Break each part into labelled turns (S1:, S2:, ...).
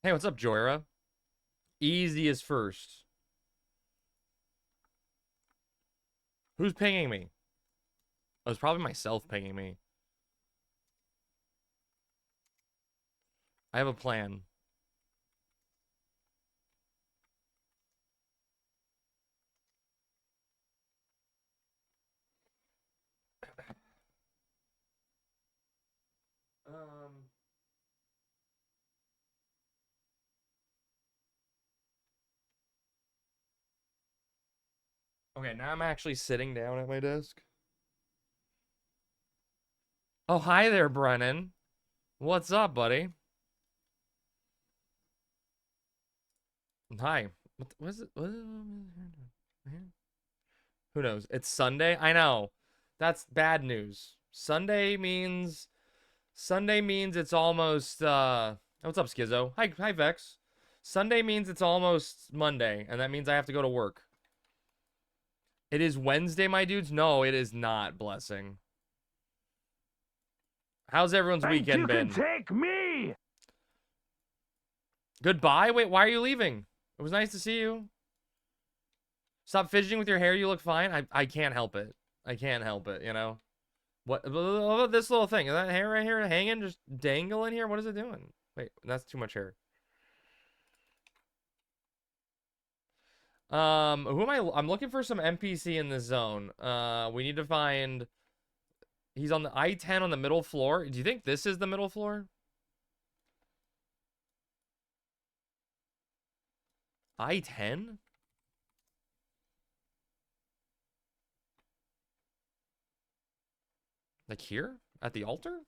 S1: Hey, what's up, Joyra? Easy as first. Who's pinging me? Oh, it's probably myself pinging me. I have a plan. Um. Okay, now I'm actually sitting down at my desk. Oh, hi there, Brennan. What's up, buddy? Hi. What was it? Who knows? It's Sunday. I know. That's bad news. Sunday means it's almost what's up, Schizo? Hi Vex. Sunday means it's almost Monday, and that means I have to go to work. It is Wednesday, my dudes? No, it is not, Blessing. How's everyone's weekend been?
S2: You can take me!
S1: Goodbye? Wait, why are you leaving? It was nice to see you. Stop fidgeting with your hair, you look fine. I can't help it. I can't help it, you know? What about this little thing? Is that hair right here hanging, just dangling here? What is it doing? Wait, that's too much hair. Who am I? I'm looking for some NPC in this zone. We need to find... He's on the I-10 on the middle floor. Do you think this is the middle floor? I-10? Like here? At the altar?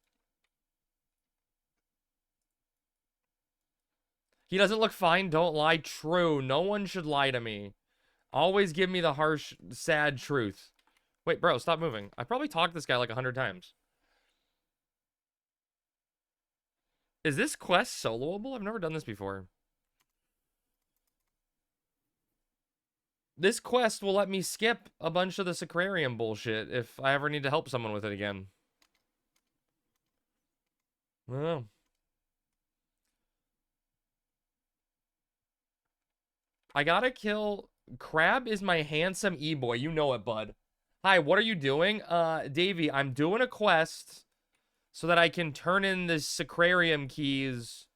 S1: He doesn't look fine. Don't lie. True. No one should lie to me. Always give me the harsh, sad truth. Wait, bro, stop moving. I probably talked to this guy like 100 times. Is this quest soloable? I've never done this before. This quest will let me skip a bunch of the Sacrarium bullshit if I ever need to help someone with it again. I don't know. I gotta kill... Crab is my handsome e-boy. You know it, bud. Hi, what are you doing? Davey, I'm doing a quest so that I can turn in the Sacrarium keys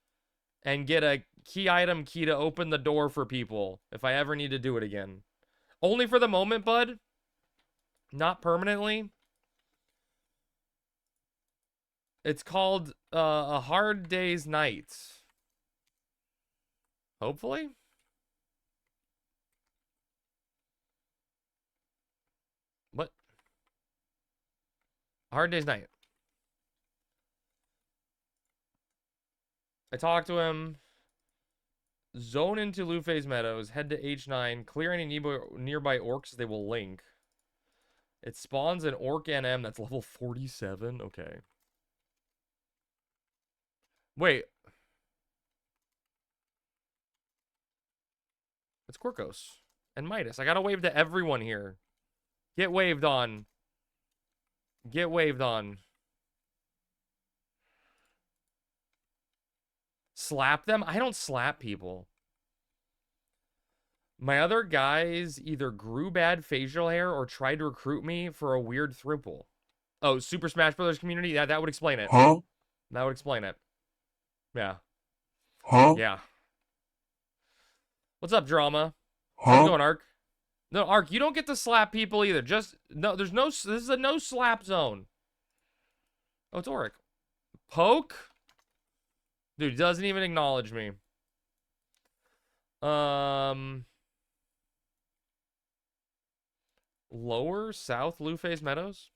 S1: and get a key item key to open the door for people if I ever need to do it again. Only for the moment, bud. Not permanently. It's called A Hard Day's Night. Hopefully. What? A Hard Day's Night. I talked to him. Zone into Lufe's Meadows. Head to H9. Clear any nearby orcs. They will link. It spawns an orc NM that's level 47. Okay. Wait. It's Quirkos. And Midas. I gotta wave to everyone here. Get waved on. Get waved on. Slap them? I don't slap people. My other guys either grew bad facial hair or tried to recruit me for a weird throuple. Oh, Super Smash Brothers community? Yeah, that would explain it.
S2: Huh?
S1: That would explain it. Yeah.
S2: Huh?
S1: Yeah. What's up, drama? How's it
S2: Huh?
S1: going, Ark? No, Ark, you don't get to slap people either. Just, no, there's no, this is a no slap zone. Oh, it's Auric. Poke? Dude, doesn't even acknowledge me. Lower South Lufe's Meadows?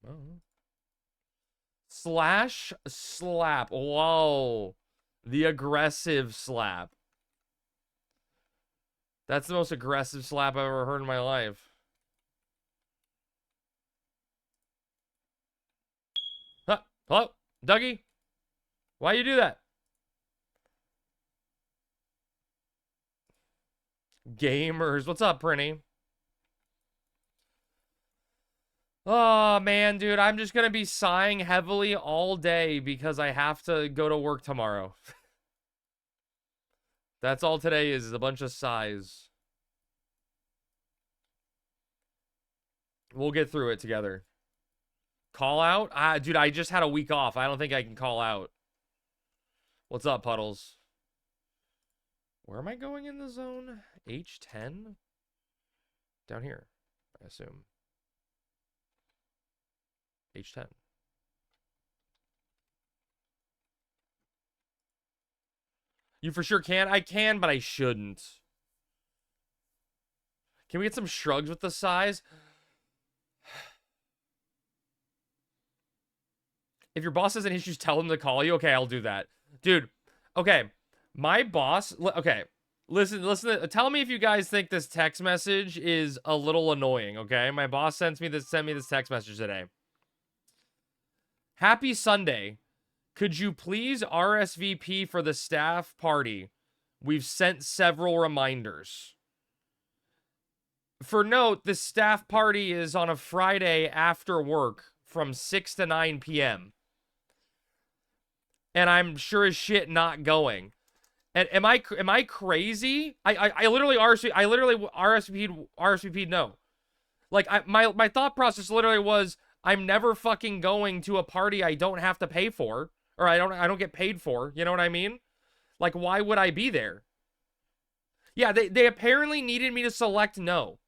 S1: Oh. Slash slap. Whoa. The aggressive slap. That's the most aggressive slap I've ever heard in my life. Huh. Hello? Dougie? Why you do that? Gamers. What's up, Prinny? Oh, man, dude. I'm just gonna be sighing heavily all day because I have to go to work tomorrow. That's all today is a bunch of sighs. We'll get through it together. Call out? Dude, I just had a week off. I don't think I can call out. What's up, Puddles? Where am I going in the zone? H10? Down here, I assume. H10. You for sure can? I can, but I shouldn't. Can we get some shrugs with the size? If your boss has any issues, tell him to call you. Okay, I'll do that. Dude, okay. My boss... Okay, listen. Tell me if you guys think this text message is a little annoying, okay? My boss sent me this text message today. Happy Sunday. Could you please RSVP for the staff party? We've sent several reminders. For note, the staff party is on a Friday after work from 6 to 9 p.m. And I'm sure as shit not going. And am I crazy? I literally RSVP'd no. Like my thought process literally was I'm never fucking going to a party I don't have to pay for, or I don't get paid for. You know what I mean? Like, why would I be there? Yeah, they apparently needed me to select no.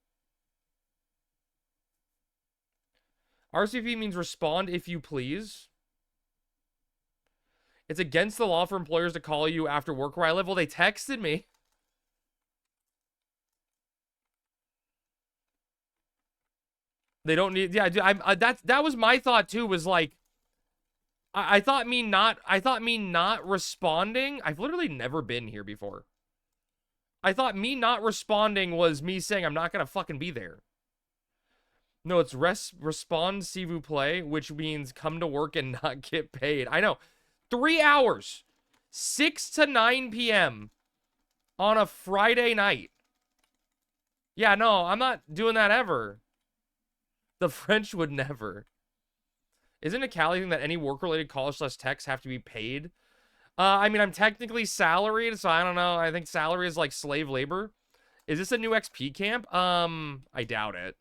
S1: RSVP means respond if you please. It's against the law for employers to call you after work where I live. Well, they texted me. They don't need... Yeah, dude, that was my thought, too, was like... I thought me not responding... I've literally never been here before. I thought me not responding was me saying I'm not gonna fucking be there. No, it's respond, s'il vous plaît, which means come to work and not get paid. I know. 3 hours. 6 to 9 p.m. on a Friday night. Yeah, no, I'm not doing that ever. The French would never. Isn't a Cali thing that any work-related call/text have to be paid? I mean, I'm technically salaried, so I don't know. I think salary is like slave labor. Is this a new XP camp? I doubt it.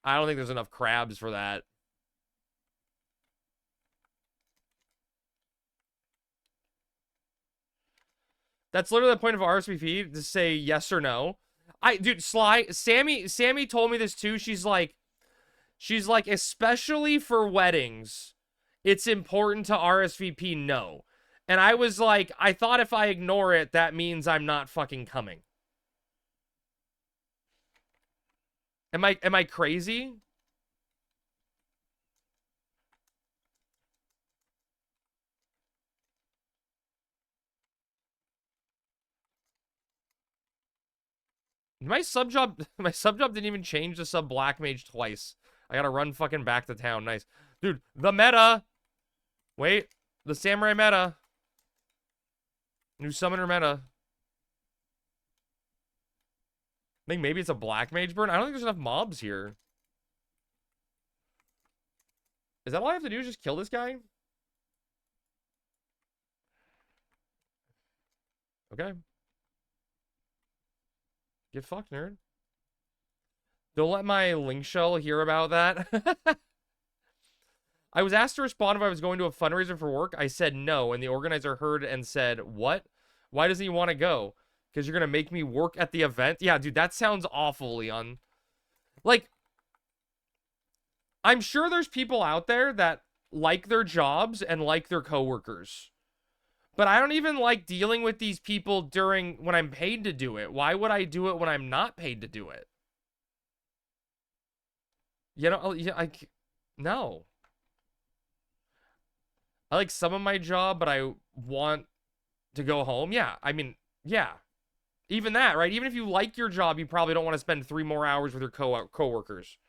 S1: I don't think there's enough crabs for that. That's literally the point of RSVP, to say yes or no. Dude, Sly, Sammy told me this too. She's like, especially for weddings, it's important to RSVP no. And I was like, I thought if I ignore it, that means I'm not fucking coming. Am I crazy? My sub job didn't even change to sub Black Mage twice. I gotta run fucking back to town. Nice. Dude, the meta. Wait, the samurai meta. New summoner meta. I think maybe it's a Black Mage burn. I don't think there's enough mobs here. Is that all I have to do is just kill this guy? Okay. Get fucked, nerd. Don't let my link shell hear about that. I was asked to respond if I was going to a fundraiser for work. I said no, and the organizer heard and said, what? Why doesn't he want to go? Because you're going to make me work at the event? Yeah, dude, that sounds awful, Leon. Like, I'm sure there's people out there that like their jobs and like their coworkers. But I don't even like dealing with these people when I'm paid to do it. Why would I do it when I'm not paid to do it? You know, no. I like some of my job, but I want to go home. Yeah, I mean, yeah. Even that, right? Even if you like your job, you probably don't want to spend 3 more hours with your coworkers.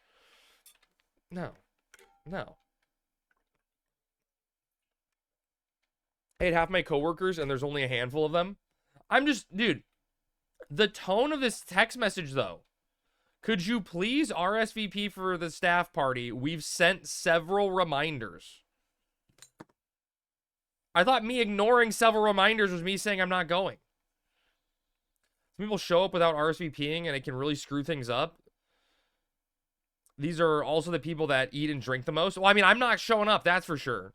S1: No. No. I hate half my coworkers, and there's only a handful of them. I'm just, dude, the tone of this text message, though. Could you please RSVP for the staff party? We've sent several reminders. I thought me ignoring several reminders was me saying I'm not going. People show up without RSVPing and it can really screw things up. These are also the people that eat and drink the most. Well, I mean, I'm not showing up, that's for sure.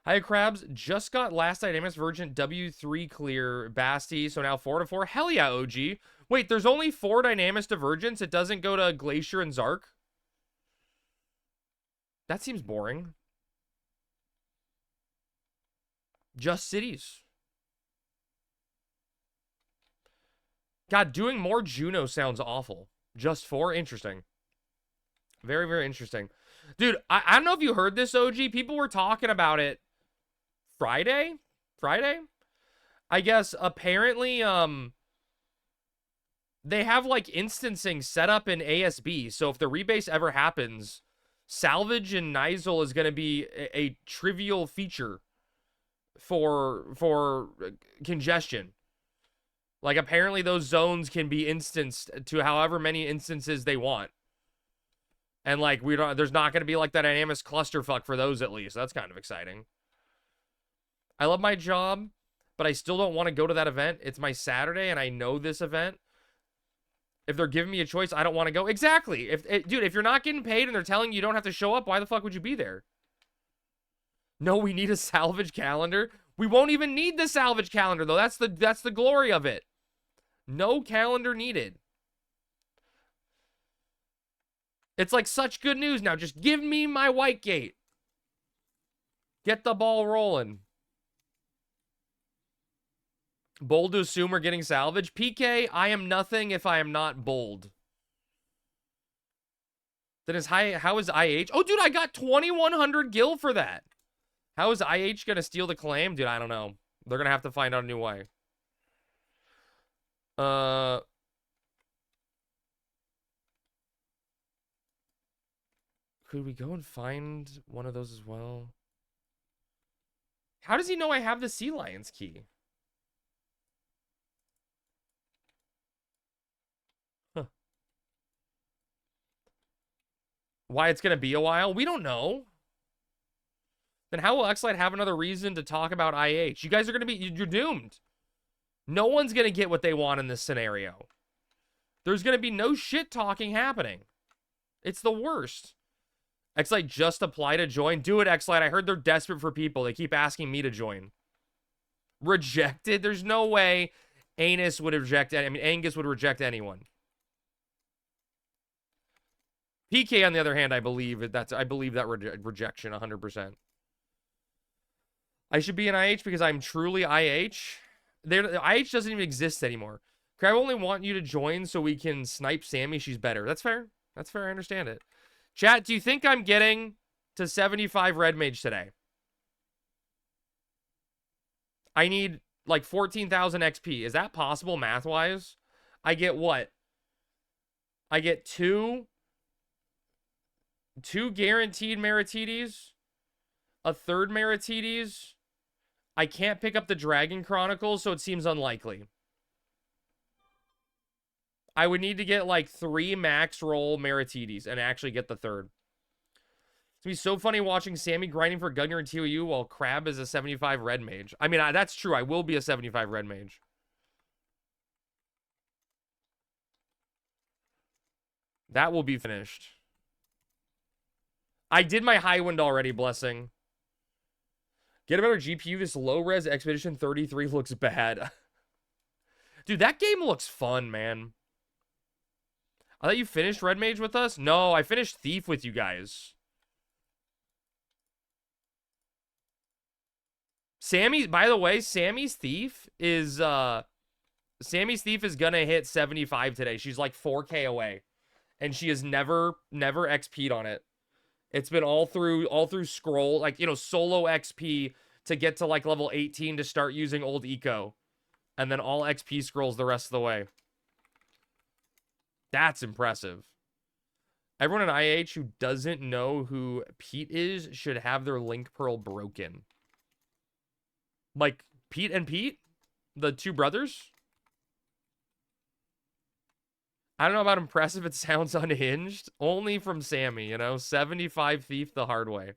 S1: Hi, Crabs. Just got last Dynamis Virgin W3 clear Basti, so now 4-4. Hell yeah, OG. Wait, there's only 4 Dynamis Divergence? It doesn't go to Glacier and Zark? That seems boring. Just cities. God, doing more Juno sounds awful. Just 4? Interesting. Very, very interesting. Dude, I don't know if you heard this, OG. People were talking about it Friday? I guess apparently they have like instancing set up in ASB. So if the rebase ever happens, salvage and Nigel is going to be a trivial feature for congestion. Like apparently those zones can be instanced to however many instances they want. And like there's not going to be like that Dynamis clusterfuck for those at least. That's kind of exciting. I love my job, but I still don't want to go to that event. It's my Saturday, and I know this event. If they're giving me a choice, I don't want to go. Exactly. Dude, if you're not getting paid and they're telling you don't have to show up, why the fuck would you be there? No, we need a salvage calendar. We won't even need the salvage calendar, though. That's the glory of it. No calendar needed. It's like such good news now. Just give me my white gate. Get the ball rolling. Bold to assume we're getting salvage. PK, I am nothing if I am not bold. Then how is IH? Oh, dude, I got 2,100 gil for that. How is IH going to steal the claim? Dude, I don't know. They're going to have to find out a new way. Could we go and find one of those as well? How does he know I have the Sea Lions key? Why it's going to be a while? We don't know. Then how will Xlight have another reason to talk about IH? You guys are going to be... You're doomed. No one's going to get what they want in this scenario. There's going to be no shit talking happening. It's the worst. Xlight just apply to join. Do it, Xlight. I heard they're desperate for people. They keep asking me to join. Rejected? There's no way Angus would reject anyone. PK, on the other hand, I believe that rejection 100%. I should be an IH because I'm truly IH. IH doesn't even exist anymore. I only want you to join so we can snipe Sammy. She's better. That's fair. That's fair. I understand it. Chat, do you think I'm getting to 75 red mage today? I need like 14,000 XP. Is that possible math-wise? I get what? I get two guaranteed Meritides, a third Meritides. I can't pick up the Dragon Chronicles, so it seems unlikely. I would need to get like 3 max roll Meritides and actually get the third. It's gonna be so funny watching Sammy grinding for Gungnir and TOU while Crab is a 75 red mage. I mean, that's true. I will be a 75 red mage. That will be finished. I did my high wind already, Blessing. Get a better GPU. This low-res Expedition 33 looks bad. Dude, that game looks fun, man. I thought you finished Red Mage with us? No, I finished Thief with you guys. By the way, Sammy's Thief is gonna hit 75 today. She's like 4K away. And she has never XP'd on it. It's been all through scroll, like, you know, solo XP to get to like level 18 to start using old eco. And then all XP scrolls the rest of the way. That's impressive. Everyone in IH who doesn't know who Pete is should have their link pearl broken. Like Pete and Pete? The two brothers? I don't know about impressive. It sounds unhinged. Only from Sammy, you know? 75 Thief the hard way.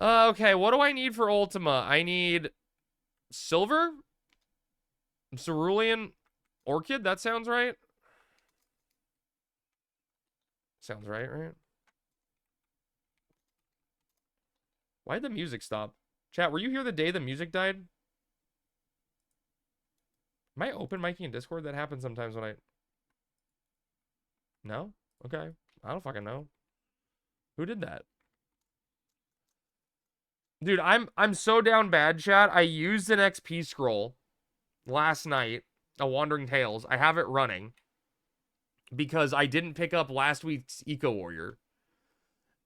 S1: Okay, what do I need for Ultima? I need silver? Cerulean Orchid? That sounds right. Sounds right, right? Why'd the music stop? Chat, were you here the day the music died? Am I open miking in Discord? That happens sometimes when I... No? Okay. I don't fucking know. Who did that? Dude, I'm so down bad, chat. I used an XP scroll last night, a Wandering Tales. I have it running because I didn't pick up last week's Eco Warrior.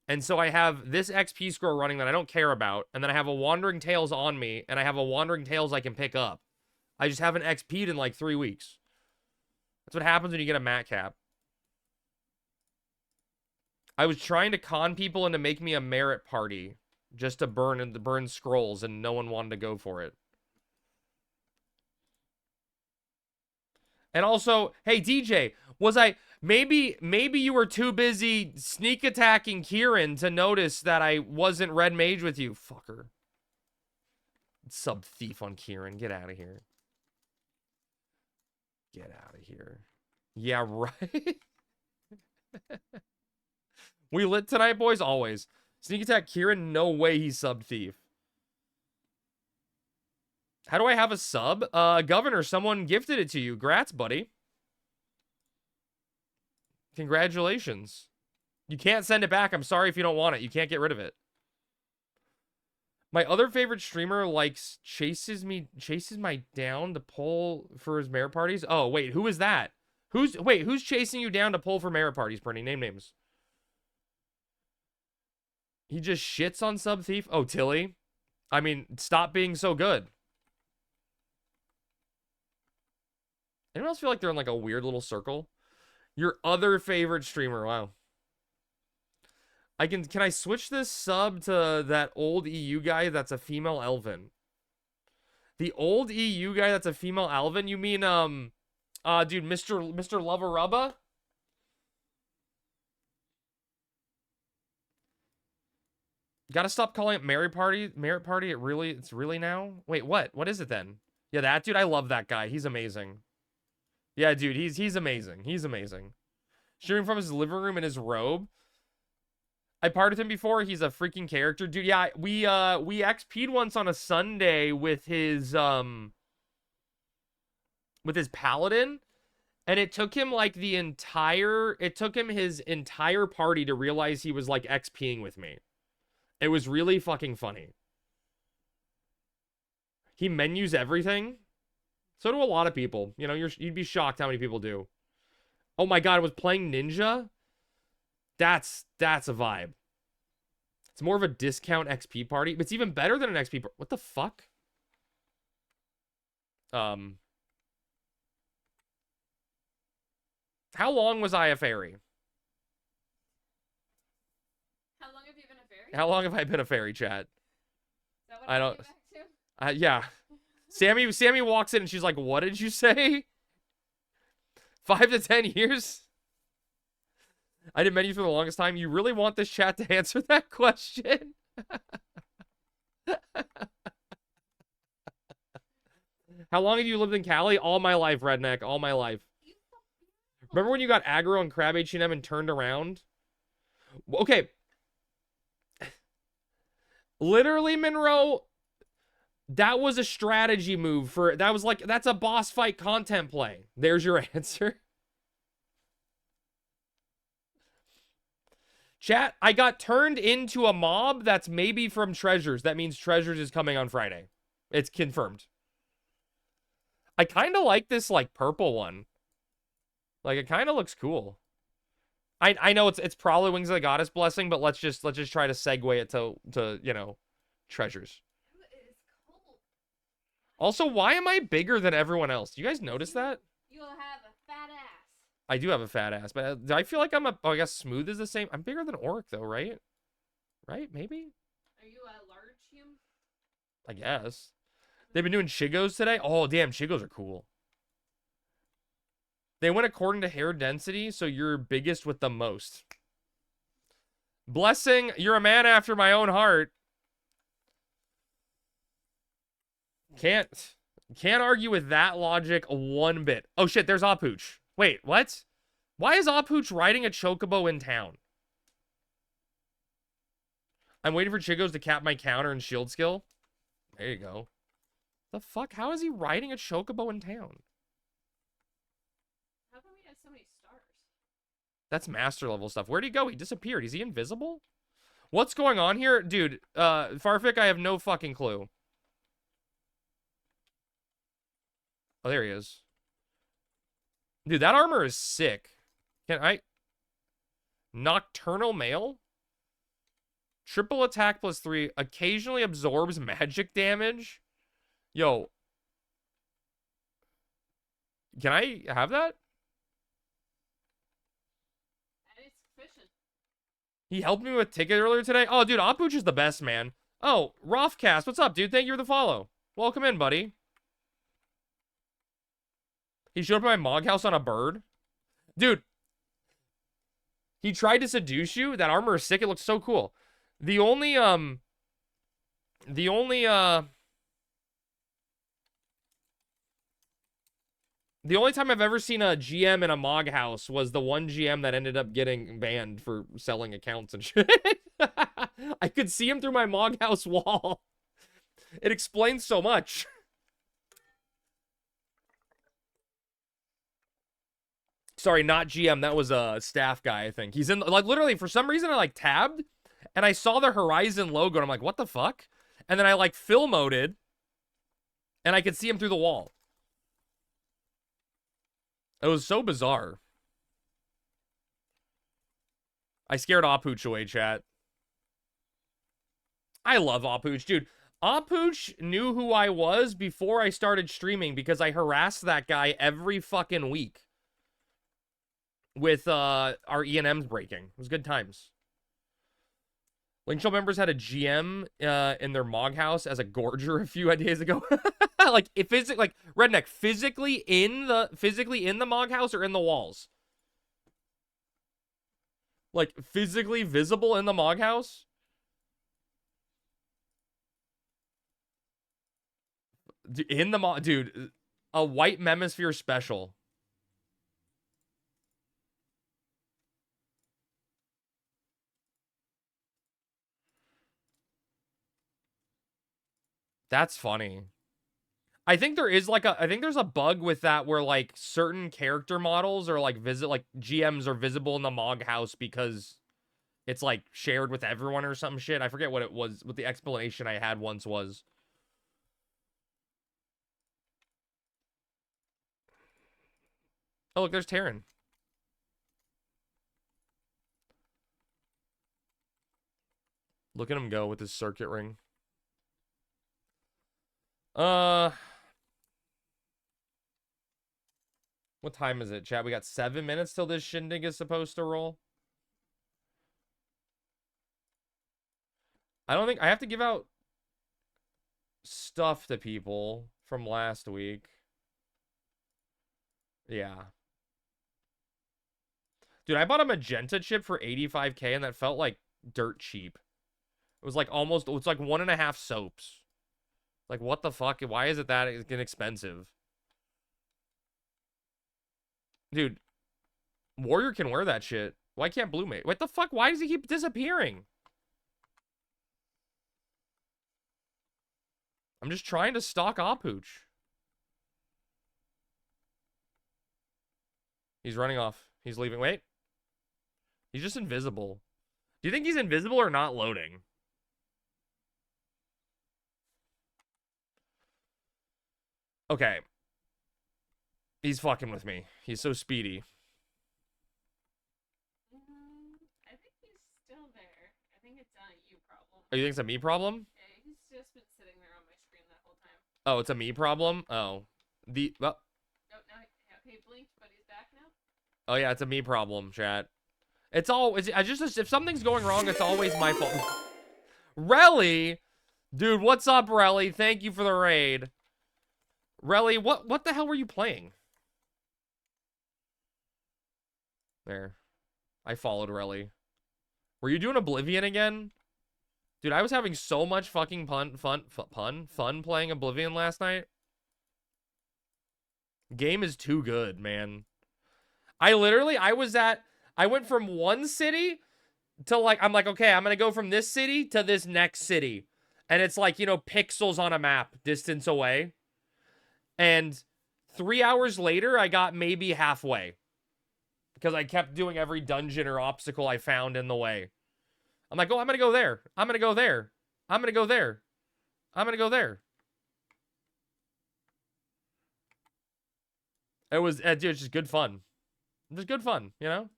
S1: And so I have this XP scroll running that I don't care about, and then I have a Wandering Tales on me, and I have a Wandering Tales I can pick up. I just haven't XP'd in like 3 weeks. That's what happens when you get a mat cap. I was trying to con people into making me a merit party just to burn scrolls, and no one wanted to go for it. And also, hey DJ, was I maybe you were too busy sneak attacking Kieran to notice that I wasn't red mage with you, fucker. Sub thief on Kieran, get out of here. Get out of here. Yeah, right. We lit tonight, boys? Always. Sneak attack Kieran? No way he's sub thief. How do I have a sub? Governor, someone gifted it to you. Grats, buddy. Congratulations. You can't send it back. I'm sorry if you don't want it. You can't get rid of it. My other favorite streamer chases my down to pull for his merit parties. Oh, wait, who is that? Who's chasing you down to pull for merit parties, Bernie? Name names. He just shits on sub thief. Oh, Tilly. I mean, stop being so good. Anyone else feel like they're in like a weird little circle? Your other favorite streamer. Wow. Can I switch this sub to that old EU guy that's a female elven? The old EU guy that's a female elven? You mean, dude, Mr. Lover Rubba? Gotta stop calling it Merit Party. It's really now? Wait, what? What is it then? Yeah, that dude, I love that guy. He's amazing. Yeah, dude, he's amazing. He's amazing. Streaming from his living room in his robe. I partied with him before. He's a freaking character. Dude, yeah, we XP'd once on a Sunday with his paladin, and it took him his entire party to realize he was like XPing with me. It was really fucking funny. He menus everything. So do a lot of people. You know, you'd be shocked how many people do. Oh my god, I was playing Ninja? That's a vibe. It's more of a discount XP party. But it's even better than an XP party. What the fuck? How long was I a fairy?
S3: How long have you been a fairy?
S1: How long have I been a fairy, chat?
S3: Is that what
S1: I don't...
S3: back to?
S1: Yeah. Sammy walks in and she's like, what did you say? 5 to 10 years? I didn't menu for the longest time. You really want this chat to answer that question? How long have you lived in Cali? All my life, redneck. All my life. Remember when you got aggro on Crab H&M and turned around? Okay. Literally, Monroe, that was a strategy move for... That's a boss fight content play. There's your answer. Chat, I got turned into a mob that's maybe from Treasures. That means Treasures is coming on Friday. It's confirmed. I kind of like this, like, purple one. Like, it kind of looks cool. I know it's probably Wings of the Goddess Blessing, but let's just try to segue it to you know, Treasures. Also, why am I bigger than everyone else? Do you guys notice that?
S3: You'll have a fat ass.
S1: I do have a fat ass, but I feel like I guess smooth is the same. I'm bigger than Oric though, right? Right? Maybe?
S3: Are you a large human?
S1: I guess. They've been doing Shigos today? Oh, damn, Shigos are cool. They went according to hair density, so you're biggest with the most. Blessing, you're a man after my own heart. Can't argue with that logic one bit. Oh shit, there's Apooch. Wait, what? Why is Apooch riding a chocobo in town? I'm waiting for Chigos to cap my counter and shield skill. There you go. The fuck? How is he riding a chocobo in town?
S3: How come he has so many stars?
S1: That's master level stuff. Where'd he go? He disappeared. Is he invisible? What's going on here? Dude, Farfik, I have no fucking clue. Oh, there he is. Dude, that armor is sick. Can I... Nocturnal Mail? Triple attack plus 3. Occasionally absorbs magic damage. Yo. Can I have that?
S3: And it's efficient.
S1: He helped me with ticket earlier today. Oh, dude, Apooch is the best, man. Oh, Rothcast, what's up, dude? Thank you for the follow. Welcome in, buddy. He showed up at my Mog house on a bird. Dude. He tried to seduce you. That armor is sick. It looks so cool. The only time I've ever seen a GM in a Mog house was the one GM that ended up getting banned for selling accounts and shit. I could see him through my Mog house wall. It explains so much. Sorry, not GM. That was a staff guy, I think. He's in, like, literally, for some reason, I, like, tabbed, and I saw the Horizon logo, and I'm like, what the fuck? And then I, like, fill moded, and I could see him through the wall. It was so bizarre. I scared Apooch away, chat. I love Apooch, dude. Apooch knew who I was before I started streaming because I harassed that guy every fucking week. With our E&Ms breaking. It was good times. Link Show members had a GM in their Mog house as a gorger a few days ago. Like, like Redneck, physically in the Mog house or in the walls? Like, physically visible in the Mog house? In the Mog, dude, a white Memisphere special. That's funny. I think there is like I think there's a bug with that where like certain character models are like GMs are visible in the Mog house because it's like shared with everyone or some shit. I forget what it was, what the explanation I had once was. Oh, look, there's Terran. Look at him go with his circuit ring. What time is it, chat? We got 7 minutes till this shindig is supposed to roll. I don't think I have to give out stuff to people from last week. Yeah. Dude, I bought a magenta chip for 85K and that felt like dirt cheap. It was like almost, it's like 1.5 soaps. Like, what the fuck? Why is it that inexpensive? Dude, Warrior can wear that shit. Why can't Blue Mate? What the fuck? Why does he keep disappearing? I'm just trying to stalk Apooch. He's running off. He's leaving. Wait. He's just invisible. Do you think he's invisible or not loading? Okay. He's fucking with me. He's so speedy.
S3: I think he's still there. I think it's a you problem.
S1: Oh, you think it's a me problem?
S3: Yeah, he's just been sitting there on my screen that whole time.
S1: Oh, it's a me problem? Oh. Well.
S3: Oh, no, he blinked, but he's back now.
S1: Oh, yeah, it's a me problem, chat. It's all... if something's going wrong, it's always my fault. Relly? Dude, what's up, Relly? Thank you for the raid. Relly, what the hell were you playing? There. I followed Relly. Were you doing Oblivion again? Dude, I was having so much fucking fun playing Oblivion last night. Game is too good, man. I went from one city to like, I'm like, okay, I'm gonna go from this city to this next city. And it's like, you know, pixels on a map, distance away. And 3 hours later, I got maybe halfway. Because I kept doing every dungeon or obstacle I found in the way. I'm like, oh, I'm gonna go there. I'm gonna go there. I'm gonna go there. I'm gonna go there. It was, dude, it's just good fun. Just good fun, you know?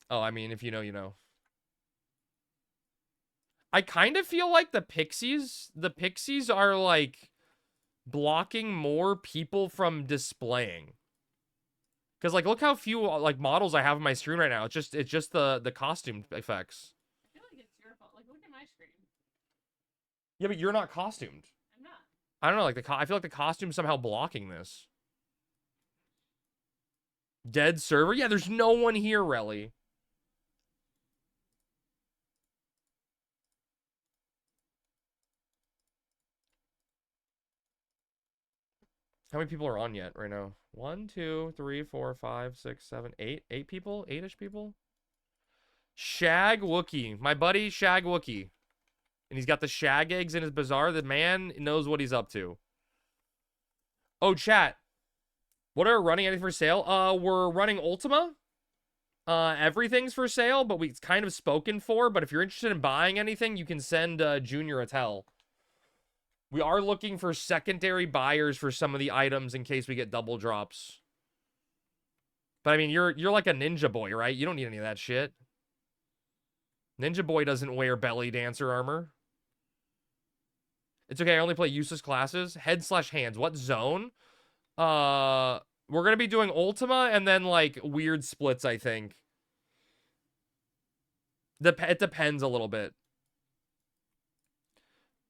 S1: Oh, I mean, if you know, you know. I kind of feel like the pixies are like blocking more people from displaying. Because like, look how few like models I have on my screen right now. It's just the costume effects.
S3: I feel like it's your fault. Like, look at my screen.
S1: Yeah, but you're not costumed.
S3: I'm not.
S1: I don't know. Like I feel like the costume's somehow blocking this. Dead server. Yeah, there's no one here, really. How many people are on yet right now? 1, 2, 3, 4, 5, 6, 7, 8. 8 people? 8-ish people? Shag Wookie. My buddy Shag Wookie. And he's got the shag eggs in his bazaar. The man knows what he's up to. Oh, chat. What are we running? Anything for sale? We're running Ultima. Everything's for sale, but it's kind of spoken for. But if you're interested in buying anything, you can send Junior a tell. We are looking for secondary buyers for some of the items in case we get double drops. But I mean, you're like a ninja boy, right? You don't need any of that shit. Ninja boy doesn't wear belly dancer armor. It's okay, I only play useless classes. Head/hands. What zone? We're gonna be doing Ultima and then like weird splits, I think. It depends a little bit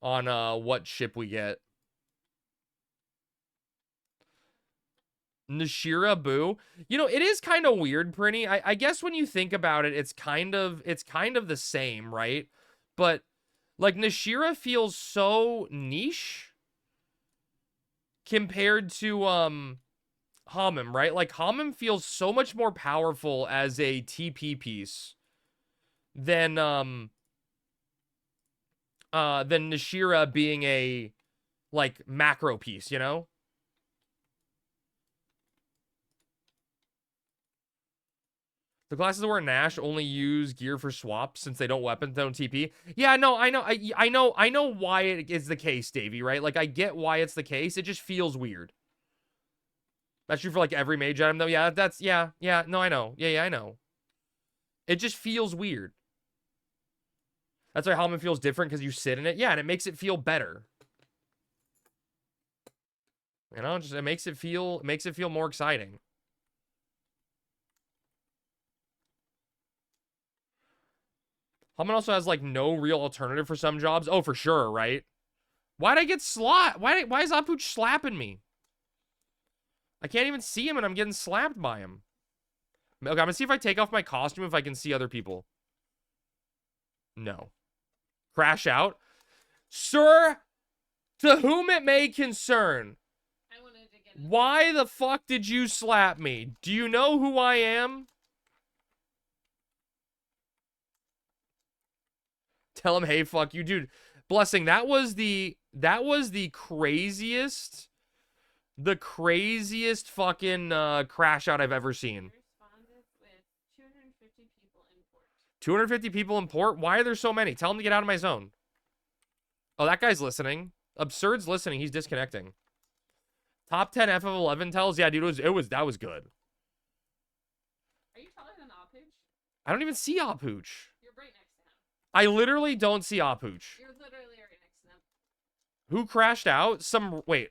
S1: on what ship we get. Nashira Boo. You know, it is kind of weird, Prinny. I guess when you think about it, it's kind of the same, right? But like Nashira feels so niche compared to Hamim, right? Like Hamim feels so much more powerful as a TP piece than Nashira being a like macro piece, you know? The classes that were Nash only use gear for swaps since they don't weapons, don't TP. Yeah, no, I know why it is the case, Davey, right? Like I get why it's the case. It just feels weird. That's true for like every mage item though. Yeah, no, I know. Yeah, I know. It just feels weird. That's why Hellman feels different because you sit in it. Yeah, and it makes it feel better. You know, just it makes it feel more exciting. Hellman also has like no real alternative for some jobs. Oh, for sure, right? Why'd I get why is Apuch slapping me? I can't even see him and I'm getting slapped by him. Okay, I'm gonna see if I take off my costume if I can see other people. No. Crash out. Sir, to whom it may concern,
S3: I wanted to get it.
S1: why the fuck did you slap me? Do you know who I am? Tell him, hey, fuck you, dude. Blessing, that was the craziest fucking crash out I've ever seen.
S3: Responded with 250 people in port.
S1: 250 people in port? Why are there so many? Tell him to get out of my zone. Oh, that guy's listening. Absurd's listening. He's disconnecting. Top 10 F of 11 tells. Yeah, dude, that was good.
S3: Are you taller than Apuch?
S1: I don't even see Apuch.
S3: You're right next to him.
S1: I literally don't see Apuch.
S3: You're literally right next to him.
S1: Who crashed out? Wait.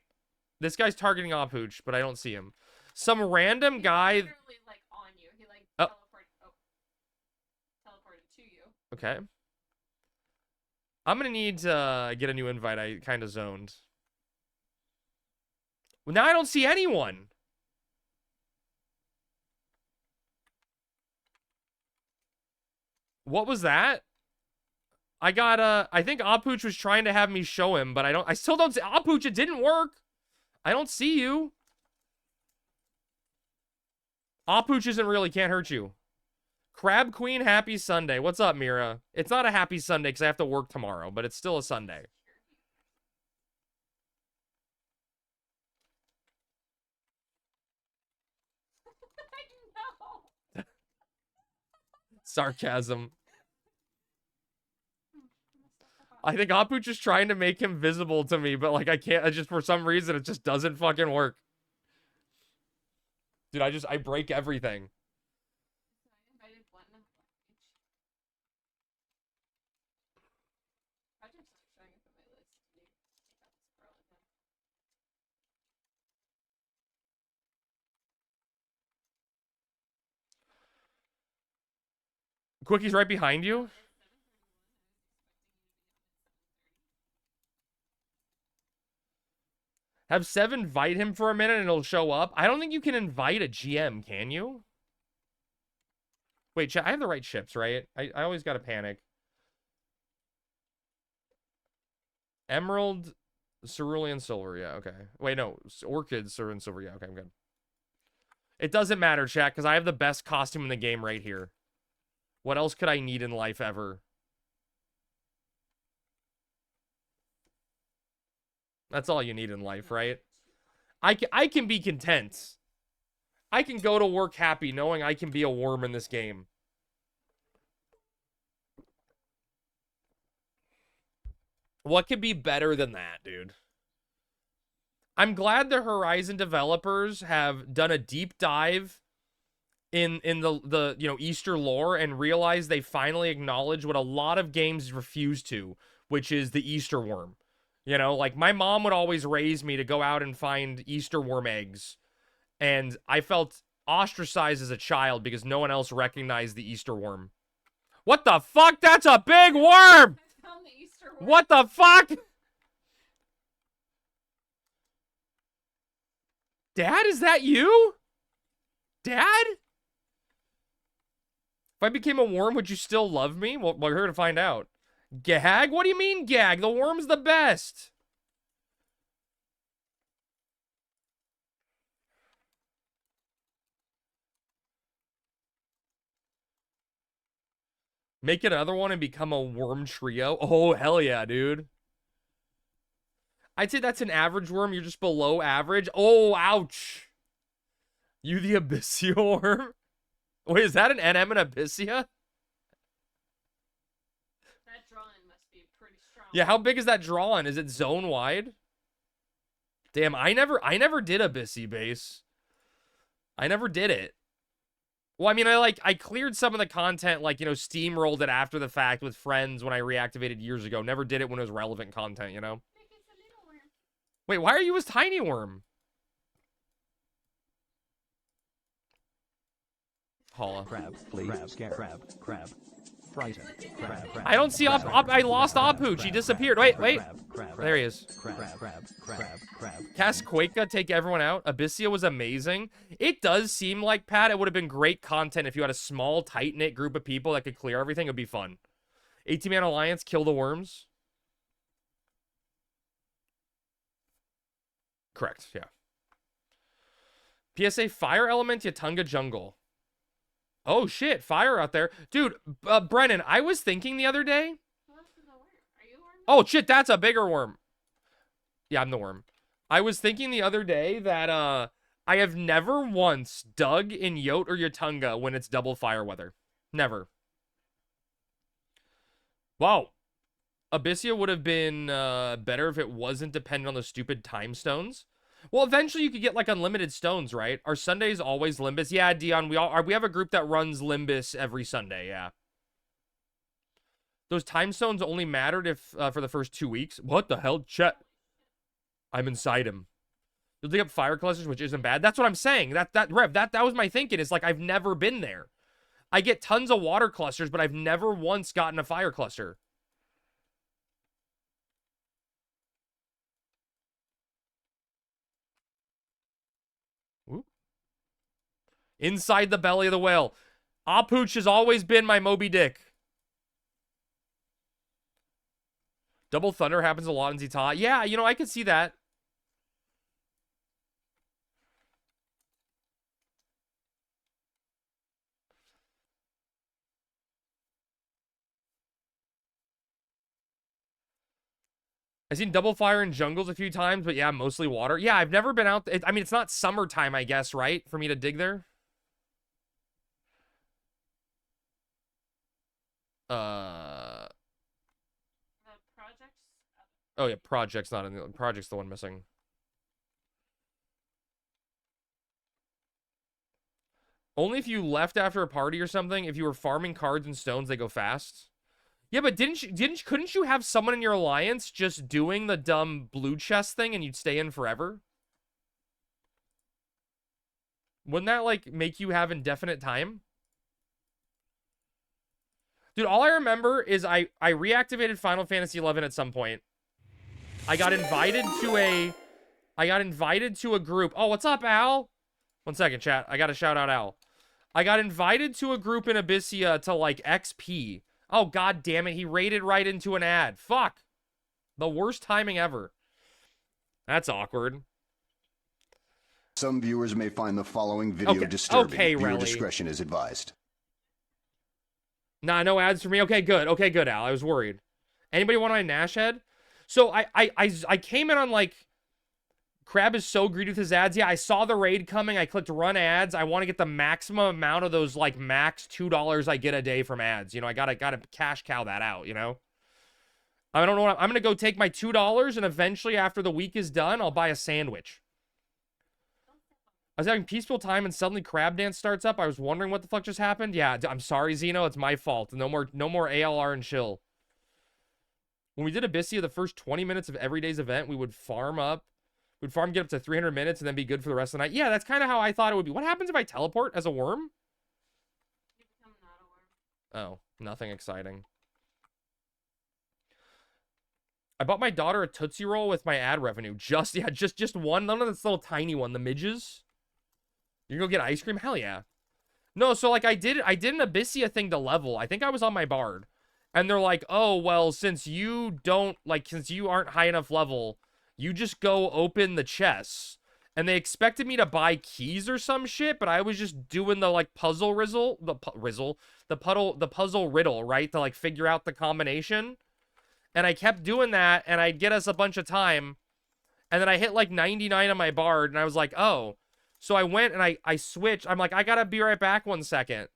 S1: This guy's targeting Apuch, but I don't see him. Some random guy.
S3: He's literally like on you. He like teleported to you.
S1: Okay. I'm gonna need to get a new invite. I kind of zoned. Well, now I don't see anyone. What was that? I got, I think Apuch was trying to have me show him, but I still don't see, Apuch, it didn't work. I don't see you. Apuch isn't really, can't hurt you. Crab Queen, happy Sunday. What's up, Mira? It's not a happy Sunday because I have to work tomorrow, but it's still a Sunday.
S3: I know.
S1: Sarcasm. I think Apuch is trying to make him visible to me, but like I can't, I just for some reason it just doesn't fucking work. Dude, I break everything.
S3: I invited Platinum Beach. Projects aren't showing up on my list. Take out this girl again.
S1: Quickie's right behind you.
S3: It's 7:31. I was expecting you to be up at 7:30.
S1: Have Sev invite him for a minute and he'll show up. I don't think you can invite a GM, can you? Wait, chat, I have the right ships, right? I always gotta panic. Emerald, Cerulean, Silver, yeah, okay. Wait, no, Orchid, Cerulean, Silver, yeah, okay, I'm good. It doesn't matter, chat, because I have the best costume in the game right here. What else could I need in life ever? That's all you need in life, right? I can be content. I can go to work happy knowing I can be a worm in this game. What could be better than that, dude? I'm glad the Horizon developers have done a deep dive in the you know Easter lore and realized they finally acknowledge what a lot of games refuse to, which is the Easter worm. You know, like my mom would always raise me to go out and find Easter worm eggs, and I felt ostracized as a child because no one else recognized the Easter worm. What the fuck? That's a big worm!
S3: I found the Easter worm.
S1: What the fuck? Dad, is that you? Dad? If I became a worm, would you still love me? Well, we're here to find out. Gag? What do you mean gag? The worm's the best. Make another one and become a worm trio? Oh, hell yeah, dude. I'd say that's an average worm. You're just below average. Oh, ouch. You the Abyssea worm? Wait, is that an NM and Abyssea?
S3: That drawing must be pretty strong.
S1: Yeah, how big is that drawing? Is it zone wide? Damn, I never did Abyssea base. I never did it. Well, I mean, I cleared some of the content, like, you know, steamrolled it after the fact with friends when I reactivated years ago. Never did it when it was relevant content, you know?
S3: Think it's a little worm.
S1: Wait, why are you as Tiny Worm? Holla.
S4: Crab, please. Crab. Frighten. Crab.
S1: I don't see I lost Apuch. He disappeared. Wait. There he is.
S4: Crab.
S1: Cast Quakeca, take everyone out. Abyssea was amazing. It does seem like, Pat, it would have been great content if you had a small, tight-knit group of people that could clear everything. It would be fun. 18-man alliance, kill the worms. Correct, yeah. PSA, Fire Element, Yatunga Jungle. Oh, shit, fire out there. Dude, Brennan, I was thinking the other day.
S3: Who else is a worm? Are you a worm?
S1: Oh, shit, that's a bigger worm. Yeah, I'm the worm. I was thinking the other day that, I have never once dug in Yote or Yatunga when it's double fire weather. Never. Wow. Abyssea would have been, better if it wasn't dependent on the stupid time stones. Well, eventually you could get, like, unlimited stones, right? Are Sundays always Limbus? Yeah, Dion, we have a group that runs Limbus every Sunday, yeah. Those time stones only mattered if, for the first 2 weeks. What the hell? Chet. I'm inside him. You'll dig up fire clusters, which isn't bad. That's what I'm saying. Rev, that was my thinking. It's like, I've never been there. I get tons of water clusters, but I've never once gotten a fire cluster. Inside the belly of the whale. Apuch has always been my Moby Dick. Double Thunder happens a lot in Zeta. Yeah, you know, I could see that. I've seen double fire in jungles a few times, but yeah, mostly water. Yeah, I've never been out. I mean, it's not summertime, I guess, right? For me to dig there.
S3: The projects.
S1: Oh yeah, Project's not in the Project's the one missing. Only if you left after a party or something. If you were farming cards and stones, they go fast. Yeah, but couldn't you have someone in your alliance just doing the dumb blue chest thing and you'd stay in forever? Wouldn't that, like, make you have indefinite time? Dude, all I remember is I reactivated Final Fantasy XI at some point. I got invited to a group. Oh, what's up, Al? 1 second, chat. I gotta shout out Al. I got invited to a group in Abyssia to, like, XP. Oh, god damn it. He raided right into an ad. Fuck. The worst timing ever. That's awkward.
S5: Some viewers may find the following video disturbing.
S1: Okay,
S5: Viewer
S1: Relly.
S5: discretion is advised.
S1: Nah, no ads for me. Okay, good. Okay, good, Al. I was worried. Anybody want my Nash head? So I came in on, like, Crab is so greedy with his ads. Yeah, I saw the raid coming. I clicked run ads. I want to get the maximum amount of those, like, max $2 I get a day from ads. You know, I gotta cash cow that out, you know? I don't know what I'm gonna go take my $2 and eventually after the week is done, I'll buy a sandwich. I was having peaceful time and suddenly Crab Dance starts up. I was wondering what the fuck just happened. Yeah, I'm sorry, Zeno. It's my fault. No more ALR and chill. When we did Abyssia, the first 20 minutes of every day's event, we would farm up. We'd farm, get up to 300 minutes, and then be good for the rest of the night. Yeah, that's kind of how I thought it would be. What happens if I teleport as a worm?
S3: You become not a worm.
S1: Oh, nothing exciting. I bought my daughter a Tootsie Roll with my ad revenue. Just one. None of this little tiny one. The midges. You can go get ice cream? Hell yeah. No, so, like, I did an Abyssia thing to level. I think I was on my Bard. And they're like, oh, well, since you aren't high enough level, you just go open the chests. And they expected me to buy keys or some shit, but I was just doing the, like, puzzle riddle, right? To, like, figure out the combination. And I kept doing that, and I'd get us a bunch of time. And then I hit, like, 99 on my Bard, and I was like, oh. So I went and I switched. I'm like, I gotta be right back 1 second.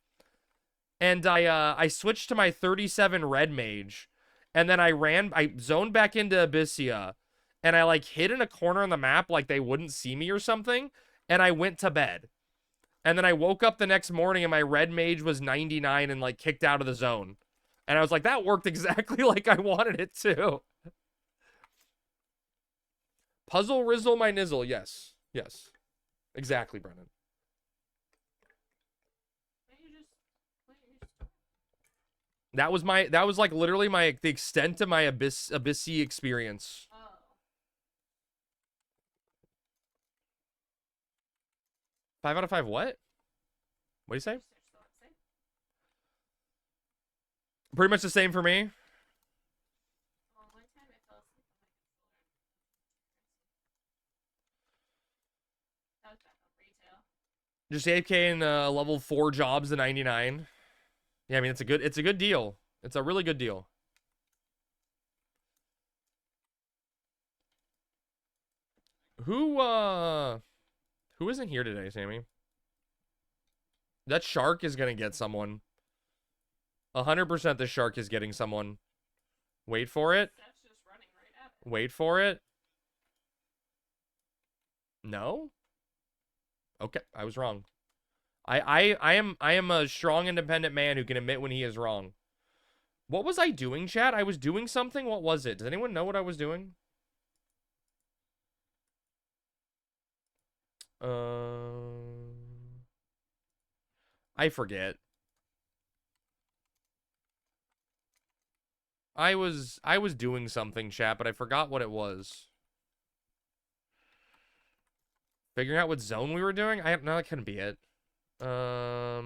S1: And I switched to my 37 red mage. And then I zoned back into Abyssia. And I, like, hid in a corner on the map like they wouldn't see me or something. And I went to bed. And then I woke up the next morning and my red mage was 99 and, like, kicked out of the zone. And I was like, that worked exactly like I wanted it to. Puzzle Rizzle my nizzle. Yes. Yes. Exactly, Brennan. That was like literally the extent of my Abyssy experience.
S3: Oh.
S1: 5 out of 5 what? What do you say? Pretty much the same for me.
S3: Well, one time I fell asleep on my controller. That was back on retail.
S1: Just AFK in level 4 jobs to 99. Yeah, I mean it's a good deal. It's a really good deal. Who isn't here today, Sammy? That shark is gonna get someone. 100% the shark is getting someone. Wait for it.
S3: That's just running right at it.
S1: Wait for it. No? Okay, I was wrong. I am a strong, independent man who can admit when he is wrong. What was I doing, chat? I was doing something? What was it? Does anyone know what I was doing? I forget. I was doing something, chat, but I forgot what it was. Figuring out what zone we were doing? No, that couldn't be it. I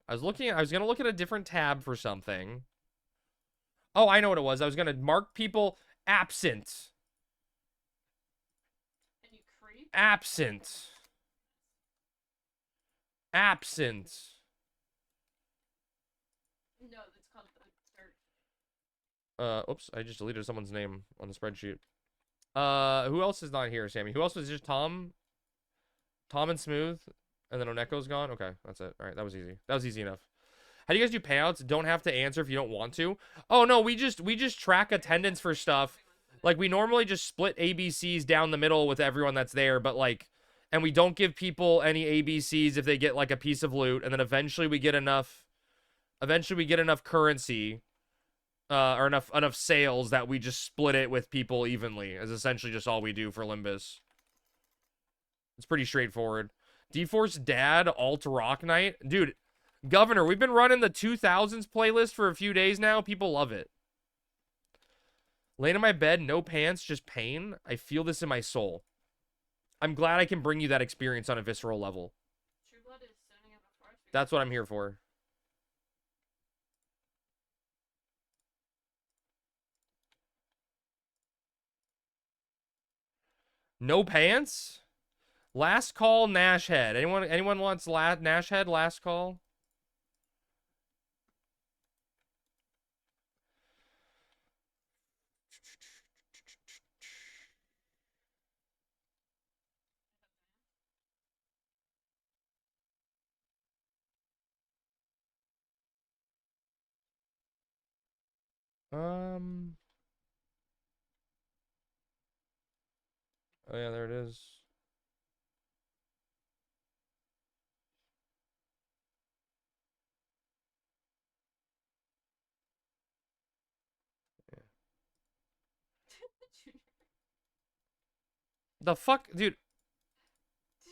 S1: was gonna look at a different tab for something. Oh, I know what it was. I was gonna mark people absent.
S3: And you creep?
S1: Absent. Absent.
S3: No, that's called the search.
S1: Oops, I just deleted someone's name on the spreadsheet. Who else is not here, Sammy? Who else was just Tom? Tom and Smooth, and then Oneko's gone? Okay, that's it. Alright, that was easy. That was easy enough. How do you guys do payouts? Don't have to answer if you don't want to. Oh no, we just track attendance for stuff. Like we normally just split ABCs down the middle with everyone that's there, but like, and we don't give people any ABCs if they get like a piece of loot, and then eventually we get enough currency, or enough sales that we just split it with people evenly. Is essentially just all we do for Limbus. It's pretty straightforward. D-Force Dad Alt Rock Night, dude. Governor, we've been running the 2000s playlist for a few days now. People love it. Laying in my bed, no pants, just pain. I feel this in my soul. I'm glad I can bring you that experience on a visceral level.
S3: True Blood is zoning up a forest.
S1: That's what I'm here for. No pants? Last call, Nash Head. Anyone wants Nash Head? Last call? Oh yeah, there it is. The fuck, dude?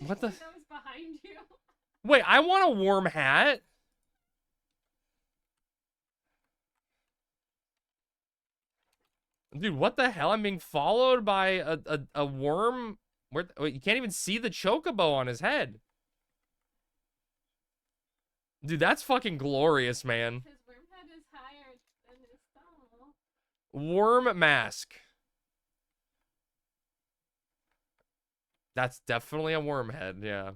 S1: What the?
S3: That was behind you.
S1: Wait, I want a warm hat. Dude, what the hell? I'm being followed by a worm. Where? Wait, you can't even see the chocobo on his head. Dude, that's fucking glorious, man.
S3: His worm head is higher than his thumb.
S1: Worm mask. That's definitely a worm head, yeah.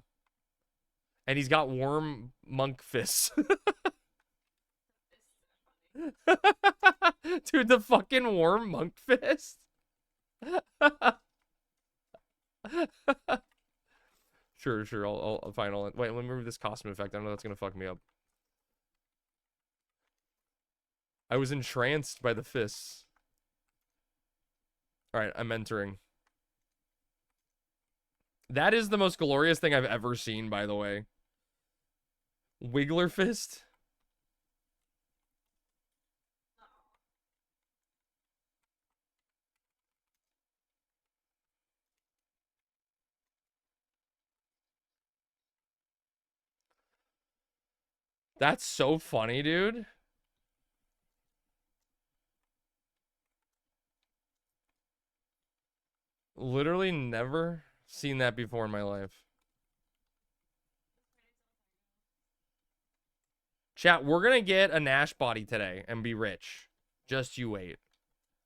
S1: And he's got worm monk fists. Dude, the fucking worm monk fist. Sure, I'll final it. Wait, let me remove this costume effect. I know that's gonna fuck me up. I was entranced by the fists. Alright, I'm entering. That is the most glorious thing I've ever seen, by the way. Wiggler fist? That's so funny, dude. Literally never seen that before in my life. Chat, we're gonna get a Nash body today and be rich. Just you wait.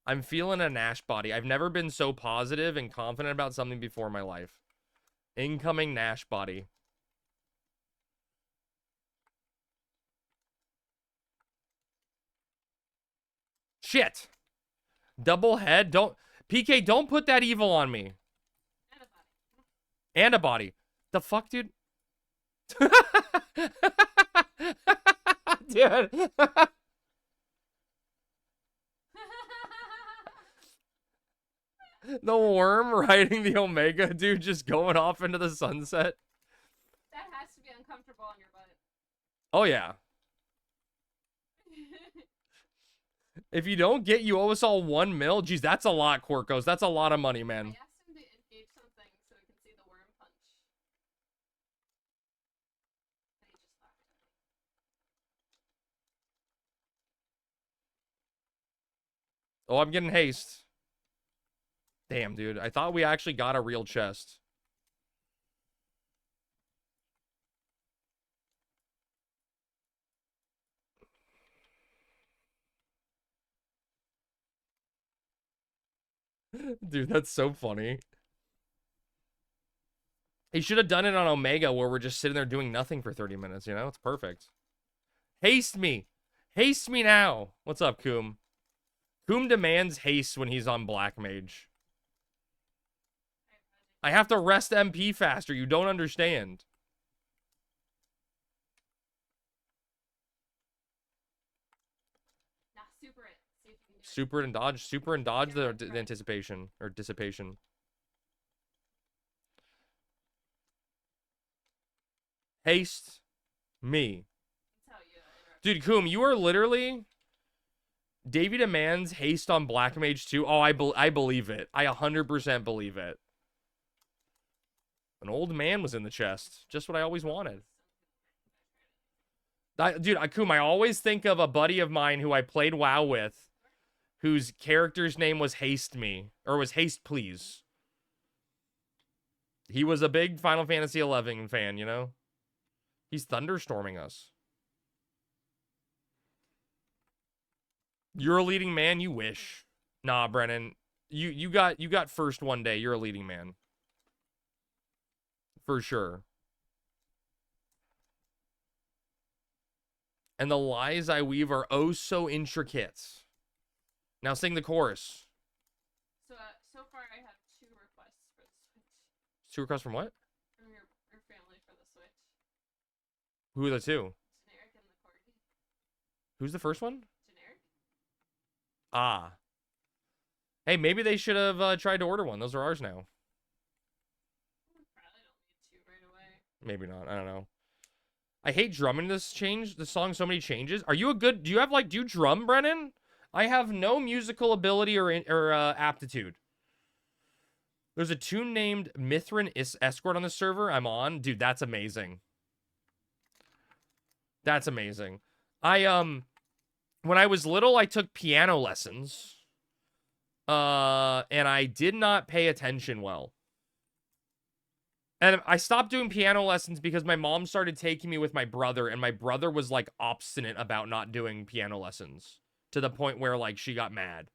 S1: I'm feeling a Nash body. I've never been so positive and confident about something before in my life. Incoming Nash body. Shit. Double head. Don't. PK, don't put that evil on me. And a body. The fuck, dude? Dude. The worm riding the Omega, dude, just going off into the sunset.
S3: That has to be uncomfortable on your butt.
S1: Oh, yeah. If you don't get, you owe us all 1 mil. Geez, that's a lot, Quirkos. That's a lot of money, man.
S3: I asked him to engage something so we can see the worm punch. And he just laughed at me.
S1: Oh, I'm getting haste. Damn, dude. I thought we actually got a real chest. Dude, that's so funny. He should have done it on Omega where we're just sitting there doing nothing for 30 minutes, you know? It's perfect. Haste me. Haste me now. What's up, Coom? Coom demands haste when he's on Black Mage. I have to rest MP faster. You don't understand.
S3: Nah, super it. See if you can do it.
S1: Super it and dodge. Super and dodge the anticipation. Or dissipation. Haste me.
S3: That's how you interrupt.
S1: Dude, Coom, you are literally... Davey demands haste on Black Mage 2. Oh, I believe it. I 100% believe it. An old man was in the chest. Just what I always wanted. Dude, Coom, I always think of a buddy of mine who I played WoW with, whose character's name was Haste Me. Or was Haste Please. He was a big Final Fantasy XI fan, you know? He's thunderstorming us. You're a leading man, you wish. Nah, Brennan. You got first one day. You're a leading man. For sure. And the lies I weave are oh so intricate. Now sing the chorus.
S3: So, so far I have 2 requests for the Switch.
S1: 2 requests from what?
S3: From your family for the Switch.
S1: Who are the 2?
S3: Generic and the Corgi.
S1: Who's the first one?
S3: Generic?
S1: Ah. Hey, maybe they should have tried to order one. Those are ours now.
S3: We probably don't need 2 right away.
S1: Maybe not. I don't know. I hate drumming this song so many changes. Are you a good... Do you drum, Brennan? I have no musical ability or aptitude. There's a tune named Mithrin Escort on the server I'm on. Dude, that's amazing. That's amazing. When I was little, I took piano lessons. And I did not pay attention well. And I stopped doing piano lessons because my mom started taking me with my brother, and my brother was, like, obstinate about not doing piano lessons. To the point where, like, she got mad.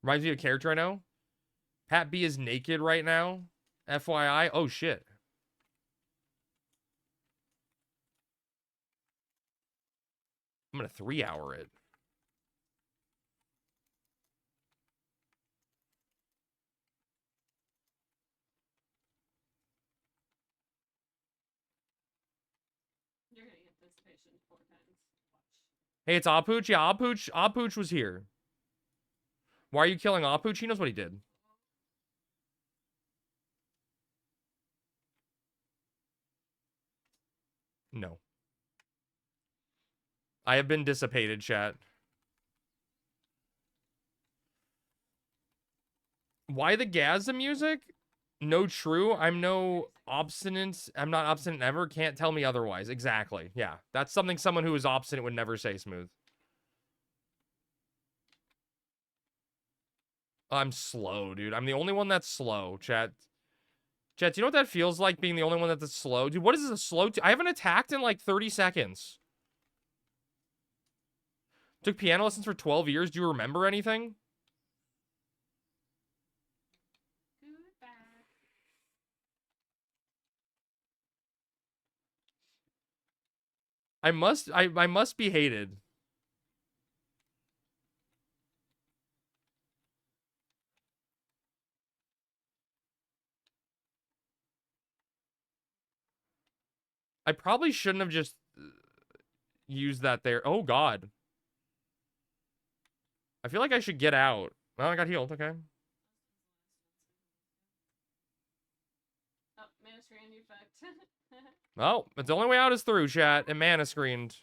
S1: Reminds me of a character I know. Pat B is naked right now. FYI. Oh, shit. I'm gonna 3-hour it.
S3: You're gonna get dissipation 4 times. Watch.
S1: Hey, it's Apooch. Yeah, Apooch was here. Why are you killing Apooch? He knows what he did. No. I have been dissipated, chat. Why the Gazza music? No true. I'm not obstinate ever. Can't tell me otherwise. Exactly. Yeah. That's something someone who is obstinate would never say, Smooth. I'm slow, dude. I'm the only one that's slow, chat. Chat, do you know what that feels like, being the only one that's slow? Dude, what is this a slow... I haven't attacked in like 30 seconds. Took piano lessons for 12 years. Do you remember anything?
S3: Goodbye.
S1: I must be hated. I probably shouldn't have just used that there. Oh, God. I feel like I should get out. Well, I got healed. Okay.
S3: Oh, mana screen effect.
S1: Well, but the only way out is through, chat. And mana screened.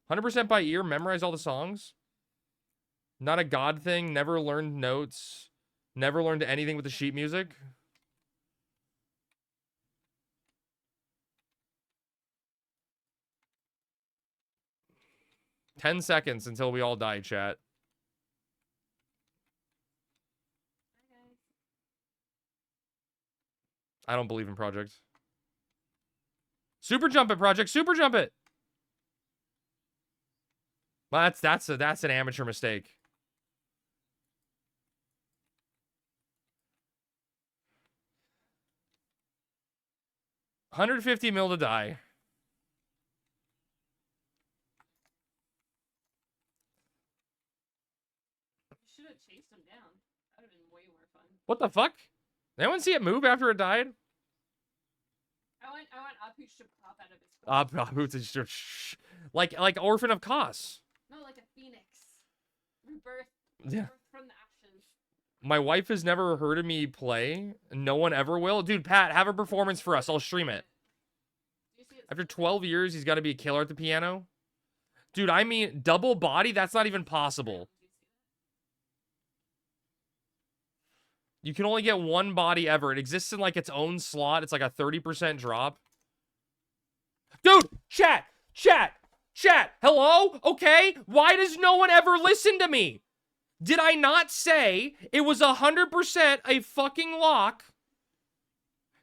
S1: 100% by ear. Memorize all the songs. Not a god thing. Never learned notes. Never learned anything with the sheet music. "10 seconds until we all die, chat."
S3: Bye, guys.
S1: I don't believe in Project. Super jump it, Project. Super jump it. Well, that's an amateur mistake. 150 mil to die.
S3: You should have chased him down. That would have been way more fun.
S1: What the fuck? Did anyone see it move after it died?
S3: I want Apu to pop out of his foot.
S1: Like Orphan of Kos.
S3: No, like a phoenix. Rebirth.
S1: Yeah.
S3: Rebirth from the ashes.
S1: My wife has never heard of me play. No one ever will. Dude, Pat, have a performance for us. I'll stream it.
S3: Do you see it?
S1: After 12 years, he's got to be a killer at the piano. Dude, I mean, double body? That's not even possible. You can only get one body ever. It exists in, like, its own slot. It's like a 30% drop. Dude, chat, hello? Okay, why does no one ever listen to me? Did I not say it was 100% a fucking lock?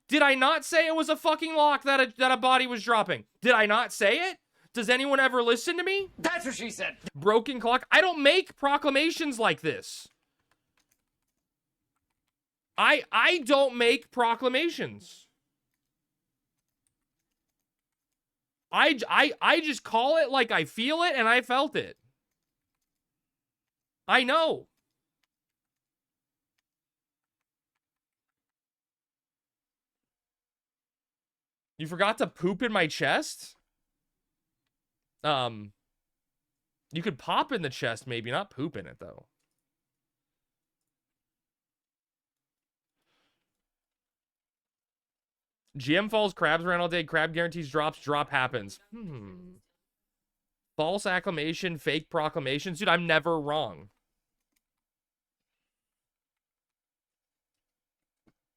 S1: Did I not say it was a fucking lock that a body was dropping? Did I not say it? Does anyone ever listen to me?
S6: That's what she said.
S1: Broken clock. I don't make proclamations like this. I don't make proclamations. I just call it like I feel it, and I felt it. I know. You forgot to poop in my chest? You could pop in the chest, maybe, not poop in it, though. GM falls, crabs around all day, crab guarantees drops, drop happens. False acclamation, fake proclamations. Dude, I'm never wrong.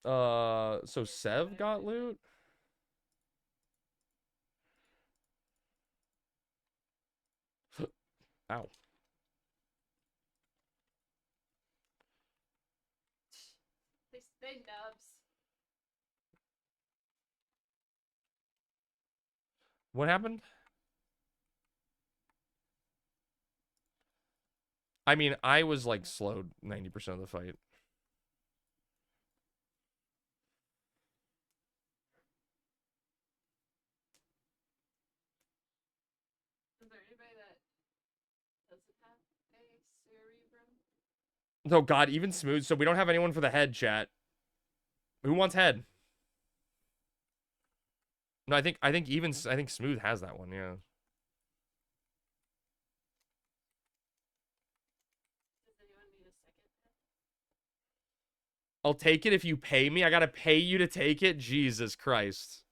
S1: So Sev got loot? Ow.
S3: They nubs.
S1: What happened? I mean, I was like slowed 90% of the fight.
S3: Is there anybody that doesn't have a cerebrum?
S1: Oh god, even smooth. So we don't have anyone for the head, chat. Who wants head? No, I think smooth has that one, yeah.
S3: Does anyone need a second head?
S1: I'll take it if you pay me. I gotta pay you to take it? Jesus Christ.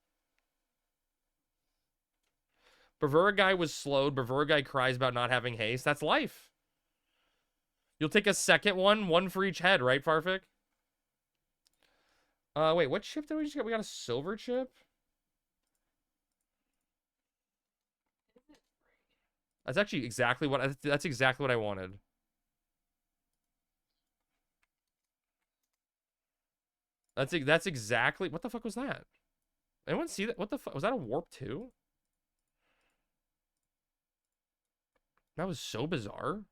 S1: Bravura guy was slowed. Bravura guy cries about not having haste. That's life. You'll take a second one for each head, right, Farfik? Wait, what chip did we just get? We got a silver chip? That's actually exactly what I wanted. That's exactly what the fuck was that? Anyone see that? What the fuck was that? A warp 2? That was so bizarre.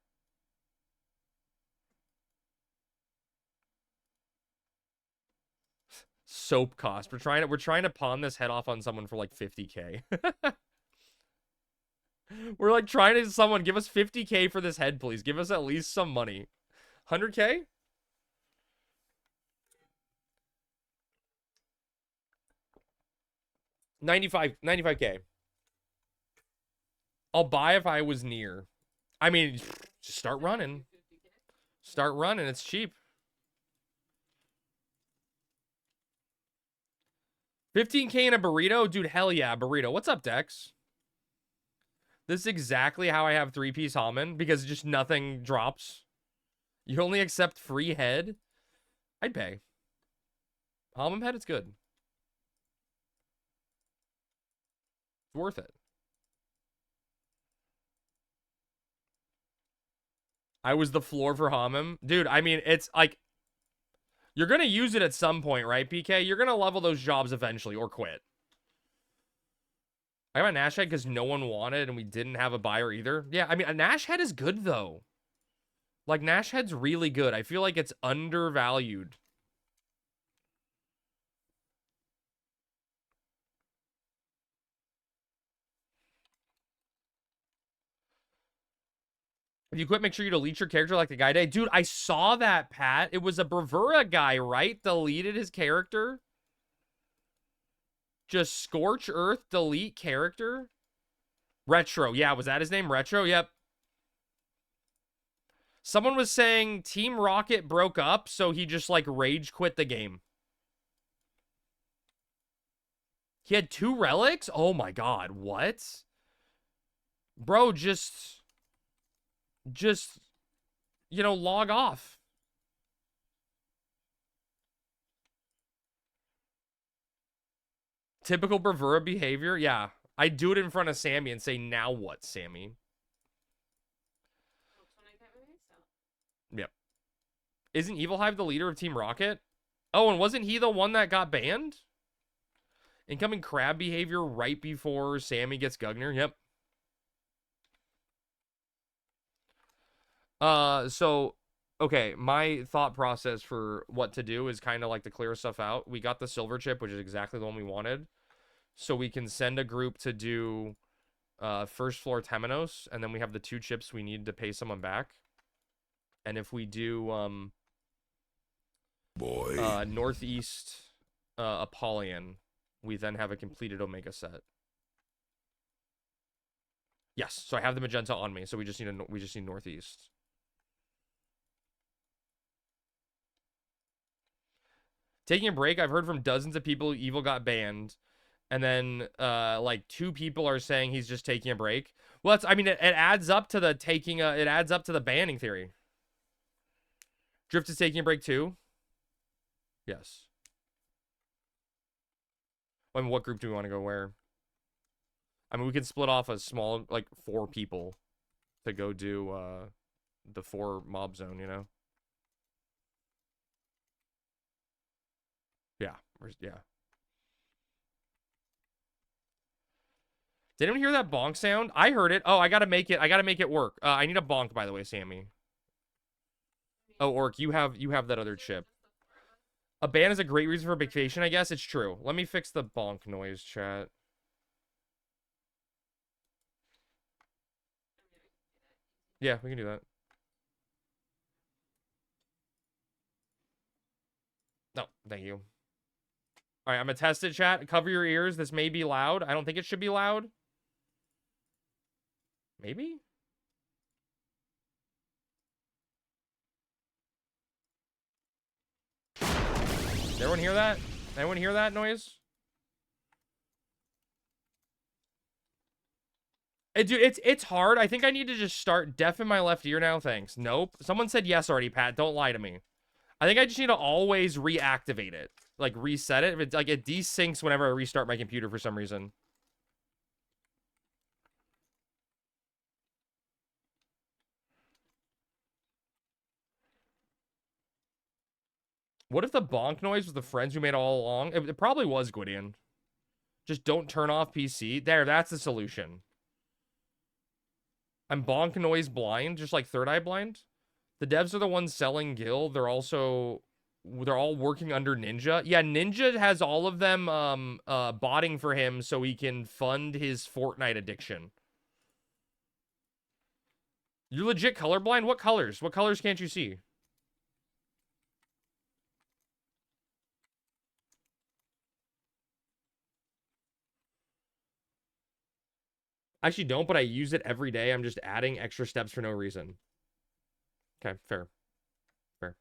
S1: Soap cost. We're trying to pawn this head off on someone for like 50K. We're like trying to someone give us 50K for this head, please. Give us at least some money. 100K? $95K. I'll buy if I was near. I mean, just start running. Start running. It's cheap. 15K in a burrito? Dude, hell yeah, burrito. What's up, Dex? This is exactly how I have 3-piece Haman, because just nothing drops. You only accept free head? I'd pay. Haman head, it's good. It's worth it. I was the floor for Haman. Dude, I mean, it's like... You're going to use it at some point, right, PK? You're going to level those jobs eventually, or quit. I got a Nash head because no one wanted and we didn't have a buyer either. Yeah, I mean, a Nash head is good, though. Like, Nash head's really good. I feel like it's undervalued. If you quit, make sure you delete your character like the guy did. Dude, I saw that, Pat. It was a Bravura guy, right? Deleted his character. Just Scorch Earth, delete character. Retro. Yeah, was that his name? Retro? Yep. Someone was saying Team Rocket broke up, so he just, like, rage quit the game. He had 2 relics? Oh my god, what? Bro, just, you know, log off. Typical Bravura behavior? Yeah. I'd do it in front of Sammy and say, now what, Sammy? Yep. Isn't Evil Hive the leader of Team Rocket? Oh, and wasn't he the one that got banned? Incoming crab behavior right before Sammy gets Gugner? Yep. So, okay, my thought process for what to do is kind of like to clear stuff out. We got the silver chip, which is exactly the one we wanted. So we can send a group to do first floor Temenos, and then we have the 2 chips we need to pay someone back. And if we do northeast Apollyon, we then have a completed Omega set. Yes, so I have the magenta on me, so we just need northeast. Taking a break, I've heard from dozens of people Evil got banned, and then like 2 people are saying he's just taking a break. Well, it's, I mean, it adds up to the it adds up to the banning theory. Drift is taking a break too? Yes. I mean, what group do we want to go where? I mean, we could split off a small, like, 4 people to go do the 4 mob zone, you know? Yeah. Yeah. Did anyone hear that bonk sound? I heard it. Oh, I gotta make it work. I need a bonk, by the way, Sammy. Oh, Orc, you have that other chip. A ban is a great reason for vacation, I guess. It's true. Let me fix the bonk noise, chat. Yeah, we can do that. No, thank you. All right, I'm gonna test it, chat. Cover your ears. This may be loud. I don't think it should be loud. Maybe? Did everyone hear that? Anyone hear that noise? Dude, it's hard. I think I need to just start deaf in my left ear now. Thanks. Nope. Someone said yes already, Pat. Don't lie to me. I think I just need to always reactivate it. Like, reset it. If it, like, it desyncs whenever I restart my computer for some reason. What if the bonk noise was the friends we made all along? It probably was, Gwydion. Just don't turn off PC. There, that's the solution. I'm bonk noise blind, just like Third Eye blind. The devs are the ones selling Gil. They're all working under Ninja. Yeah, Ninja has all of them botting for him so he can fund his Fortnite addiction. You're legit colorblind? What colors? What colors can't you see? I actually don't, but I use it every day. I'm just adding extra steps for no reason. Okay, fair. Fair.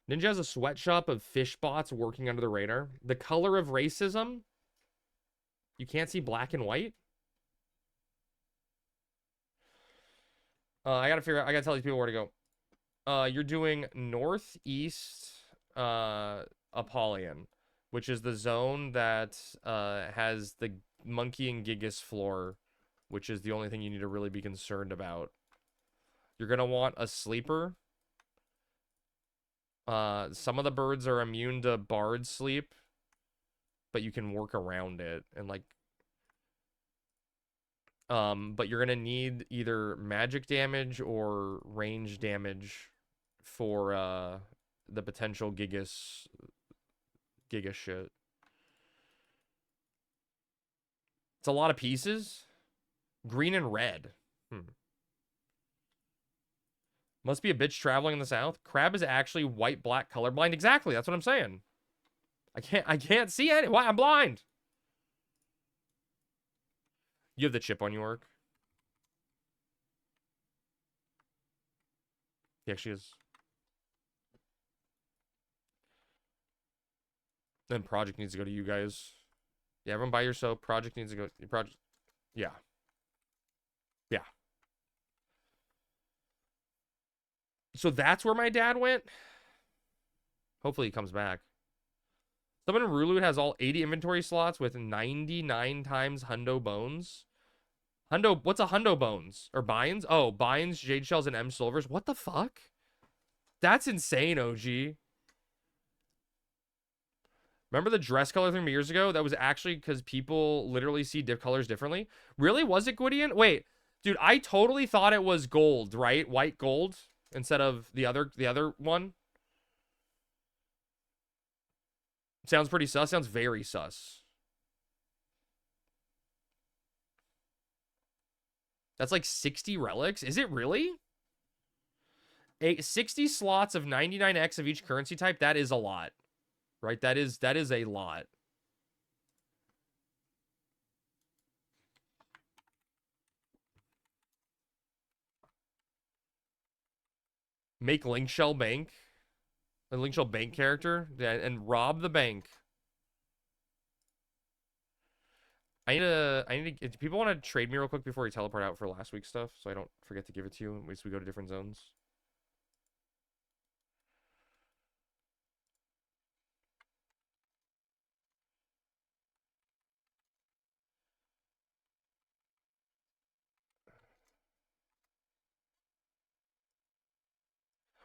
S1: Ninja has a sweatshop of fish bots working under the radar. The color of racism? You can't see black and white? I gotta tell these people where to go. You're doing northeast Apollyon, which is the zone that has the Monkey and Gigas floor, which is the only thing you need to really be concerned about. You're gonna want a sleeper. Some of the birds are immune to Bard sleep, but you can work around it and like. But you're gonna need either magic damage or range damage for the potential Giga shit. It's a lot of pieces. Green and red. Must be a bitch traveling in the South. Crab is actually white-black colorblind. Exactly, that's what I'm saying. I can't see any. Why? I'm blind. You have the chip on your work. He actually is. Then project needs to go to you guys. Yeah, everyone buy your soap. Project needs to go. Project. Yeah. Yeah. So that's where my dad went. Hopefully he comes back. Someone in Rulut has all 80 inventory slots with 99 times hundo bones. Hundo, what's a hundo bones? Or binds? Oh, binds, jade shells, and M silvers. What the fuck? That's insane, OG. Remember the dress color from years ago? That was actually because people literally see colors differently. Really? Was it Gwydion? Wait, dude, I totally thought it was gold, right? White gold instead of the other one. Sounds pretty sus. Sounds very sus. That's like 60 relics. Is it really? 60 slots of 99x of each currency type. That is a lot. Right? That is a lot. Make Link Shell Bank. A Link Shell Bank character. Yeah, and rob the bank. I need to. Do people want to trade me real quick before we teleport out for last week's stuff, so I don't forget to give it to you as we go to different zones?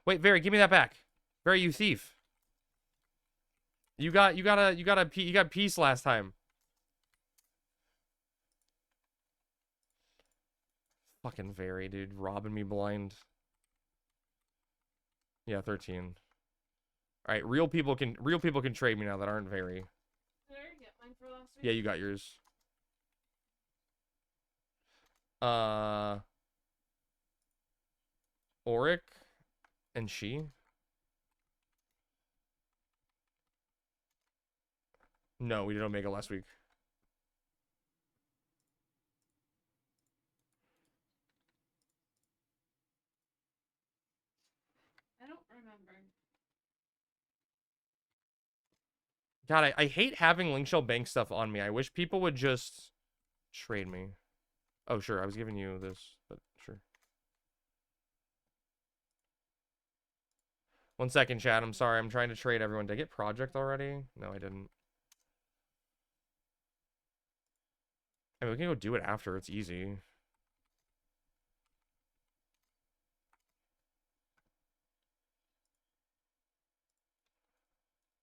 S1: Wait, Very, give me that back. Very, you thief. You got peace last time. Fucking Very, dude, robbing me blind. Yeah, 13. All right, real people can trade me now that aren't Very.
S3: Did I get mine for last week?
S1: Yeah, you got yours. Auric and she. No, we did Omega last week.
S3: I don't remember.
S1: God, I hate having Link Shell Bank stuff on me. I wish people would just trade me. Oh, sure. I was giving you this, but sure. 1 second, chat. I'm sorry. I'm trying to trade everyone. Did I get Project already? No, I didn't. I mean, we can go do it after. It's easy.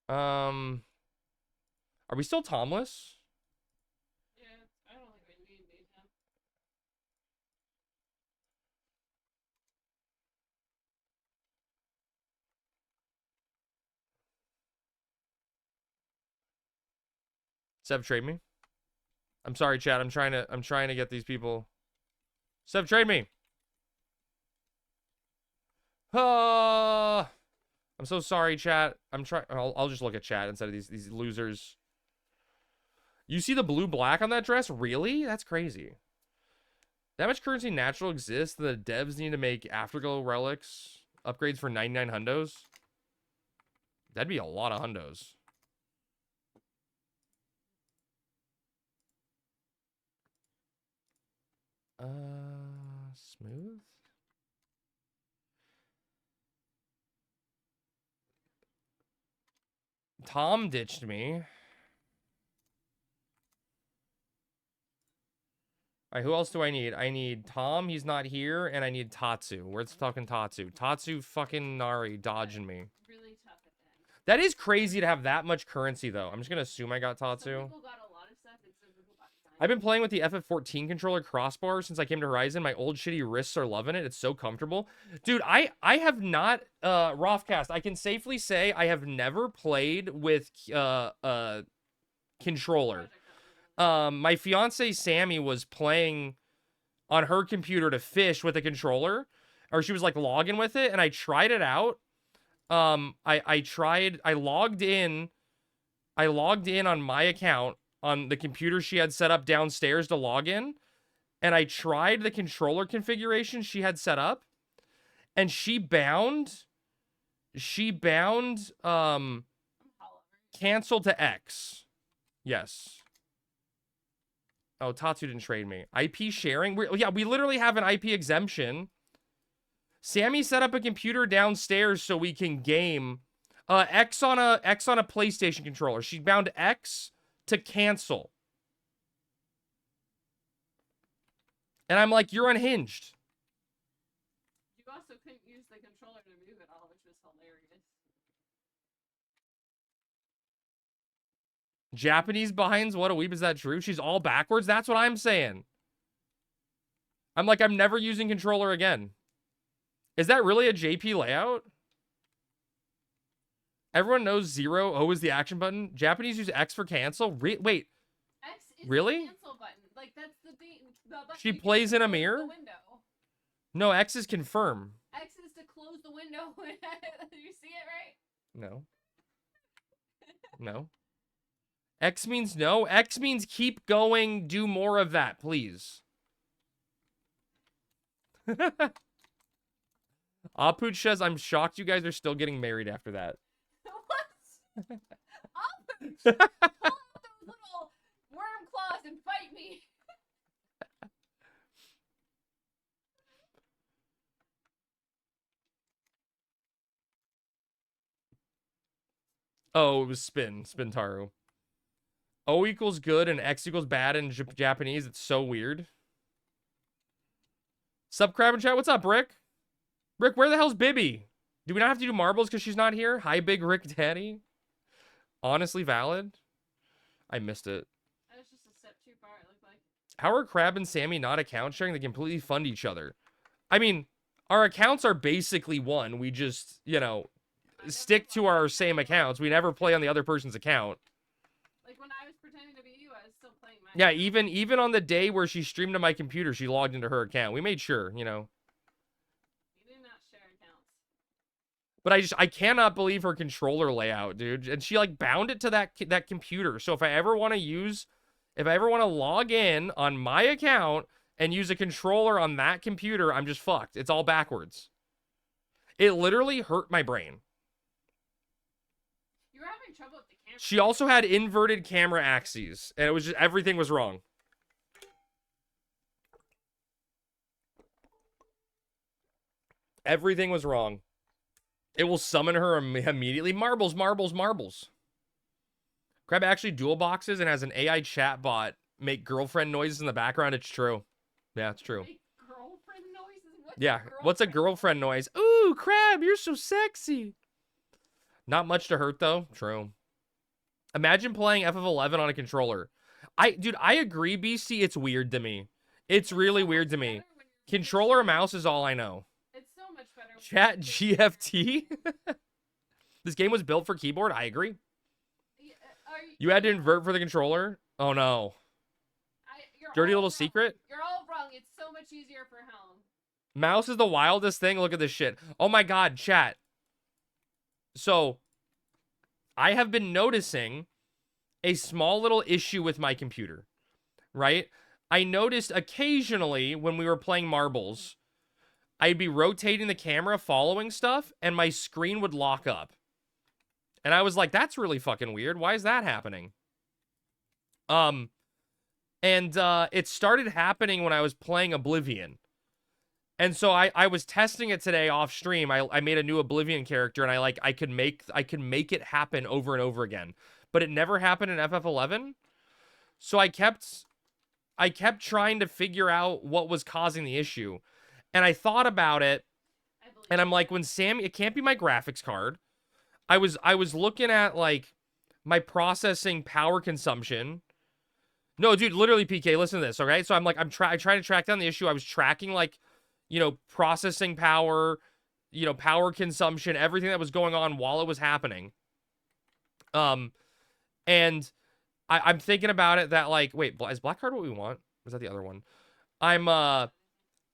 S1: Are we still Tomless?
S3: Yeah, I don't think we need daytime.
S1: Sev, trade me. I'm sorry, chat. I'm trying to get these people. Sev, trade me. I'm so sorry, chat. I'll just look at chat instead of these losers. You see the blue-black on that dress? Really? That's crazy. That much currency natural exists. The devs need to make Afterglow relics upgrades for 99 hundos. That'd be a lot of hundos. Smooth. Tom ditched me. All right, who else do I need? I need Tom, he's not here, and I need Tatsu. Where's fucking Tatsu? Tatsu fucking Nari dodging me.
S3: Really tough at that.
S1: That is crazy to have that much currency, though. I'm just gonna assume I got Tatsu.
S3: Some people got a lot of stuff, and some people got none.
S1: I've been playing with the FF14 controller crossbar since I came to Horizon. My old shitty wrists are loving it. It's so comfortable. Dude, I have not, Rothcast, I can safely say I have never played with, controller. My fiance Sammy was playing on her computer to fish with a controller, or she was like logging with it, and I tried it out. I logged in on my account on the computer she had set up downstairs to log in, and I tried the controller configuration she had set up, and she bound cancel to X. Yes. Oh, Tatsu didn't trade me. IP sharing? Yeah, we literally have an IP exemption. Sammy set up a computer downstairs so we can game X on a PlayStation controller. She bound X to cancel. And I'm like, you're unhinged.
S3: You also couldn't use the controller to move it all, which was hilarious.
S1: Japanese behinds, what a weep, is that true? She's all backwards? That's what I'm saying. I'm like, I'm never using controller again. Is that really a JP layout? Everyone knows 0 is the action button. Japanese use X for cancel? Wait.
S3: X is
S1: Really?
S3: the cancel button. Like, that's the thing. The button
S1: She
S3: you use
S1: plays
S3: to
S1: in a
S3: close
S1: mirror?
S3: The window.
S1: No, X is confirm.
S3: X is to close the window. You see it, right?
S1: No. No. X means no. X means keep going. Do more of that, please. Apuch says, I'm shocked you guys are still getting married after that.
S3: What? Pull out those little worm claws and bite me.
S1: Oh, it was Spintaru. O equals good and X equals bad in Japanese. It's so weird. Sup, Crab and Chat? What's up, Rick? Rick, where the hell's Bibby? Do we not have to do marbles because she's not here? Hi, Big Rick Daddy. Honestly valid. I missed it.
S3: That was just a step too far, it looked like.
S1: How are Crab and Sammy not account sharing? They completely fund each other. I mean, our accounts are basically one. We just, you know, stick to our same accounts. We never play on the other person's account.
S3: Like when I was pretending to be you, I was still playing my
S1: Yeah,
S3: account.
S1: even on the day where she streamed to my computer, she logged into her account. We made sure, you know.
S3: We do not share accounts.
S1: But I cannot believe her controller layout, dude. And she like bound it to that computer. So if I ever want to log in on my account and use a controller on that computer, I'm just fucked. It's all backwards. It literally hurt my brain.
S3: You were having trouble with the camera.
S1: She also had inverted camera axes, and it was just everything was wrong. Everything was wrong. It will summon her immediately. Marbles, marbles, marbles. Crab actually dual boxes and has an AI chatbot make girlfriend noises in the background. It's true. Yeah, it's true.
S3: Make girlfriend noises?
S1: Yeah, what's a girlfriend noise? Ooh, Crab, you're so sexy. Not much to hurt, though. True. Imagine playing FF11 on a controller. Dude, I agree, BC. It's weird to me. It's really weird to me. Controller and mouse is all I know.
S3: It's so much better. when
S1: Chat
S3: you're-
S1: GFT? This game was built for keyboard? I agree.
S3: Yeah,
S1: You had to invert for the controller? Oh, no.
S3: you're
S1: Dirty
S3: all
S1: little
S3: wrong.
S1: secret?
S3: You're all wrong. It's so much easier for Helm.
S1: Mouse is the wildest thing. Look at this shit. Oh, my God, chat. So, I have been noticing a small little issue with my computer, right? I noticed occasionally when we were playing marbles, I'd be rotating the camera, following stuff, and my screen would lock up. And I was like, that's really fucking weird. Why is that happening? It started happening when I was playing Oblivion. And so I was testing it today off stream. I made a new Oblivion character, and I could make it happen over and over again. But it never happened in FF11. So I kept trying to figure out what was causing the issue. And I thought about it,
S3: I believe
S1: and I'm like, when Sammy, it can't be my graphics card. I was looking at like my processing power consumption. No, dude, literally, PK, listen to this, okay? So I'm like, I'm trying to track down the issue. I was tracking like, you know, processing power, you know, power consumption, everything that was going on while it was happening. And I'm thinking about it that like, wait, is Black Card what we want? Is that the other one? I'm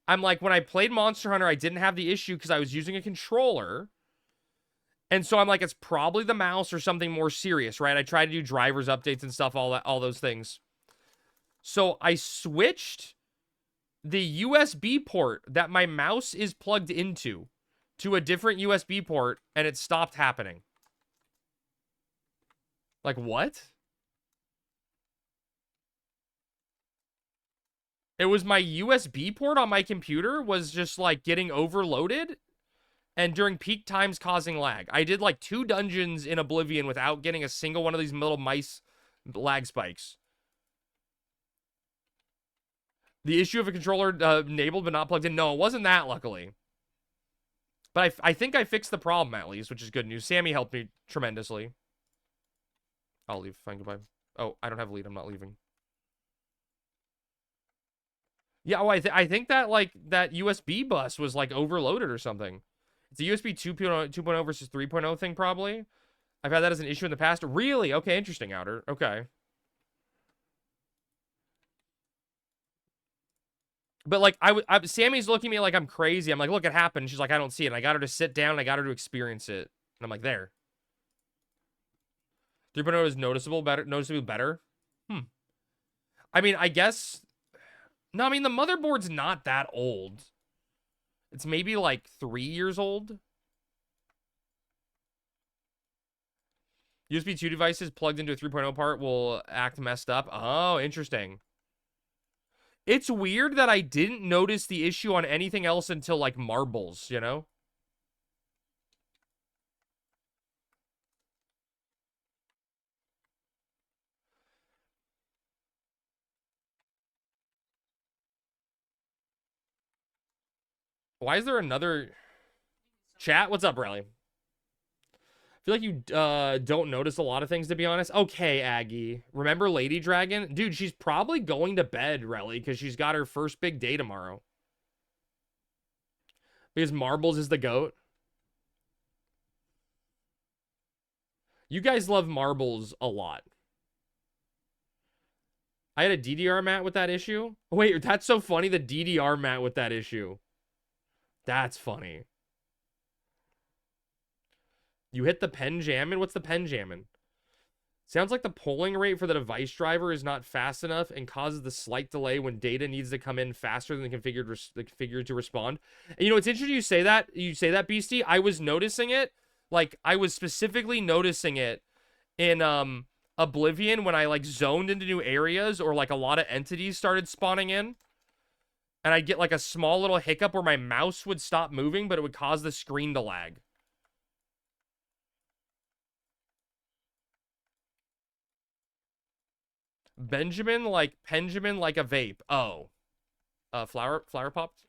S1: I'm like, when I played Monster Hunter, I didn't have the issue because I was using a controller. And so I'm like, it's probably the mouse or something more serious, right? I tried to do drivers updates and stuff, all those things. So I switched the USB port that my mouse is plugged into to a different USB port, and it stopped happening. Like, what? It was my USB port on my computer was just, like, getting overloaded, and during peak times causing lag. I did, like, 2 dungeons in Oblivion without getting a single one of these little mice lag spikes. The issue of a controller enabled but not plugged in. No, it wasn't that, luckily. But I think I fixed the problem, at least, which is good news. Sammy helped me tremendously. I'll leave. Fine, goodbye. Oh, I don't have a lead. I'm not leaving. Yeah, oh, I think that, like, that USB bus was, like, overloaded or something. It's a USB 2.0 versus 3.0 thing, probably. I've had that as an issue in the past. Really? Okay, interesting, Outer. Okay. But, like, Sammy's looking at me like I'm crazy. I'm like, look, it happened. She's like, I don't see it. And I got her to sit down. And I got her to experience it. And I'm like, there. 3.0 is noticeably better. I mean, I guess... No, I mean, the motherboard's not that old. It's maybe, like, 3 years old. USB 2 devices plugged into a 3.0 part will act messed up. Oh, interesting. It's weird that I didn't notice the issue on anything else until, like, marbles, you know? Why is there another... Chat? What's up, Riley? I feel like you don't notice a lot of things, to be honest. Okay, Aggie. Remember Lady Dragon? Dude, she's probably going to bed, Relly, because she's got her first big day tomorrow. Because Marbles is the GOAT. You guys love Marbles a lot. I had a DDR mat with that issue. Wait, that's so funny, the DDR mat with that issue. That's funny. You hit the pen jamming? What's the pen jamming? Sounds like the polling rate for the device driver is not fast enough and causes the slight delay when data needs to come in faster than the configured to respond. And, you know, it's interesting you say that. You say that, Beastie. I was noticing it. Like, I was specifically noticing it in Oblivion when I, like, zoned into new areas or, like, a lot of entities started spawning in. And I'd get, like, a small little hiccup where my mouse would stop moving, but it would cause the screen to lag. Benjamin like a vape. Oh. Flower popped?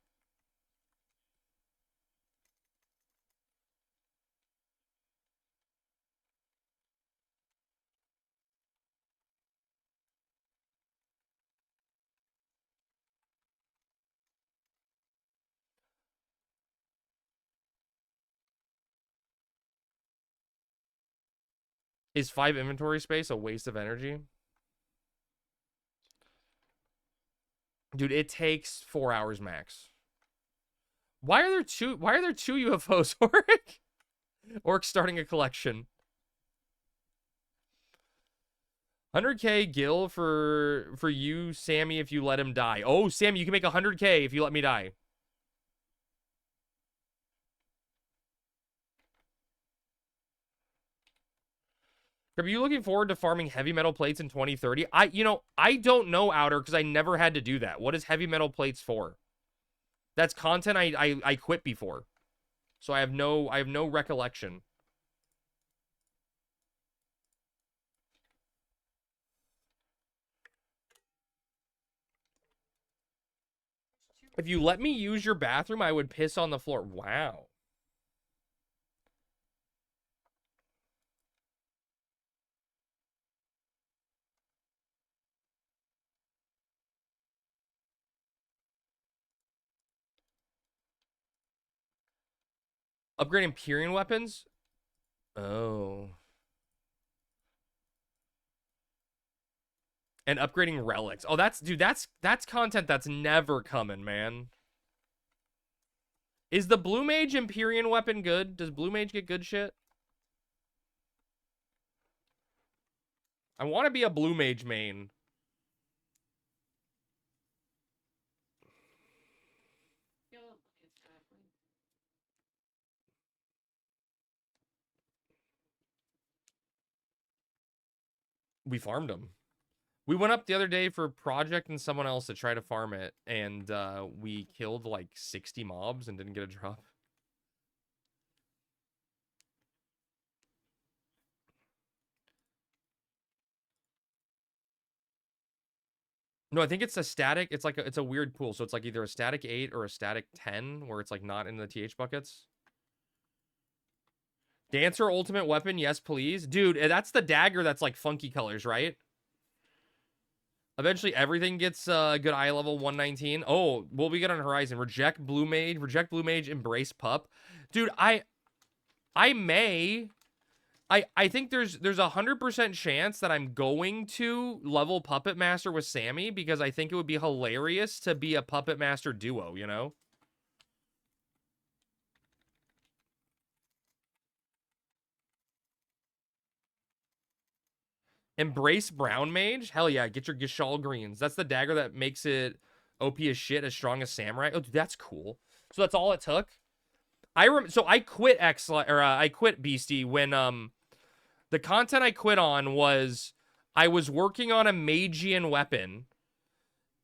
S1: Is 5 inventory space a waste of energy? Dude, it takes 4 hours max. Why are there two UFOs, Oric? Orc starting a collection. 100K Gil for you, Sammy, if you let him die. Oh, Sammy, you can make 100K if you let me die. Are you looking forward to farming heavy metal plates in 2030? I don't know, Outer, because I never had to do that. What is heavy metal plates for? That's content I quit before. So I have no recollection. If you let me use your bathroom, I would piss on the floor. Wow. Upgrading Empyrean weapons? Oh. And upgrading relics. Oh, that's content that's never coming, man. Is the Blue Mage Empyrean weapon good? Does Blue Mage get good shit? I want to be a Blue Mage main. We farmed them. We went up the other day for Project and someone else to try to farm it, and we killed like 60 mobs and didn't get a drop. No, I think it's a static. It's like it's a weird pool. So it's like either a static 8 or a static 10, where it's like not in the TH buckets. Dancer ultimate weapon, yes, please. Dude, that's the dagger that's like funky colors, right? Eventually everything gets good eye level 119. Oh, what we get on Horizon? Reject Blue Mage, embrace Pup. Dude, I think there's a 100% chance that I'm going to level Puppet Master with Sammy, because I think it would be hilarious to be a Puppet Master duo, you know? Embrace Brown Mage? Hell yeah, get your Gishal greens. That's the dagger that makes it OP as shit, as strong as Samurai. Oh, dude, that's cool. So that's all it took? So I quit I quit Beastie when, the content I quit on was, I was working on a Magian weapon,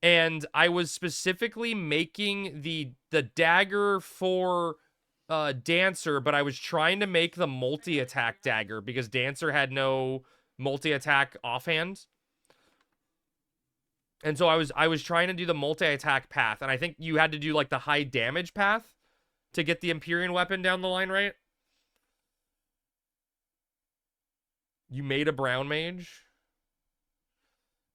S1: and I was specifically making the dagger for Dancer, but I was trying to make the multi-attack dagger because Dancer had no multi-attack offhand. And so I was trying to do the multi-attack path, and I think you had to do like the high damage path to get the Empyrean weapon down the line, right? You made a Brown Mage?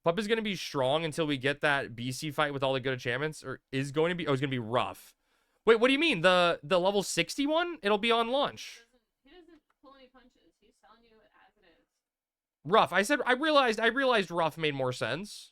S1: Pup is going to be strong until we get that BC fight with all the good enchantments, or is going to be, oh, it's going to be rough. Wait, what do you mean? The level 61? It'll be on launch.
S3: He doesn't pull any punches. He's telling you as it is.
S1: Rough. I realized rough made more sense.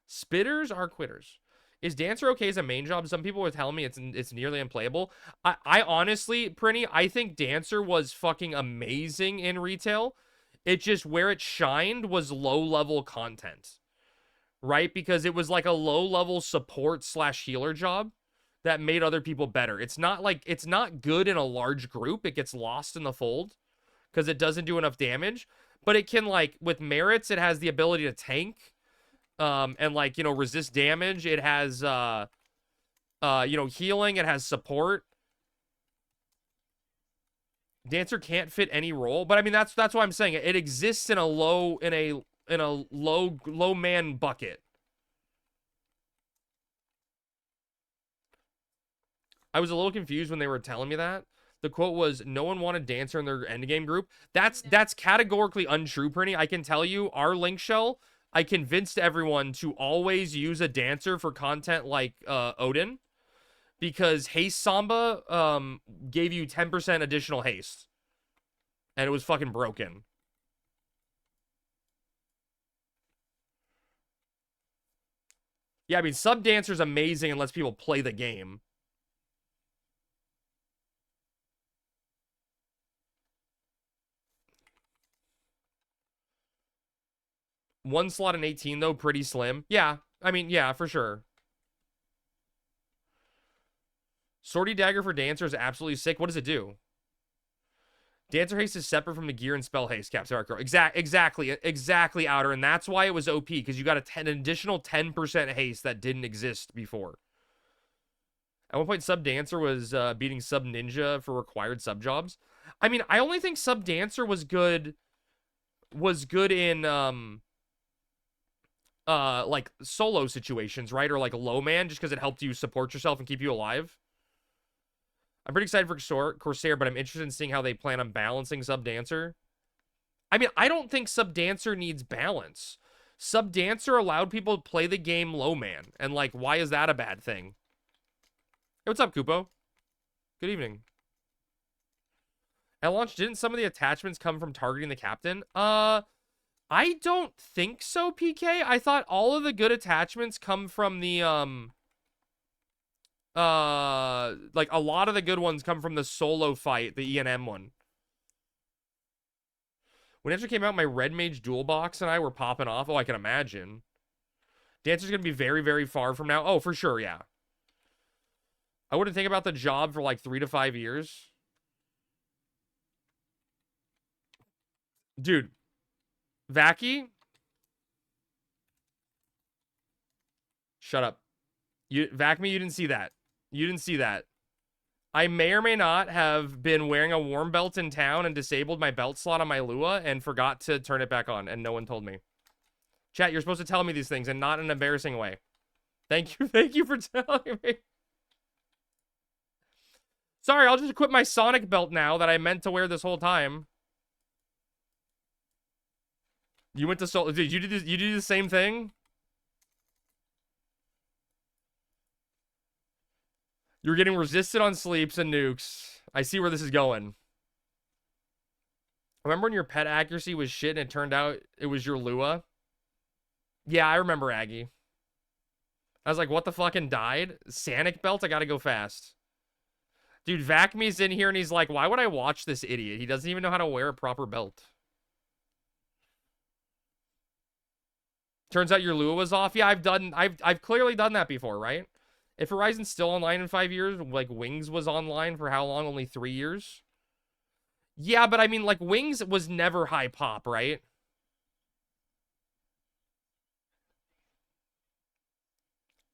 S1: Spitters are quitters. Is Dancer okay as a main job? Some people were telling me it's nearly unplayable. I honestly, Prinny, I think Dancer was fucking amazing in retail. It just, where it shined was low-level content. Right? Because it was like a low-level support / healer job that made other people better. It's not like, it's not good in a large group. It gets lost in the fold because it doesn't do enough damage. But it can, like, with merits, it has the ability to tank. And like, you know, resist damage. It has, you know, healing. It has support. Dancer can't fit any role, but I mean, that's what I'm saying. It exists in a low man bucket. I was a little confused when they were telling me that. The quote was, no one wanted Dancer in their endgame group. That's categorically untrue, Prinny. I can tell you, our link shell, I convinced everyone to always use a Dancer for content like Odin, because Haste Samba gave you 10% additional haste, and it was fucking broken. Yeah, I mean, Sub Dancer's amazing and lets people play the game. One slot in 18, though, pretty slim. Yeah, I mean, yeah, for sure. Sortie Dagger for Dancer is absolutely sick. What does it do? Dancer haste is separate from the gear and spell haste, Caps Arco. Exactly, Outer. And that's why it was OP, because you got an additional 10% haste that didn't exist before. At one point, Sub Dancer was beating Sub Ninja for required sub jobs. I mean, I only think Sub Dancer was good in like solo situations, right? Or like low man, just because it helped you support yourself and keep you alive. I'm pretty excited for Corsair, but I'm interested in seeing how they plan on balancing Sub Dancer. I mean, I don't think Sub Dancer needs balance. Sub Dancer allowed people to play the game low man, and like, why is that a bad thing? Hey, what's up, Kupo? Good evening. At launch, didn't some of the attachments come from targeting the captain? I don't think so, PK. I thought all of the good attachments come from the Like, a lot of the good ones come from the solo fight, the E&M one. When Dancer came out, my Red Mage Dual Box and I were popping off. Oh, I can imagine. Dancer's gonna be very, very far from now. Oh, for sure, yeah. I wouldn't think about the job for like 3 to 5 years. Dude. Vacky? Shut up. Vac me, you didn't see that. You didn't see that. I may or may not have been wearing a warm belt in town and disabled my belt slot on my Lua and forgot to turn it back on, and no one told me. Chat, you're supposed to tell me these things and not in an embarrassing way. Thank you for telling me. Sorry, I'll just equip my Sonic belt now that I meant to wear this whole time. You went to Soul. Dude, you did the same thing? You're getting resisted on sleeps and nukes. I see where this is going. Remember when your pet accuracy was shit and it turned out it was your Lua? Yeah, I remember Aggie. I was like, what the fucking died? Sanic belt? I gotta go fast. Dude, Vacme's in here and he's like, why would I watch this idiot? He doesn't even know how to wear a proper belt. Turns out your Lua was off. Yeah, I've clearly done that before, right? If Horizon's still online in 5 years, like Wings was online for how long? Only 3 years? Yeah, but I mean, like, Wings was never high pop, right?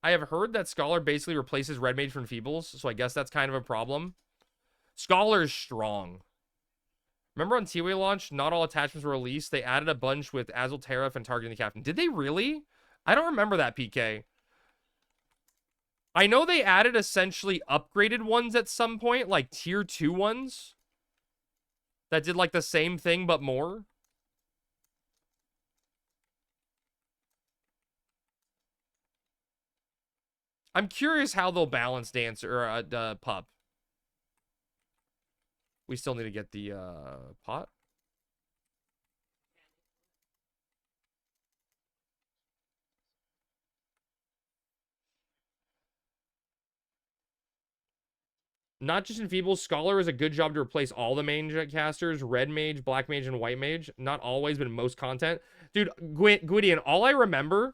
S1: I have heard that Scholar basically replaces Red Mage from Feebles, so I guess that's kind of a problem. Scholar's strong. Remember on T-Way launch, not all attachments were released. They added a bunch with Azul Tariff and targeting the captain. Did they really? I don't remember that, PK. I know they added essentially upgraded ones at some point, like tier 2 ones. That did like the same thing, but more. I'm curious how they'll balance Dancer or Pup. We still need to get the pot. Not just in Feebles, Scholar is a good job to replace all the main casters, Red Mage, Black Mage, and White Mage. Not always, but in most content. Dude, Gwydion, all I remember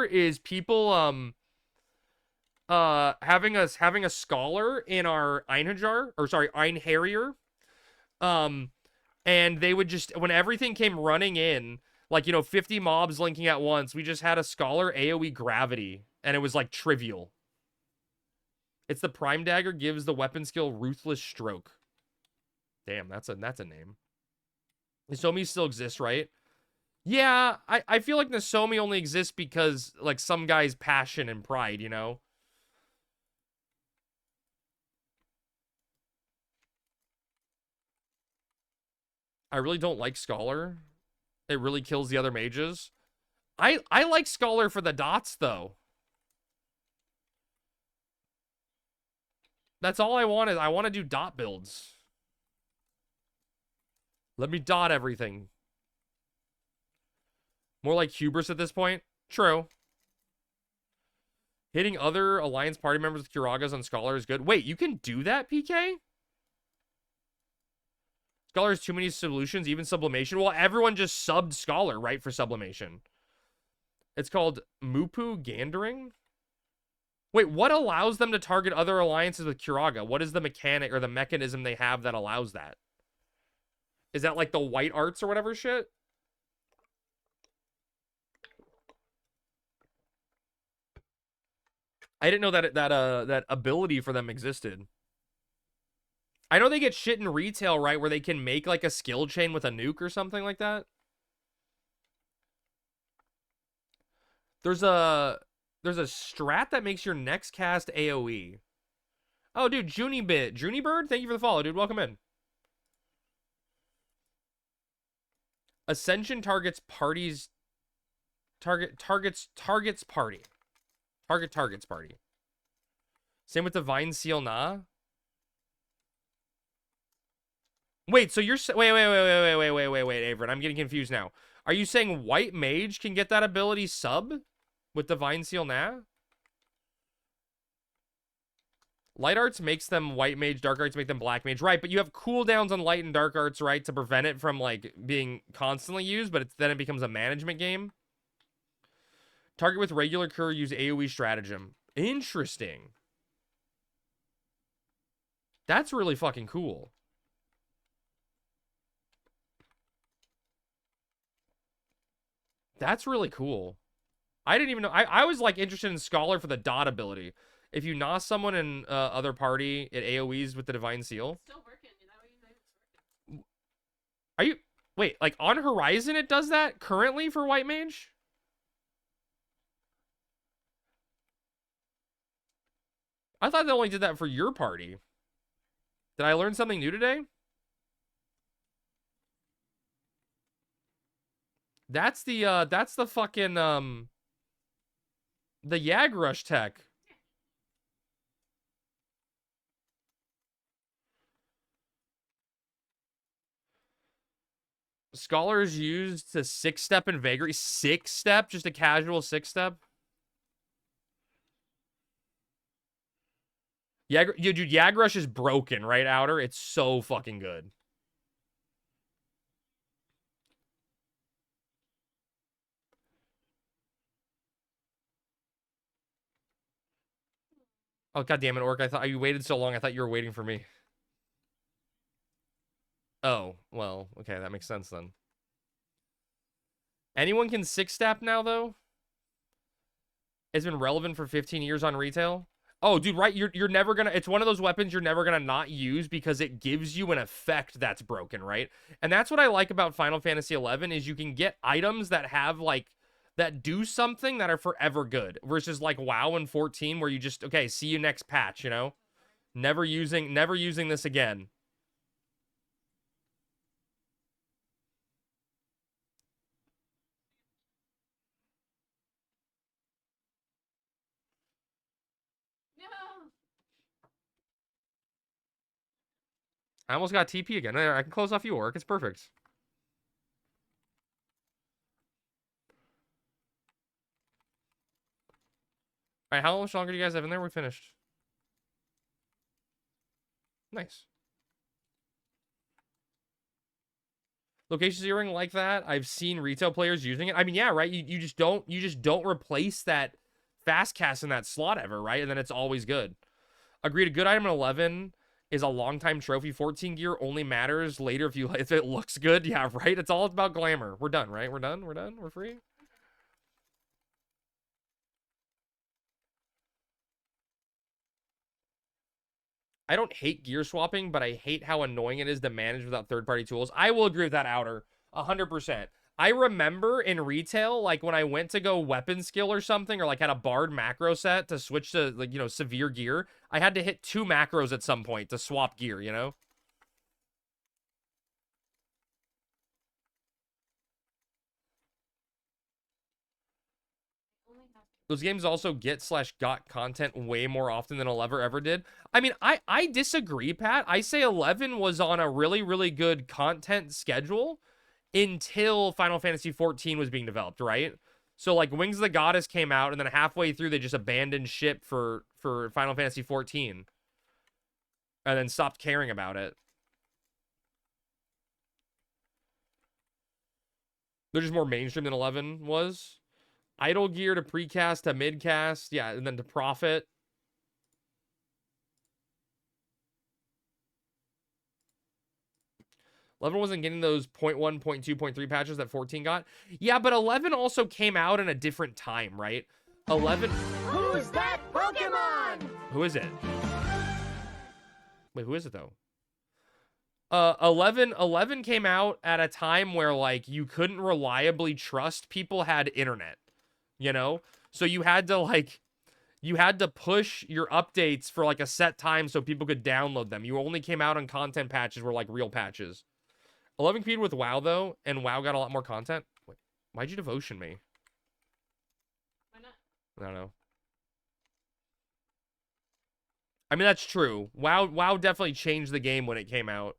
S1: is people having a Scholar in our Einhajar, or sorry, Einharrier. And they would just, when everything came running in, like, you know, 50 mobs linking at once, we just had a Scholar AoE gravity, and it was like trivial. It's the Prime Dagger, gives the weapon skill Ruthless Stroke. Damn, that's a name. Nosomi still exists, right? Yeah, I feel like Nosomi only exists because, like, some guy's passion and pride, you know? I really don't like Scholar. It really kills the other mages. I like Scholar for the dots, though. That's all I want. I want to do dot builds. Let me dot everything. More like hubris at this point. True. Hitting other Alliance party members with Kiragas on Scholar is good. Wait, you can do that, PK? Scholar has too many solutions, even Sublimation. Well, everyone just subbed Scholar, right, for Sublimation. It's called Mupu Gandering. Wait, what allows them to target other alliances with Kiraga? What is the mechanic or the mechanism they have that allows that? Is that like the white arts or whatever shit? I didn't know that ability for them existed. I know they get shit in retail, right, where they can make like a skill chain with a nuke or something like that. There's a strat that makes your next cast AoE. Oh, dude, Junibird, thank you for the follow, dude. Welcome in. Ascension targets parties. Targets party. Targets party. Same with Divine Seal, nah. Wait, so you're wait, Averin. I'm getting confused now. Are you saying White Mage can get that ability sub with Divine Seal, nah? Light arts makes them white mage, dark arts make them black mage, right? But you have cooldowns on light and dark arts, right, to prevent it from like being constantly used. But then it becomes a management game. Target with regular cure, use AoE stratagem. Interesting. That's really fucking cool. That's really cool. I didn't even know. I was like interested in Scholar for the dot ability. If you nos someone in other party, it AoEs with the Divine Seal.
S3: It's still working. You know what you know it's working.
S1: Are you... Wait, like on Horizon it does that currently for White Mage? I thought they only did that for your party. Did I learn something new today? That's the fucking, the Yag Rush tech. Scholars used to 6-step in Vagary. 6-step? Just a casual 6-step? Dude, Yag Rush is broken, right, Outer? It's so fucking good. Oh, god damn it, Orc. I thought you waited so long. I thought you were waiting for me. Oh, well, okay, that makes sense then. Anyone can 6-step now, though? It's been relevant for 15 years on retail. Oh, dude, right? You're never gonna... It's one of those weapons you're never gonna not use because it gives you an effect that's broken, right? And that's what I like about Final Fantasy XI is you can get items that have, like... that do something that are forever good. Versus, like, WoW and 14 where you just... Okay, see you next patch, you know? Never using this again. I almost got TP again. I can close off you, Orc. It's perfect. Alright, how much longer do you guys have in there? We're finished. Nice. Location zeroing like that, I've seen retail players using it. I mean, yeah, right? You just don't replace that fast cast in that slot ever, right? And then it's always good. Agreed, a good item in 11 is a long time trophy. 14 gear only matters later if it looks good. Yeah, right? It's all about glamour. We're done, right? We're done? We're free? I don't hate gear swapping, but I hate how annoying it is to manage without third-party tools. I will agree with that, Outer. 100%. I remember in retail, like, when I went to go weapon skill or something, or, like, had a Bard macro set to switch to, like, you know, severe gear, I had to hit 2 macros at some point to swap gear, you know? Those games also got content way more often than 11 ever did. I mean, I disagree, Pat. I say 11 was on a really, really good content schedule until Final Fantasy 14 was being developed, right? So, like, Wings of the Goddess came out, and then halfway through, they just abandoned ship for Final Fantasy 14. And then stopped caring about it. They're just more mainstream than 11 was. Idle gear to precast to midcast, yeah, and then to profit. Eleven wasn't getting those 0.1, 0.2, 0.3 patches that 14 got. Yeah, but 11 also came out in a different time, right? 11...
S6: Who's that Pokemon?
S1: Who is it? Wait, who is it, though? 11 came out at a time where, like, you couldn't reliably trust people had internet. You know? So you had to, like, you had to push your updates for, like, a set time so people could download them. You only came out on content patches were, like, real patches. 11 competed with WoW, though, and WoW got a lot more content. Wait, why'd you devotion me?
S3: Why not?
S1: I don't know. I mean, that's true. WoW definitely changed the game when it came out.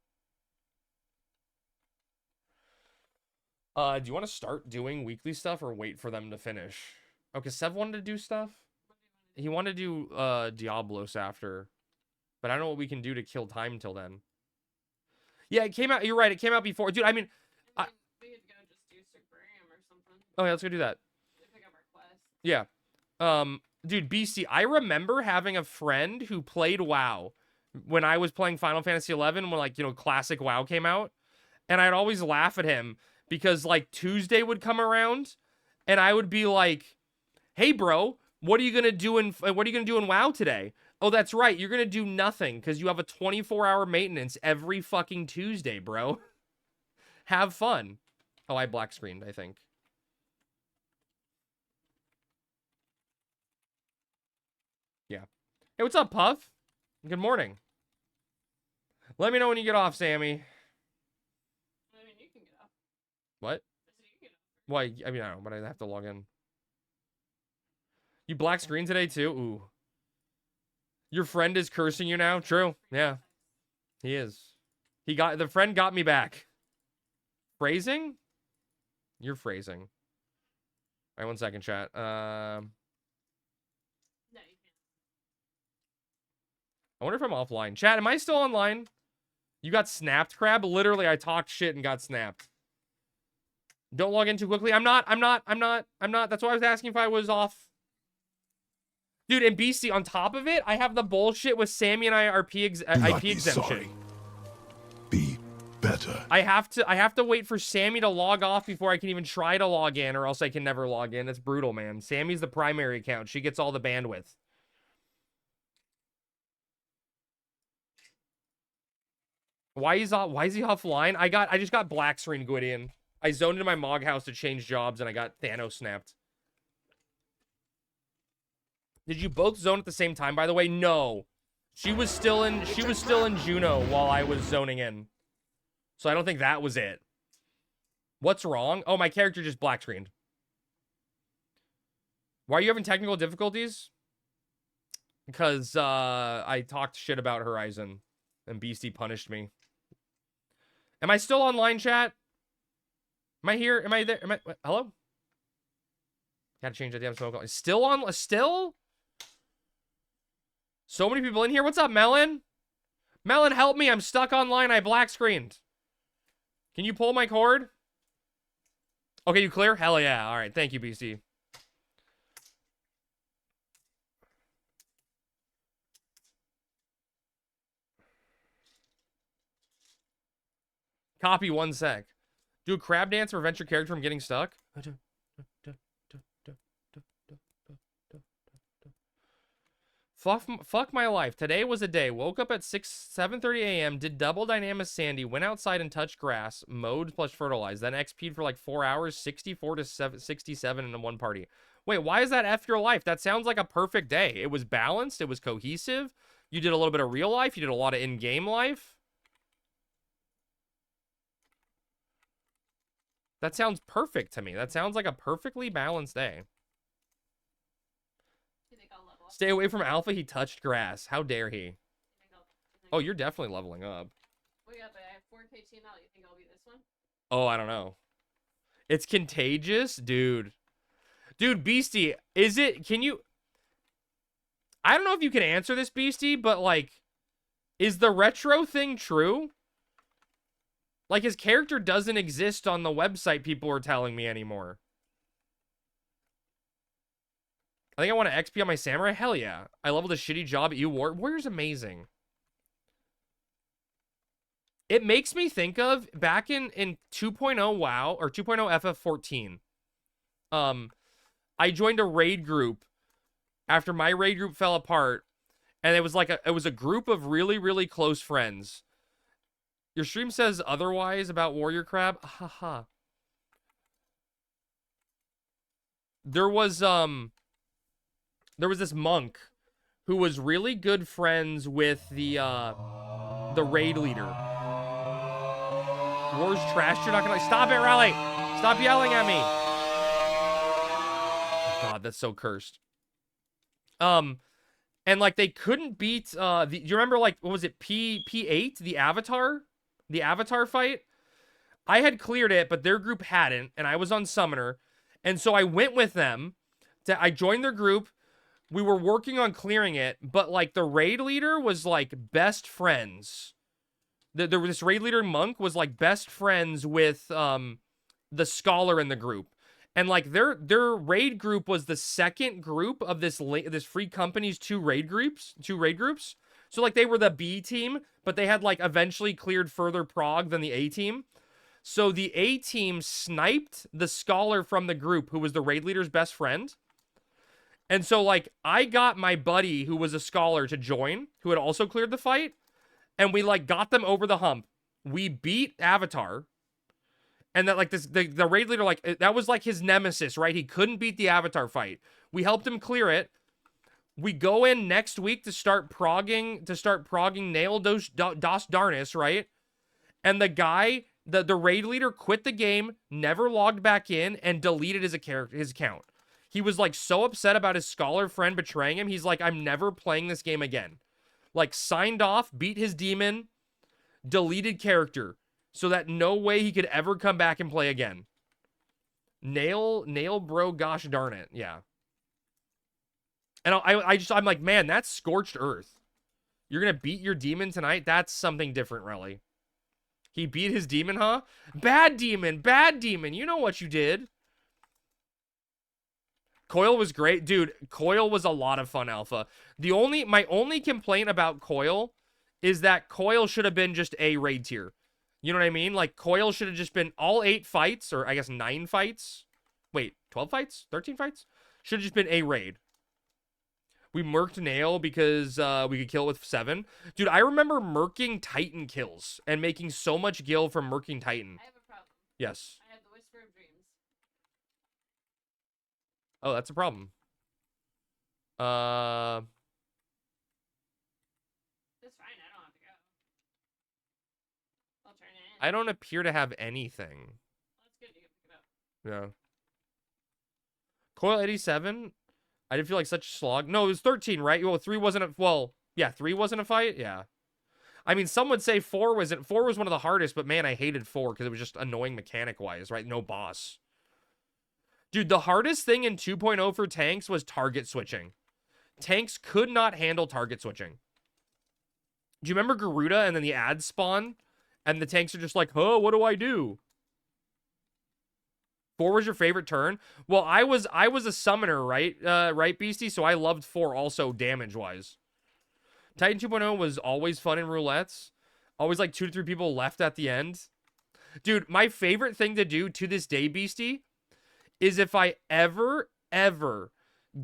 S1: Do you want to start doing weekly stuff or wait for them to finish? Oh, because Sev wanted to do stuff? He wanted to do Diablos after. But I don't know what we can do to kill time till then. Yeah, it came out. You're right. It came out before. Dude, I mean...
S3: We could go just do Supreme or something.
S1: Oh, yeah, let's go do that.
S3: Pick up our quest.
S1: Yeah. Dude, BC, I remember having a friend who played WoW when I was playing Final Fantasy XI when, like, you know, classic WoW came out. And I'd always laugh at him because, like, Tuesday would come around and I would be like, hey, bro, what are you going to do in WoW today? Oh, that's right. You're going to do nothing because you have a 24-hour maintenance every fucking Tuesday, bro. Have fun. Oh, I black screened, I think. Yeah. Hey, what's up, Puff? Good morning. Let me know when you get off, Sammy.
S3: I mean, you can get off.
S1: What?
S3: I said you can get off.
S1: Why? I mean, I don't know, but I have to log in. You black screen today, too? Ooh. Your friend is cursing you now? True. Yeah. He is. The friend got me back. Phrasing? You're phrasing. All right, 1 second, chat.
S3: No, you can't.
S1: I wonder if I'm offline. Chat, am I still online? You got snapped, Crab? Literally, I talked shit and got snapped. Don't log in too quickly. I'm not. That's why I was asking if I was off. Dude, and BC, on top of it, I have the bullshit with Sammy and I IP exemption.
S7: Sorry. Be better.
S1: I have to wait for Sammy to log off before I can even try to log in, or else I can never log in. That's brutal, man. Sammy's the primary account. She gets all the bandwidth. Why is he offline? I just got black screen Gwydion. I zoned into my Mog house to change jobs and I got Thanos snapped. Did you both zone at the same time, by the way? No. She was still in Juno while I was zoning in. So I don't think that was it. What's wrong? Oh, my character just black screened. Why are you having technical difficulties? Because I talked shit about Horizon and Beastie punished me. Am I still online, chat? Am I here? Am I there? Hello? Gotta change that damn smoke. Still on? Still? So many people in here. What's up, Melon? Melon, help me. I'm stuck online. I black screened. Can you pull my cord? Okay, you clear? Hell yeah. All right. Thank you, BC. Copy 1 sec. Do a crab dance to prevent your character from getting stuck. Fuck my life. Today was a day. Woke up at 7:30 a.m. Did double dynamic Sandy. Went outside and touched grass. Mowed plus fertilized. Then XP'd for like 4 hours. 64 to 67 in one party. Wait, why is that F your life? That sounds like a perfect day. It was balanced. It was cohesive. You did a little bit of real life. You did a lot of in-game life. That sounds perfect to me. That sounds like a perfectly balanced day. Stay away from Alpha. He touched grass. How dare he? Oh, you're definitely leveling up.
S3: Wait up, I have 4K TML. You think I'll be this one?
S1: Oh, I don't know. It's contagious? Dude. Dude, Beastie, is it... Can you... I don't know if you can answer this, Beastie, but, like... Is the retro thing true? Like, his character doesn't exist on the website people are telling me anymore. I think I want to XP on my Samurai. Hell yeah. I leveled a shitty job at Warrior's amazing. It makes me think of back in 2.0 WoW or 2.0 FF14. I joined a raid group after my raid group fell apart, and it was like a group of really, really close friends. Your stream says otherwise about Warrior Crab. Haha. There was this monk who was really good friends with the raid leader. War's trash. You're not gonna stop it, Raleigh. Stop yelling at me. Oh, God, that's so cursed. And like they couldn't beat do you remember like what was it P8 the Avatar fight? I had cleared it, but their group hadn't, and I was on Summoner, and so I went with them. I joined their group. We were working on clearing it, but like the raid leader was like best friends. This raid leader monk was like best friends with the scholar in the group. And like their raid group was the second group of this free company's two raid groups. So like they were the B team, but they had like eventually cleared further prog than the A team. So the A team sniped the scholar from the group who was the raid leader's best friend. And so like I got my buddy who was a scholar to join, who had also cleared the fight, and we like got them over the hump. We beat Avatar. And that like the raid leader, like that was like his nemesis, right? He couldn't beat the Avatar fight. We helped him clear it. We go in next week to start progging Nail Dos Darnus, right? And the guy, the raid leader quit the game, never logged back in, and deleted his account. He was like so upset about his scholar friend betraying him. He's like, I'm never playing this game again. Like signed off, beat his demon, deleted character. So that no way he could ever come back and play again. Nail bro, gosh darn it. Yeah. And I'm like, man, that's scorched earth. You're going to beat your demon tonight? That's something different, really. He beat his demon, huh? Bad demon. You know what you did. Coil was great. Dude, Coil was a lot of fun, Alpha. My only complaint about Coil is that Coil should have been just a raid tier. You know what I mean? Like, Coil should have just been all 8 fights, or I guess 9 fights. Wait, 12 fights? 13 fights? Should have just been a raid. We murked Nail because we could kill it with 7. Dude, I remember murking Titan kills and making so much gil from murking Titan.
S3: I have a problem.
S1: Yes.
S3: I have the Whisper of Dreams.
S1: Oh, that's a problem.
S3: That's fine. I don't have to go. I'll turn it in.
S1: I don't appear to have anything.
S3: That's good. You can pick it up.
S1: Yeah. Coil 87? I didn't feel like such a slog. No, it was 13, right? Well, 3 wasn't a... Well, yeah, 3 wasn't a fight? Yeah. I mean, some would say 4 wasn't... 4 was one of the hardest, but man, I hated 4 because it was just annoying mechanic-wise, right? No boss. Dude, the hardest thing in 2.0 for tanks was target switching. Tanks could not handle target switching. Do you remember Garuda and then the ads spawn? And the tanks are just like, oh, what do I do? 4 was your favorite turn? Well, I was a summoner, right? Right, Beastie? So I loved 4 also damage-wise. Titan 2.0 was always fun in roulettes. Always like 2 to 3 people left at the end. Dude, my favorite thing to do to this day, Beastie, is if I ever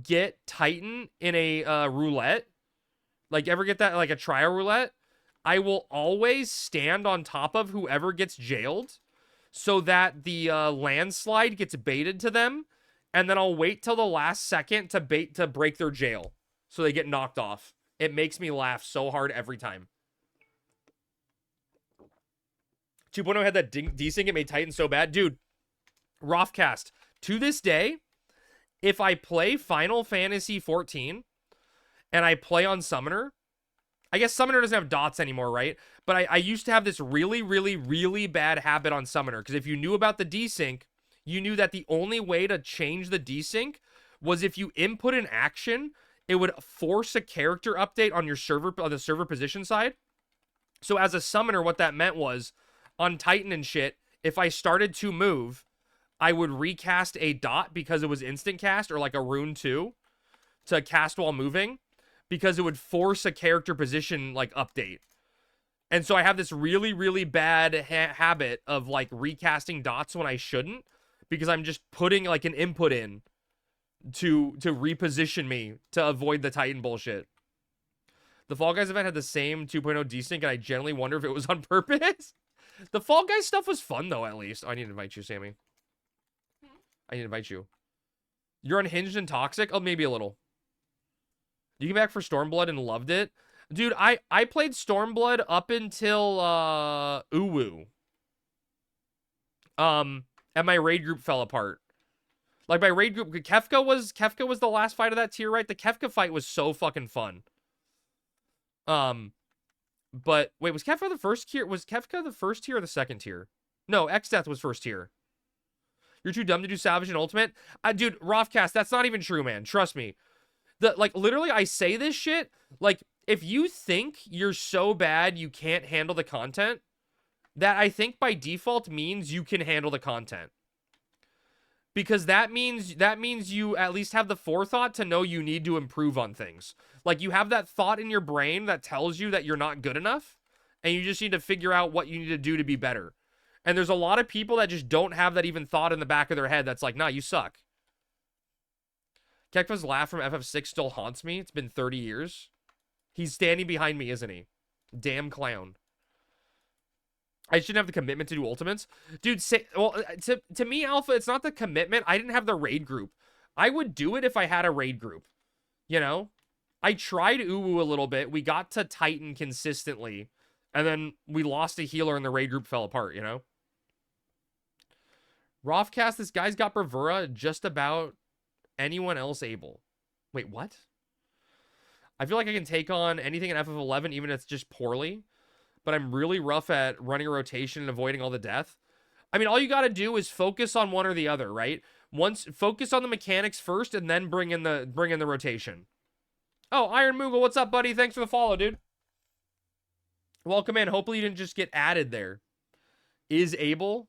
S1: get Titan in a roulette, like ever get that, like a trial roulette, I will always stand on top of whoever gets jailed so that the landslide gets baited to them, and then I'll wait till the last second to break their jail so they get knocked off. It makes me laugh so hard every time. 2.0 had that desync. It made Titan so bad. Dude, Rothcast, to this day, if I play Final Fantasy 14 and I play on Summoner, I guess Summoner doesn't have dots anymore, right? But I used to have this really bad habit on Summoner, because if you knew about the desync, you knew that the only way to change the desync was if you input an action, it would force a character update on your server, on the server position side. So as a Summoner, what that meant was, on Titan and shit, if I started to move, I would recast a dot because it was instant cast, or like a rune 2 to cast while moving, because it would force a character position like update. And so I have this really bad habit of like recasting dots when I shouldn't, because I'm just putting like an input in to reposition me to avoid the Titan bullshit. The Fall Guys event had the same 2.0 desync, and I generally wonder if it was on purpose. The Fall Guys stuff was fun though, at least. Oh, I need to invite you, Sammy. I need to invite you. You're unhinged and toxic? Oh, maybe a little. You came back for Stormblood and loved it? Dude, I played Stormblood up until Uwu. And my raid group fell apart. Like my raid group, Kefka was the last fight of that tier, right? The Kefka fight was so fucking fun. But wait, was Kefka the first tier? Was Kefka the first tier or the second tier? No, X-Death was first tier. You're too dumb to do Salvage and Ultimate? Dude, Rothcast, that's not even true, man. Trust me. Like, literally, I say this shit. Like, if you think you're so bad you can't handle the content, that I think by default means you can handle the content. Because that means you at least have the forethought to know you need to improve on things. Like, you have that thought in your brain that tells you that you're not good enough, and you just need to figure out what you need to do to be better. And there's a lot of people that just don't have that even thought in the back of their head that's like, nah, you suck. Kekva's laugh from FF6 still haunts me. It's been 30 years. He's standing behind me, isn't he? Damn clown. I shouldn't have the commitment to do ultimates. Dude, to me, Alpha, it's not the commitment. I didn't have the raid group. I would do it if I had a raid group. You know? I tried Uwu a little bit. We got to Titan consistently. And then we lost a healer and the raid group fell apart, you know? Rothcast, this guy's got bravura just about anyone else able. Wait, what? I feel like I can take on anything in FF11, even if it's just poorly. But I'm really rough at running a rotation and avoiding all the death. I mean, all you got to do is focus on one or the other, right? Focus on the mechanics first and then bring in the rotation. Oh, Iron Moogle, what's up, buddy? Thanks for the follow, dude. Welcome in. Hopefully you didn't just get added there. Is able?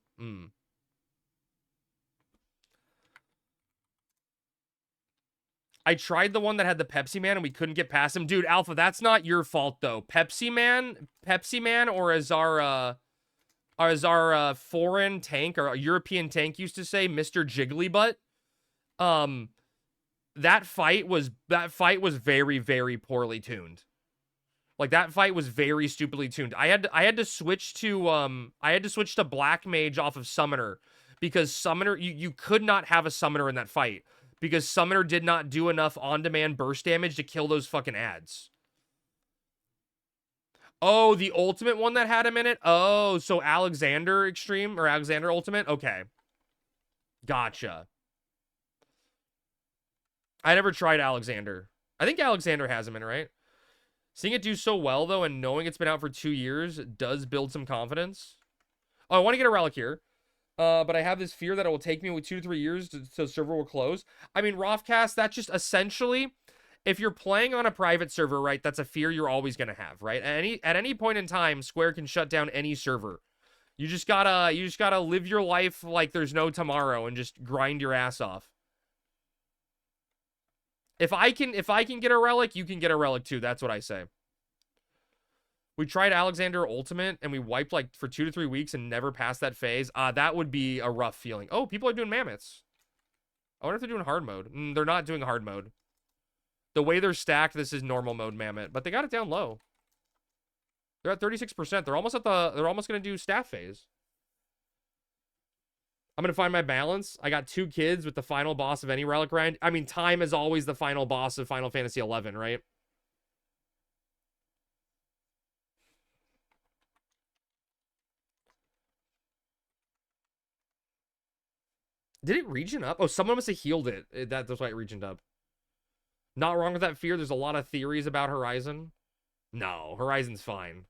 S1: I tried the one that had the Pepsi Man and we couldn't get past him. Dude, Alpha, that's not your fault though. Pepsi Man, or as our foreign tank or European tank used to say, Mr. Jigglybutt. That fight was very, very poorly tuned. Like, that fight was very stupidly tuned. I had to switch to Black Mage off of Summoner because Summoner, you could not have a Summoner in that fight because Summoner did not do enough on-demand burst damage to kill those fucking ads. Oh, the ultimate one that had him in it? Oh, so Alexander Extreme or Alexander Ultimate? Okay. Gotcha. I never tried Alexander. I think Alexander has him in it, right? Seeing it do so well, though, and knowing it's been out for 2 years does build some confidence. Oh, I want to get a relic here. But I have this fear that it will take me 2 to 3 years to server will close. I mean, Rothcast, that's just essentially, if you're playing on a private server, right, that's a fear you're always going to have, right? At any point in time, Square can shut down any server. You just gotta live your life like there's no tomorrow and just grind your ass off. If I can get a relic, you can get a relic too. That's what I say. We tried Alexander Ultimate and we wiped like for 2 to 3 weeks and never passed that phase. That would be a rough feeling. Oh, people are doing mammoths. I wonder if they're doing hard mode. They're not doing hard mode. The way they're stacked, this is normal mode mammoth, but they got it down low. They're at 36%. They're almost gonna do staff phase. I'm gonna find my balance. I got 2 kids with the final boss of any relic grind. I mean, time is always the final boss of Final Fantasy 11, right? Did it regen up? Oh, someone must have healed it. That's why it regened up. Not wrong with that fear. There's a lot of theories about Horizon. No, Horizon's fine.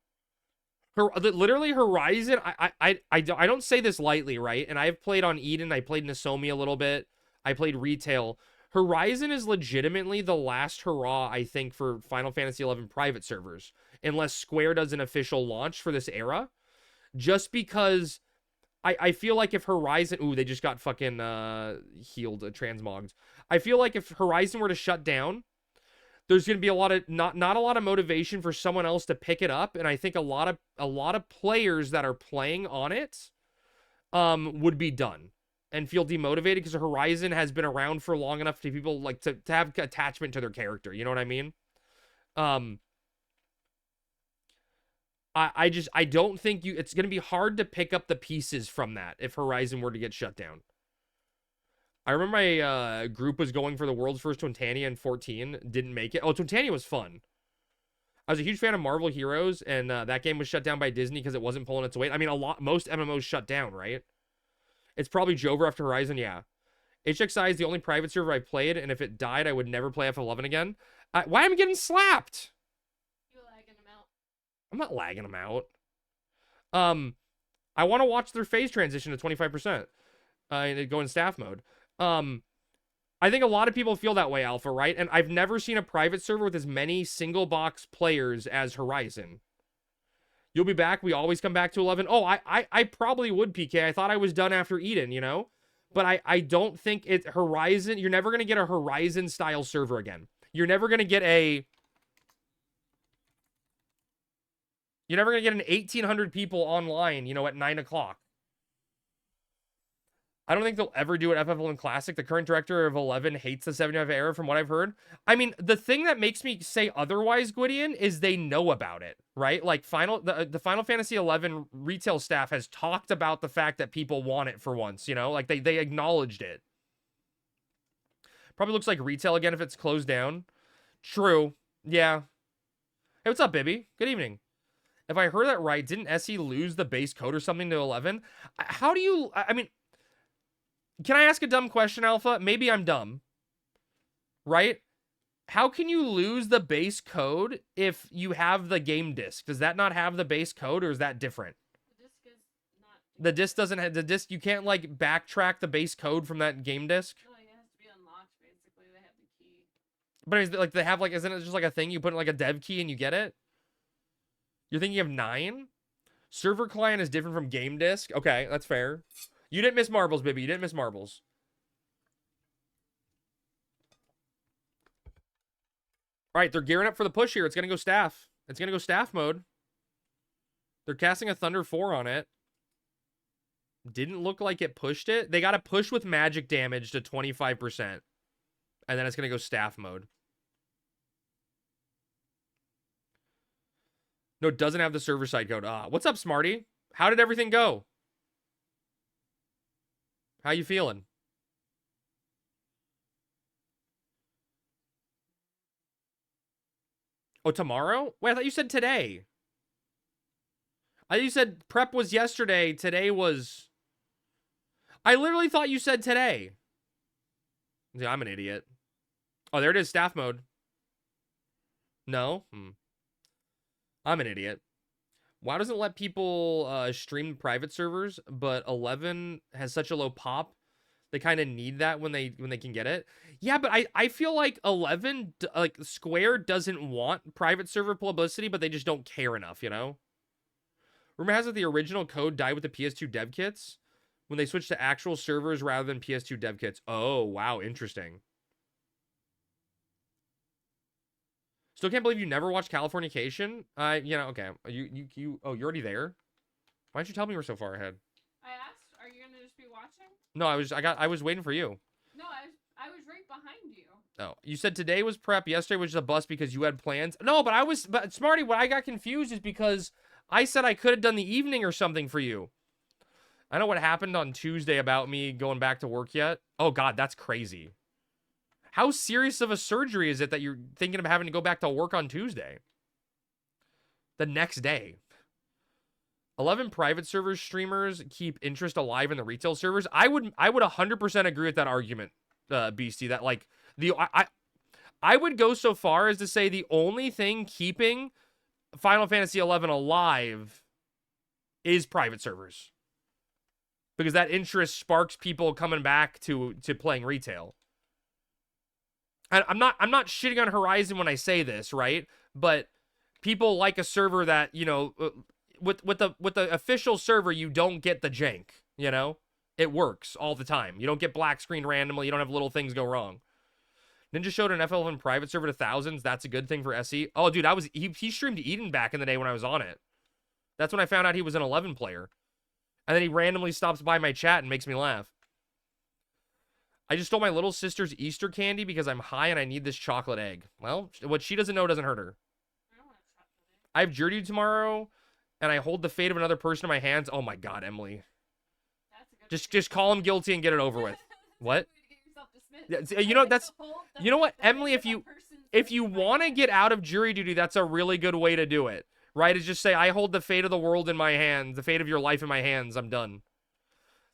S1: Literally, Horizon, I don't say this lightly, right? And I've played on Eden. I played Nozomi a little bit. I played Retail. Horizon is legitimately the last hurrah, I think, for Final Fantasy XI private servers. Unless Square does an official launch for this era. Just because I feel like if Horizon... Ooh, they just got fucking healed, transmogged. I feel like if Horizon were to shut down, there's going to be a lot of... Not a lot of motivation for someone else to pick it up. And I think a lot of players that are playing on it would be done. And feel demotivated because Horizon has been around for long enough to people like to have attachment to their character. You know what I mean? I don't think it's going to be hard to pick up the pieces from that if Horizon were to get shut down. I remember my group was going for the world's first Twintania in 14, didn't make it. Oh, Twintania was fun. I was a huge fan of Marvel Heroes, and that game was shut down by Disney because it wasn't pulling its weight. I mean, most MMOs shut down, right? It's probably Jover after Horizon, yeah. HXI is the only private server I played, and if it died, I would never play FF11 again. Why am I getting slapped?
S3: You're lagging them out.
S1: I'm not lagging them out. I want to watch their phase transition to 25%. And go in staff mode. I think a lot of people feel that way, Alpha, right? And I've never seen a private server with as many single box players as Horizon. You'll be back. We always come back to 11. Oh, I probably would, PK. I thought I was done after Eden, you know? But I don't think it's Horizon. You're never going to get a Horizon-style server again. You're never going to get a... You're never going to get an 1,800 people online, you know, at 9 o'clock. I don't think they'll ever do an FF11 Classic. The current director of 11 hates the 75 era from what I've heard. I mean, the thing that makes me say otherwise, Gwydion, is they know about it, right? Like, the Final Fantasy 11 retail staff has talked about the fact that people want it for once, you know? Like, they acknowledged it. Probably looks like retail again if it's closed down. True. Yeah. Hey, what's up, Bibby? Good evening. If I heard that right, didn't SE lose the base code or something to 11? How do you... I mean... Can I ask a dumb question, Alpha? Maybe I'm dumb. Right? How can you lose the base code if you have the game disc? Does that not have the base code, or is that different?
S3: The disc is not.
S1: The disc doesn't have the disc. You can't like backtrack the base code from that game disc.
S3: No, it has to be unlocked. Basically, they have the key.
S1: But is it, like they have like, isn't it just like a thing you put in like a dev key and you get it? You're thinking of 9? Server client is different from game disc. Okay, that's fair. You didn't miss marbles, baby. You didn't miss marbles. All right, they're gearing up for the push here. It's going to go staff. It's going to go staff mode. They're casting a Thunder 4 on it. Didn't look like it pushed it. They got to push with magic damage to 25%. And then it's going to go staff mode. No, it doesn't have the server side code. What's up, Smarty? How did everything go? How you feeling? Oh, tomorrow? Wait, I thought you said today. I thought you said prep was yesterday. Today was... I literally thought you said today. Yeah, I'm an idiot. Oh, there it is. Staff mode. No? I'm an idiot. Why doesn't it let people stream private servers, but 11 has such a low pop? They kind of need that when they can get it. Yeah, but I feel like 11, like Square doesn't want private server publicity, but they just don't care enough, you know? Rumor has it the original code died with the PS2 dev kits when they switched to actual servers rather than PS2 dev kits. Oh, wow, interesting. Still can't believe you never watched Californication. You know, okay. Oh, you're already there? Why didn't you tell me we're so far ahead?
S3: I asked, are you gonna just be watching?
S1: No, I was waiting for you.
S3: No, I was right behind you.
S1: Oh, you said today was prep. Yesterday was just a bust because you had plans. No, but Smarty, what I got confused is because I said I could have done the evening or something for you. I know what happened on Tuesday about me going back to work yet. Oh God, that's crazy. How serious of a surgery is it that you're thinking of having to go back to work on Tuesday? The next day. 11 private server streamers keep interest alive in the retail servers. I would 100% agree with that argument, Beastie. That like I would go so far as to say the only thing keeping Final Fantasy 11 alive is private servers, because that interest sparks people coming back to playing retail. And I'm not shitting on Horizon when I say this, right? But people like a server that, you know, with the official server, you don't get the jank, you know? It works all the time. You don't get black screen randomly. You don't have little things go wrong. Ninja showed an FL11 private server to thousands. That's a good thing for SE. Oh, dude, he streamed Eden back in the day when I was on it. That's when I found out he was an 11 player. And then he randomly stops by my chat and makes me laugh. I just stole my little sister's Easter candy because I'm high and I need this chocolate egg. Well, what she doesn't know doesn't hurt her. I have jury duty tomorrow, and I hold the fate of another person in my hands. Oh my God, Emily. Just call him guilty and get it over with. What? You know, you know what, Emily, if you want to get out of jury duty, that's a really good way to do it. Right? Is just say, I hold the fate of the world in my hands, the fate of your life in my hands. I'm done.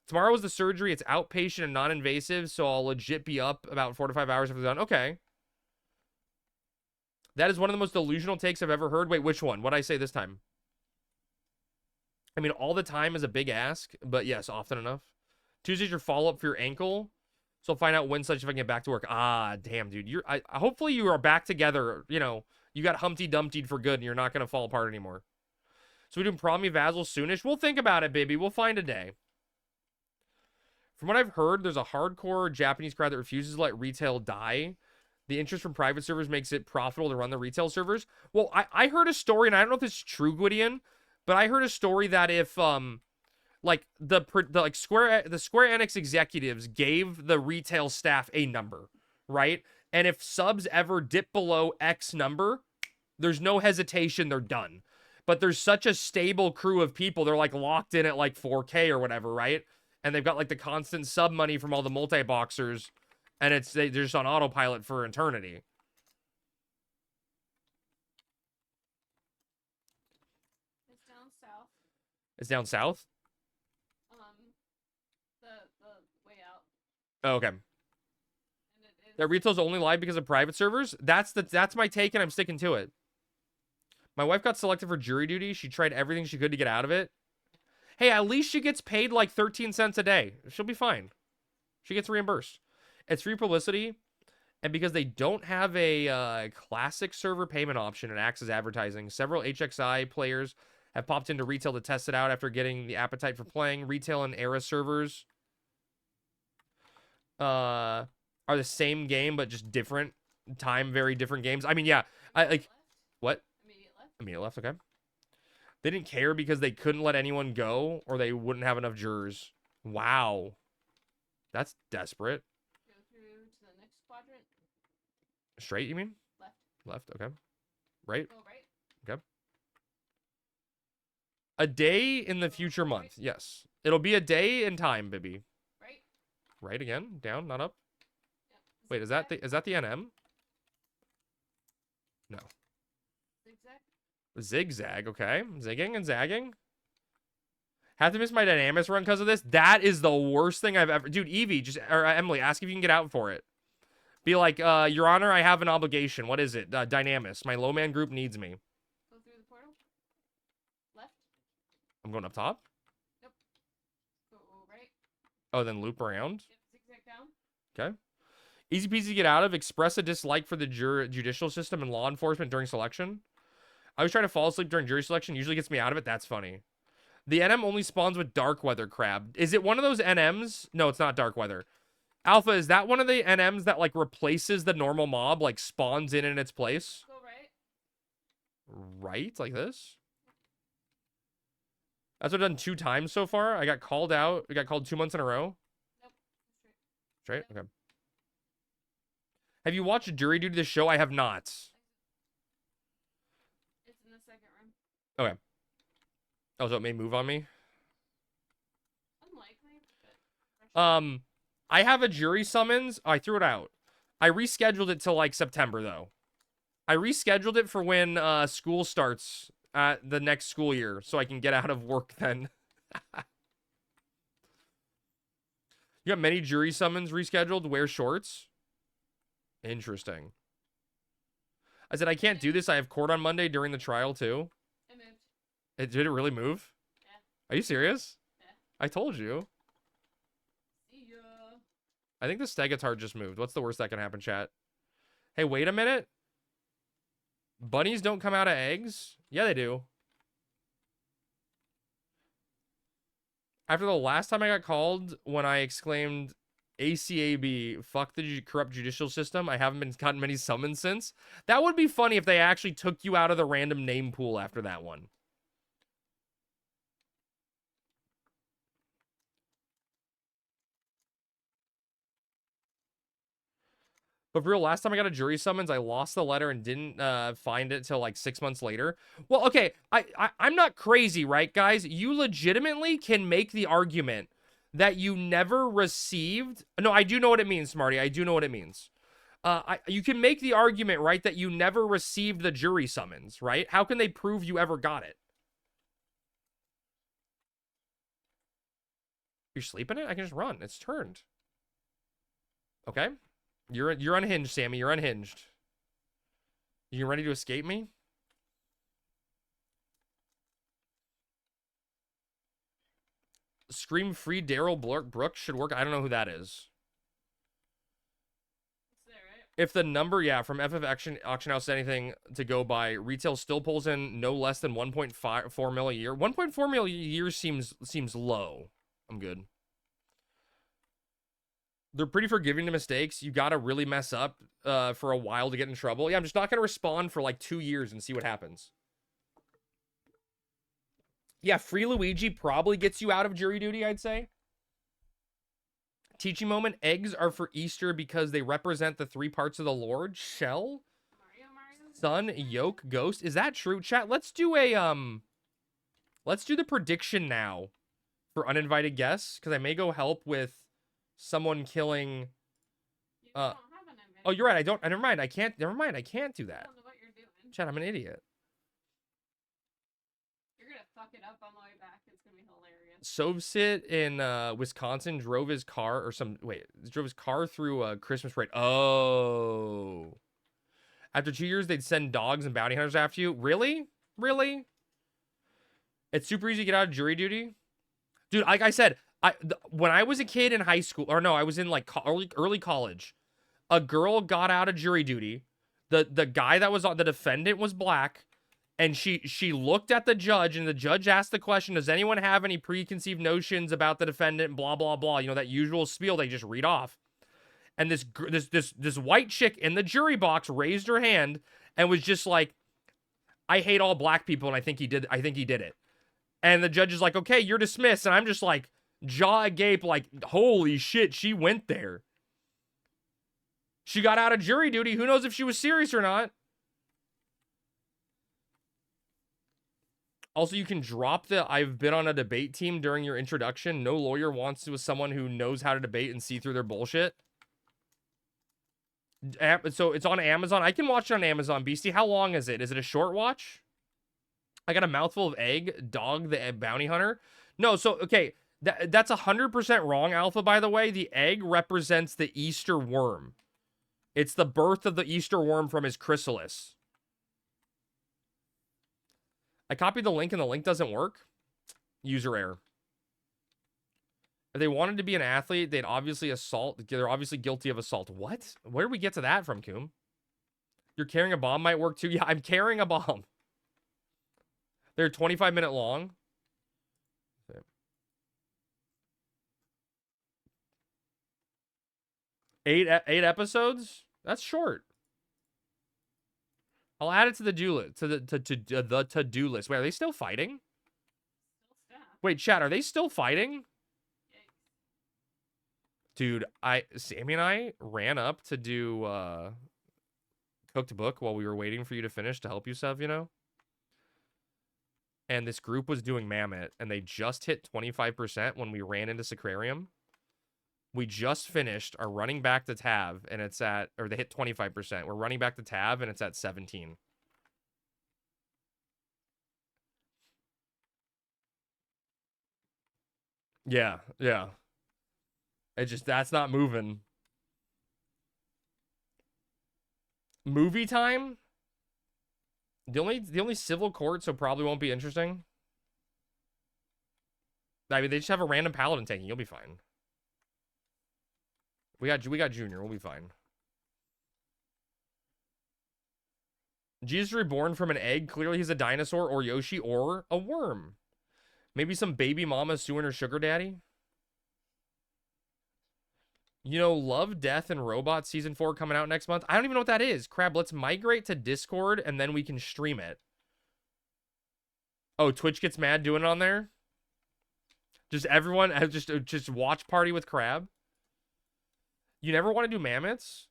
S1: Tomorrow is the surgery. It's outpatient and non-invasive, so I'll legit be up about 4 to 5 hours after done. Okay. That is one of the most delusional takes I've ever heard. Wait, which one? What'd I say this time? I mean, all the time is a big ask, but yes, often enough. Tuesday's your follow-up for your ankle. So I'll find out when such if I can get back to work. Ah, damn, dude. Hopefully you are back together. You know, you got Humpty Dumpty'd for good and you're not going to fall apart anymore. So we doing Promi Vassal soonish? We'll think about it, baby. We'll find a day. From what I've heard, there's a hardcore Japanese crowd that refuses to let retail die. The interest from private servers makes it profitable to run the retail servers. Well, I heard a story, and I don't know if this is true, Gwydion, but I heard a story that if like the Square Enix executives gave the retail staff a number, right? And if subs ever dip below X number, there's no hesitation, they're done. But there's such a stable crew of people, they're like locked in at like 4K or whatever, right? And they've got like the constant sub money from all the multi-boxers, and they're just on autopilot for eternity.
S3: It's down south.
S1: It's down south?
S3: The way out.
S1: Oh, okay.
S3: And it is.
S1: That retail's only live because of private servers? That's my take, and I'm sticking to it. My wife got selected for jury duty. She tried everything she could to get out of it. Hey, at least she gets paid like 13 cents a day. She'll be fine. She gets reimbursed. It's free publicity. And because they don't have a classic server payment option and acts as advertising, several HXI players have popped into retail to test it out after getting the appetite for playing. Retail and era servers are the same game, but just different time, very different games. I mean, yeah. What? Immediate left, okay. They didn't care because they couldn't let anyone go or they wouldn't have enough jurors. Wow. That's desperate.
S3: Go through to the next quadrant.
S1: Straight, you mean?
S3: Left.
S1: Left, okay. Right?
S3: Go right.
S1: Okay. A day in the future month. Yes. It'll be a day in time, Bibby.
S3: Right.
S1: Right again? Down, not up?
S3: Yep.
S1: Wait, is that the NM? No.
S3: Zigzag?
S1: Zigzag, okay. Zigging and zagging. Have to miss my Dynamis run because of this. That is the worst thing I've ever... Dude, Evie, or Emily, ask if you can get out for it. Be like, Your Honor, I have an obligation. What is it? Dynamis. My low man group needs me.
S3: Go through the portal. Left.
S1: I'm going up top?
S3: Nope. Go right.
S1: Oh, then loop around?
S3: Yep. Zigzag down.
S1: Okay. Easy peasy to get out of. Express a dislike for the judicial system and law enforcement during selection. I was trying to fall asleep during jury selection. Usually gets me out of it. That's funny. The NM only spawns with dark weather crab. Is it one of those NMs? No, it's not dark weather. Alpha, is that one of the NMs that like replaces the normal mob, like spawns in its place?
S3: Go right.
S1: Right? Like this? That's what I've done 2 times so far. I got called out. I got called 2 months in a row.
S3: Nope.
S1: Straight? Okay. Have you watched Jury Duty, the show? I have not.
S3: It's in the second room.
S1: Okay. Oh, so it may move on me?
S3: Unlikely, but...
S1: I have a jury summons. Oh, I threw it out. I rescheduled it till like September, though. I rescheduled it for when school starts the next school year, so I can get out of work then. You got many jury summons rescheduled? Wear shorts? Interesting. I said, I can't do this. I have court on Monday during the trial, too.
S3: It moved.
S1: Did it really move?
S3: Yeah.
S1: Are you serious?
S3: Yeah.
S1: I told you.
S3: See ya.
S1: I think the Stegatard just moved. What's the worst that can happen, chat? Hey, wait a minute. Bunnies don't come out of eggs? Yeah, they do. After the last time I got called, when I exclaimed, ACAB, fuck the corrupt judicial system, I haven't been gotten many summons since. That would be funny if they actually took you out of the random name pool after that one. But for real, last time I got a jury summons, I lost the letter and didn't find it till like 6 months later. Well, okay, I'm not crazy, right, guys? You legitimately can make the argument that you never received... No, I do know what it means, Smarty. I do know what it means. You can make the argument, right, that you never received the jury summons, right? How can they prove you ever got it? You're sleeping it? I can just run. It's turned. Okay. You're unhinged, Sammy. You're unhinged. You ready to escape me? Scream free Daryl Brooks should work. I don't know who that is. If the number, yeah, from FF Auction House anything to go by, retail still pulls in no less than 1.4 mil a year. 1.4 mil a year seems low. I'm good. They're pretty forgiving to mistakes. You gotta really mess up for a while to get in trouble. Yeah, I'm just not gonna respond for like 2 years and see what happens. Yeah, free Luigi probably gets you out of jury duty, I'd say. Teaching moment, eggs are for Easter because they represent the 3 parts of the Lord. Shell, sun, yolk, ghost. Is that true? Chat, let's do the prediction now for uninvited guests, because I may go help with someone killing. Oh, you're right. Never mind. I can't do that.
S3: I don't know what you're doing.
S1: Chat, I'm an idiot.
S3: You're gonna fuck it up on the way back. It's gonna be hilarious.
S1: Sovsit in Wisconsin drove his car through a Christmas parade. Oh. After 2 years, they'd send dogs and bounty hunters after you. Really? Really? It's super easy to get out of jury duty. Dude, like I said, when I was a kid in high school, or no, I was in like early college, a girl got out of jury duty. The guy that was on, the defendant was black. And she looked at the judge, and the judge asked the question, does anyone have any preconceived notions about the defendant, blah, blah, blah. You know, that usual spiel they just read off. And this white chick in the jury box raised her hand and was just like, I hate all black people, and I think he did it. And the judge is like, okay, you're dismissed. And I'm just like, jaw agape, like, holy shit, she went there. She got out of jury duty. Who knows if she was serious or not? Also, you can drop the I've been on a debate team during your introduction. No lawyer wants to with someone who knows how to debate and see through their bullshit. So it's on Amazon. I can watch it on Amazon. Beastie, how long is it? Is it a short watch? I got a mouthful of egg. Dog the bounty hunter. No, so, okay. That's 100% wrong, Alpha, by the way. The egg represents the Easter worm. It's the birth of the Easter worm from his chrysalis. I copied the link and the link doesn't work. User error. If they wanted to be an athlete, they're obviously guilty of assault. What? Where did we get to that from, Coom? You're carrying a bomb might work too. Yeah, I'm carrying a bomb. They're 25-minute long. Okay. 8 episodes? That's short. I'll add it to the to-do list. Wait, are they still fighting? Wait, chat, are they still fighting? Dude, Sammy and I ran up to do cooked book while we were waiting for you to finish to help you, Sev, you know? And this group was doing Mammoth, and they just hit 25% when we ran into Sacrarium. We just finished, are running back to Tav, and it's at, or they hit 25%. We're running back to Tav, and it's at 17. Yeah, yeah. That's not moving. Movie time? The only civil court, so probably won't be interesting. I mean, they just have a random paladin tanking. You'll be fine. We got Junior. We'll be fine. Jesus reborn from an egg. Clearly he's a dinosaur or Yoshi or a worm. Maybe some baby mama suing her sugar daddy. You know, Love, Death, and Robot Season 4 coming out next month. I don't even know what that is. Crab, let's migrate to Discord, and then we can stream it. Oh, Twitch gets mad doing it on there? Just everyone, just watch party with Crab? You never want to do mammoths?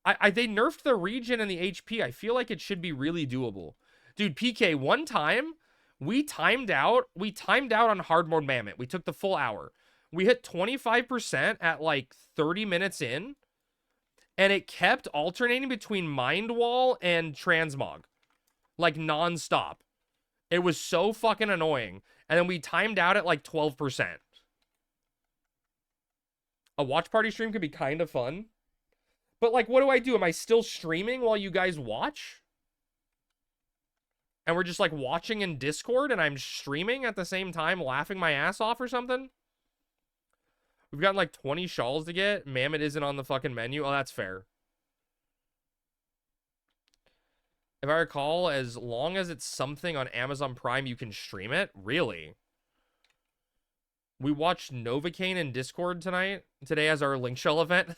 S1: They nerfed the regen and the HP. I feel like it should be really doable. Dude, PK, one time, we timed out on hard mode mammoth. We took the full hour. We hit 25% at like 30 minutes in, and it kept alternating between Mind Wall and Transmog. Like, non-stop. It was so fucking annoying. And then we timed out at like 12%. A watch party stream could be kind of fun. But, like, what do? Am I still streaming while you guys watch? And we're just, like, watching in Discord, and I'm streaming at the same time, laughing my ass off or something? We've got like 20 shawls to get. Mammoth isn't on the fucking menu. Oh, that's fair. If I recall, as long as it's something on Amazon Prime, you can stream it. Really? We watched Novocaine in Discord today as our Link Shell event.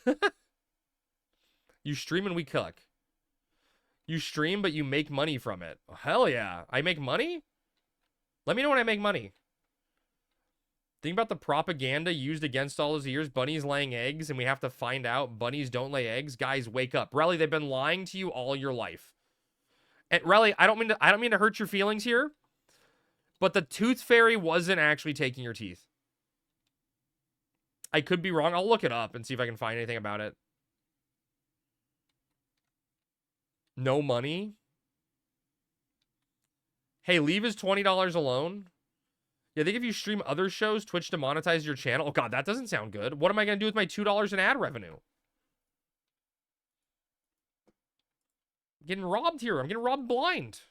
S1: You stream and we cook. You stream, but you make money from it. Hell yeah. I make money? Let me know when I make money. Think about the propaganda used against all those years. Bunnies laying eggs, and we have to find out bunnies don't lay eggs. Guys, wake up. Relly, they've been lying to you all your life. And Relly, I don't mean to hurt your feelings here, but the tooth fairy wasn't actually taking your teeth. I could be wrong. I'll look it up and see if I can find anything about it. No money. Hey, leave his $20 alone. Yeah, I think if you stream other shows, Twitch demonetizes your channel. Oh, God, that doesn't sound good. What am I going to do with my $2 in ad revenue? I'm getting robbed here. I'm getting robbed blind.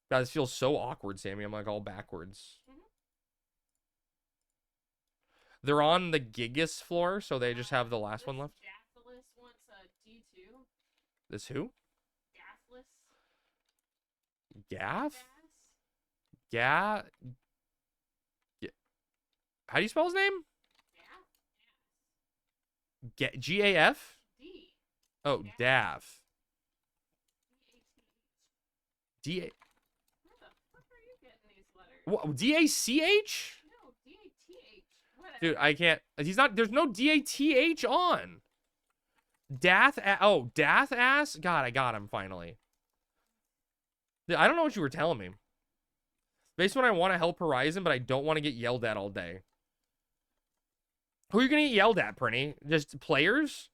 S1: God, this feels so awkward, Sammy. I'm like all backwards. They're on the Gigas floor, so they just have the last one left.
S3: Gathless wants a D2.
S1: This who?
S3: Gathless.
S1: Gaff?
S3: Gas.
S1: How do you spell his name?
S3: Gas.
S1: G-A-F?
S3: D.
S1: Oh, Daff.
S3: D-A-T-H.
S1: D-A...
S3: Where the fuck are you getting these letters?
S1: What? D-A-C-H?
S3: No, D-A-T-H. Whatever.
S1: Dude, I can't... He's not... There's no D-A-T-H on. Dath... Oh, Dath ass? God, I got him finally. Dude, I don't know what you were telling me. Based on I want to help Horizon, but I don't want to get yelled at all day. Who are you going to get yelled at, Prinny? Just players?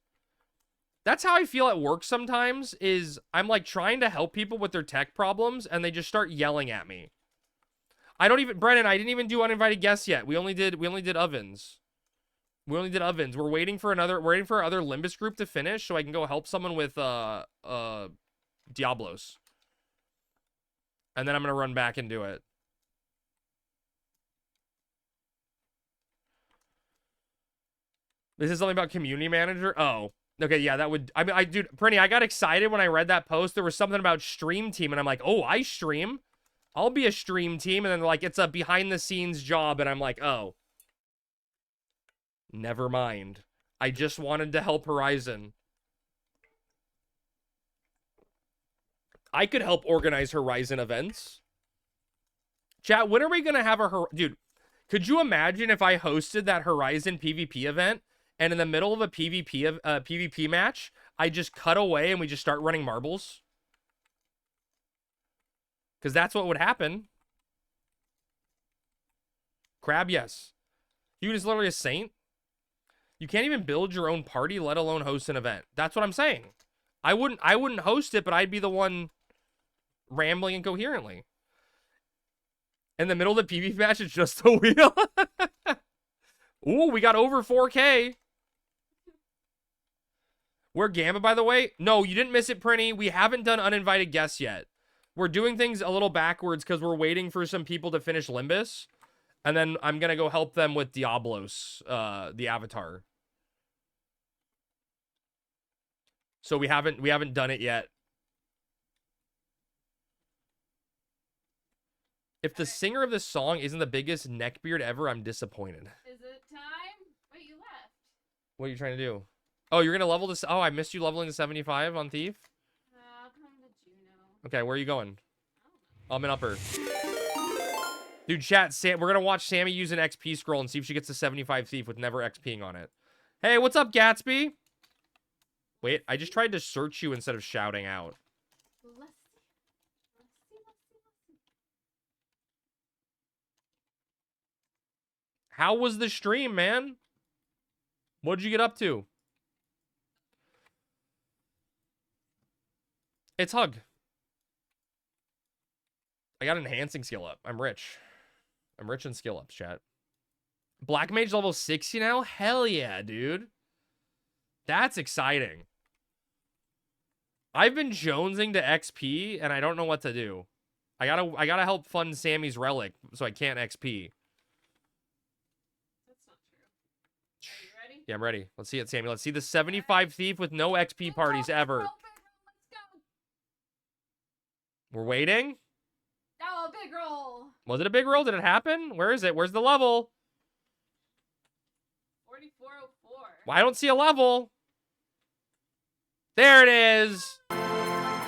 S1: That's how I feel at work sometimes, is I'm like trying to help people with their tech problems, and they just start yelling at me. I don't even... Brennan, I didn't even do uninvited guests yet. We only did ovens. We only did ovens. We're waiting for our other Limbus group to finish so I can go help someone with Diablos. And then I'm going to run back and do it. This is something about community manager? Oh. Okay, yeah, that would... I mean, dude, Prinny, I got excited when I read that post. There was something about stream team, and I'm like, oh, I stream? I'll be a stream team. And then, like, it's a behind-the-scenes job, and I'm like, oh. Never mind. I just wanted to help Horizon. I could help organize Horizon events. Chat, when are we going to have a... Dude, could you imagine if I hosted that Horizon PvP event, and in the middle of a PvP match, I just cut away and we just start running marbles? Because that's what would happen. Crab, yes. He is literally a saint. You can't even build your own party, let alone host an event. That's what I'm saying. I wouldn't host it, but I'd be the one rambling incoherently. In the middle of the PvP match, it's just a wheel. Ooh, we got over 4K. We're Gamma, by the way. No, you didn't miss it, Prinny. We haven't done uninvited guests yet. We're doing things a little backwards because we're waiting for some people to finish Limbus. And then I'm going to go help them with Diablos, the avatar. So we haven't done it yet. If the singer of this song isn't the biggest neckbeard ever, I'm disappointed.
S3: Is it time? Wait, you left.
S1: What are you trying to do? Oh, you're going to level this? Oh, I missed you leveling to 75 on Thief?
S3: I'll come to Juno.
S1: Okay, where are you going? I'm in upper. Dude, chat, we're going to watch Sammy use an XP scroll and see if she gets to 75 Thief with never XPing on it. Hey, what's up, Gatsby? Wait, I just tried to search you instead of shouting out.
S3: Let's see.
S1: How was the stream, man? What'd you get up to? It's Hug. I got enhancing skill up. I'm rich. I'm rich in skill ups, chat. Black Mage level 60 now? Hell yeah, dude. That's exciting. I've been jonesing to XP, and I don't know what to do. I gotta help fund Sammy's relic, so I can't XP.
S3: That's not true. Are you ready?
S1: Yeah, I'm ready. Let's see it, Sammy. Let's see the 75 thief with no XP parties ever.
S3: Let's go.
S1: We're waiting.
S3: Oh, big roll.
S1: Was it a big roll? Did it happen? Where is it? Where's the level?
S3: 4404.
S1: Well, I don't see a level. There it is.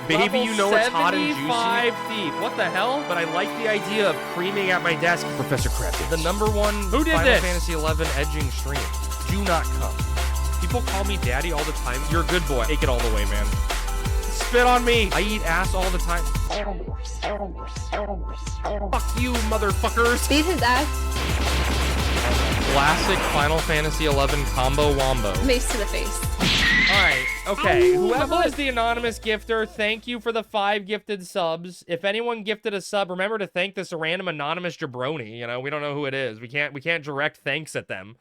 S1: Baby,
S8: Level
S1: you know it's hot and juicy.
S8: 75
S1: thief. What the hell? But I like the idea of creaming at my desk.
S8: Professor Crab.
S1: The #1
S8: Who did
S1: Final
S8: this?
S1: Fantasy 11 edging stream. Do not come. People call me daddy all the time. You're a good boy. Take it all the way, man. Spit on me. I eat ass all the time. Fuck you, motherfuckers.
S9: Beat his ass.
S1: Classic Final Fantasy 11 combo wombo.
S9: Mace to the face.
S1: All right, okay. Whoever is the anonymous gifter, thank you for the 5 gifted subs. If anyone gifted a sub, remember to thank this random anonymous jabroni. You know, we don't know who it is. We can't direct thanks at them.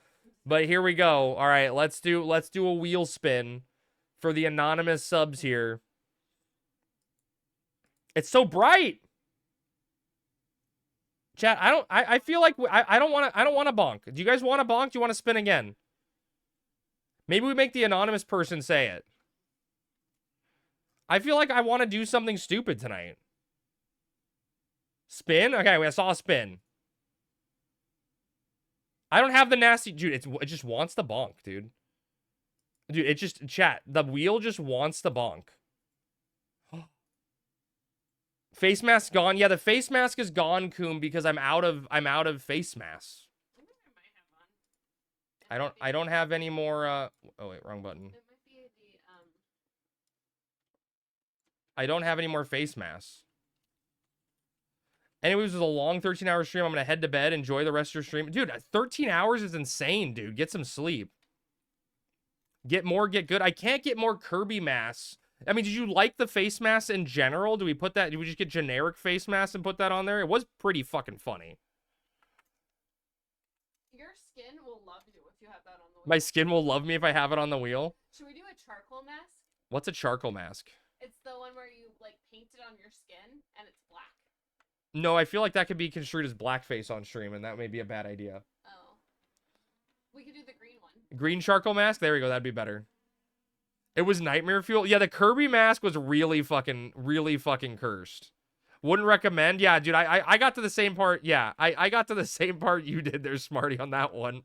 S1: But here we go. All right, let's do a wheel spin for the anonymous subs here. It's so bright. Chat, I feel like I don't want to bonk. Do you guys want to bonk? Do you want to spin again? Maybe we make the anonymous person say it. I feel like I want to do something stupid tonight. Spin? Okay, I saw a spin. I don't have the nasty... Dude, it just wants to bonk, dude. Dude, it just... Chat, the wheel just wants to bonk. Face mask gone. Yeah, the face mask is gone, Coom, because I'm out of face masks. I don't have any more oh wait, wrong button. I don't have any more face masks. Anyways, it was a long 13-hour stream. I'm gonna head to bed, enjoy the rest of your stream. Dude, 13 hours is insane, dude. Get some sleep. Get good. I can't get more Kirby masks. I mean, did you like the face masks in general? Do we just get generic face masks and put that on there? It was pretty fucking funny.
S3: Your skin will love you if you have that on the wheel.
S1: My skin will love me if I have it on the wheel.
S3: Should we do a charcoal mask?
S1: What's a charcoal mask?
S3: It's the one where you like paint it on your skin and it's black.
S1: No, I feel like that could be construed as blackface on stream, and that may be a bad idea.
S3: Oh. We could do the green one.
S1: Green charcoal mask? There we go. That'd be better. It was nightmare fuel. Yeah, the Kirby mask was really fucking cursed. Wouldn't recommend. Yeah, dude, I got to the same part. Yeah, I got to the same part you did there, Smarty, on that one.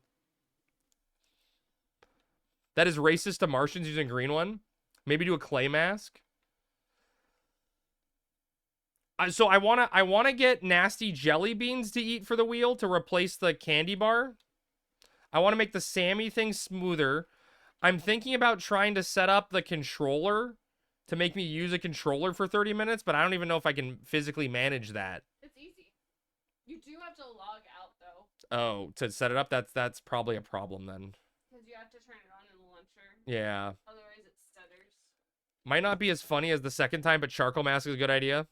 S1: That is racist to Martians using green one. Maybe do a clay mask. So I wanna get nasty jelly beans to eat for the wheel to replace the candy bar. I want to make the Sammy thing smoother. I'm thinking about trying to set up the controller to make me use a controller for 30 minutes, but I don't even know if I can physically manage that.
S3: It's easy. You do have to log out though.
S1: Oh, to set it up, that's probably a problem then.
S3: Because you have to turn it on in the launcher.
S1: Yeah.
S3: Otherwise it stutters.
S1: Might not be as funny as the second time, but charcoal mask is a good idea.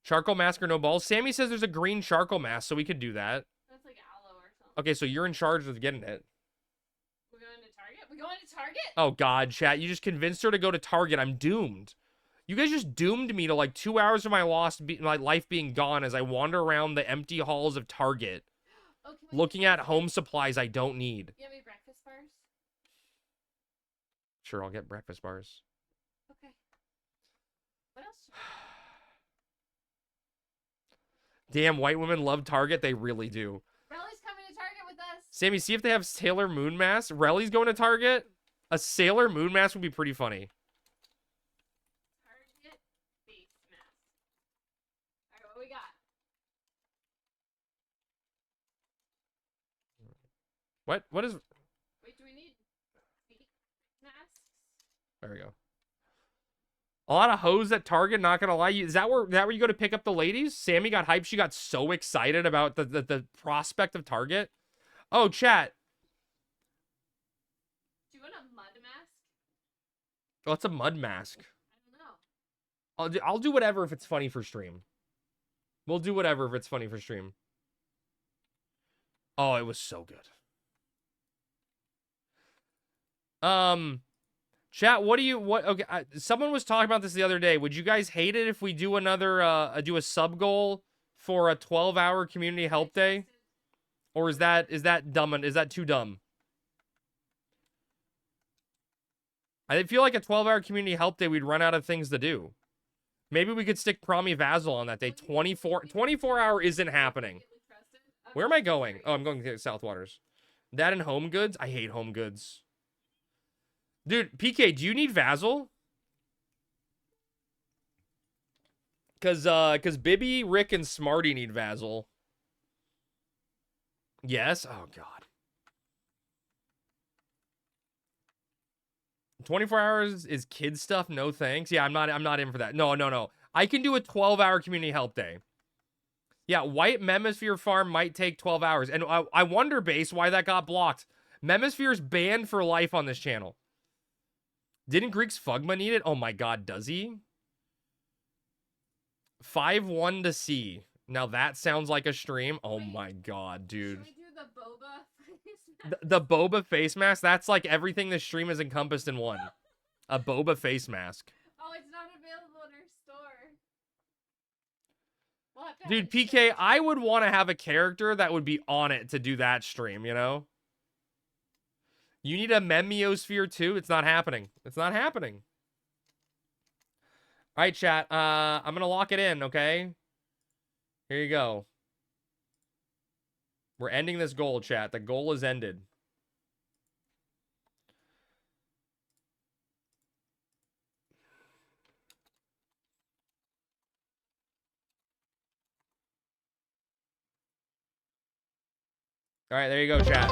S1: Charcoal mask or no balls. Sammy says there's a green charcoal mask, so we could do that.
S3: That's like aloe or something.
S1: Okay, so you're in charge of getting it.
S3: We're going to Target? We're going to Target?
S1: Oh, God, chat. You just convinced her to go to Target. I'm doomed. You guys just doomed me to like 2 hours of my life being gone as I wander around the empty halls of Target, looking at home supplies I don't need.
S3: You have any breakfast bars?
S1: Sure, I'll get breakfast bars.
S3: Okay. What else?
S1: Damn, white women love Target. They really do.
S3: Relly's coming to Target with us.
S1: Sammy, see if they have Sailor Moon masks. Relly's going to Target. A Sailor Moon mask would be pretty funny.
S3: Target face mask. All right, what we got?
S1: What is...
S3: Wait, do we need feet masks?
S1: There we go. A lot of hoes at Target, not gonna lie. Is that where you go to pick up the ladies? Sammy got hyped. She got so excited about the prospect of Target. Oh, chat.
S3: Do you want a mud mask?
S1: What's a mud mask?
S3: I don't know.
S1: I'll do whatever if it's funny for stream. We'll do whatever if it's funny for stream. Oh, it was so good. Chat, okay, someone was talking about this the other day. Would you guys hate it if we do another, do a sub goal for a 12-hour community help day? Or is that dumb? Is that too dumb? I feel like a 12-hour community help day, we'd run out of things to do. Maybe we could stick Promi Vassal on that day. 24 hour isn't happening. Where am I going? Oh, I'm going to South Waters. That and Home Goods? I hate Home Goods. Dude, PK, do you need Vassal? Cause Bibby, Rick, and Smarty need Vassal. Yes? Oh god. 24 hours is kid stuff, no thanks. Yeah, I'm not in for that. No. I can do a 12-hour community help day. Yeah, White Memosphere Farm might take 12 hours. And I wonder, Base, why that got blocked. Memosphere's banned for life on this channel. Didn't Greek's Fugma need it? Oh my god, does he? 5-1 to C. Now that sounds like a stream. Oh my god, dude.
S3: Should we do the boba face mask?
S1: The boba face mask? That's like everything this stream is encompassed in one. A boba face mask.
S3: Oh, it's not available in our store. We'll have to have
S1: Dude,
S3: it
S1: PK,
S3: shipped.
S1: I would want to have a character that would be on it to do that stream, you know? You need a Memeosphere too? It's not happening. It's not happening. All right, chat. I'm going to lock it in, okay? Here you go. We're ending this goal, chat. The goal is ended. All right, there you go, chat.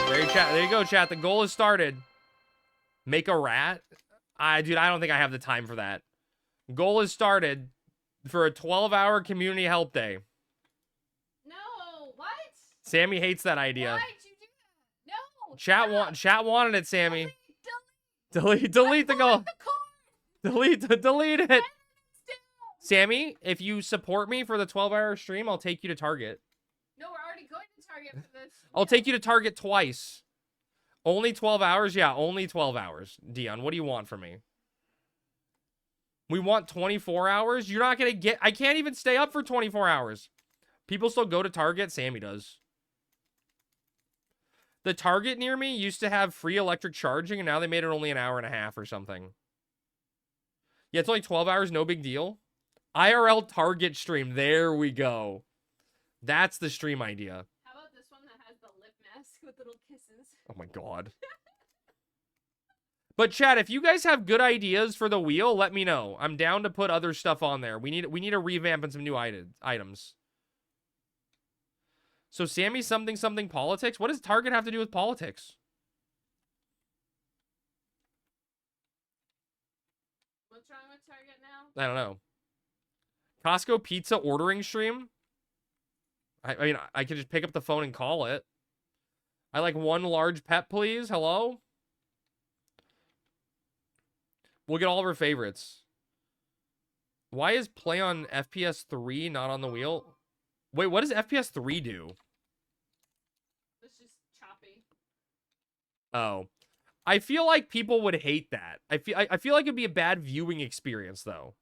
S1: There you go, chat. The goal is started. Make a rat? Dude, I don't think I have the time for that. Goal is started for a 12-hour community help day.
S3: No, what?
S1: Sammy hates that idea.
S3: Why'd you do that? No.
S1: Chat wanted it, Sammy.
S3: Delete.
S1: Delete the goal.
S3: The card.
S1: Delete it.
S3: Still.
S1: Sammy, if you support me for the 12-hour stream, I'll take you to Target.
S3: No, we're already going to Target for this.
S1: I'll take you to Target twice. Only 12 hours? Yeah, only 12 hours. Dion, what do you want from me? We want 24 hours? You're not going to get... I can't even stay up for 24 hours. People still go to Target? Sammy does. The Target near me used to have free electric charging, and now they made it only an hour and a half or something. Yeah, it's only 12 hours, no big deal. IRL Target stream. There we go. That's the stream idea.
S3: How about this one that has the lip mask with little kisses?
S1: Oh my god. But chat, if you guys have good ideas for the wheel, let me know. I'm down to put other stuff on there. We need a revamp and some new items. So Sammy something politics? What does Target have to do with politics?
S3: What's wrong with Target now?
S1: I don't know. Costco pizza ordering stream? I mean, I could just pick up the phone and call it. I like one large pet, please. Hello? We'll get all of our favorites. Why is play on FPS 3 not on the wheel? Wait, what does FPS 3 do?
S3: It's just choppy.
S1: Oh. I feel like people would hate that. I feel like it'd be a bad viewing experience, though.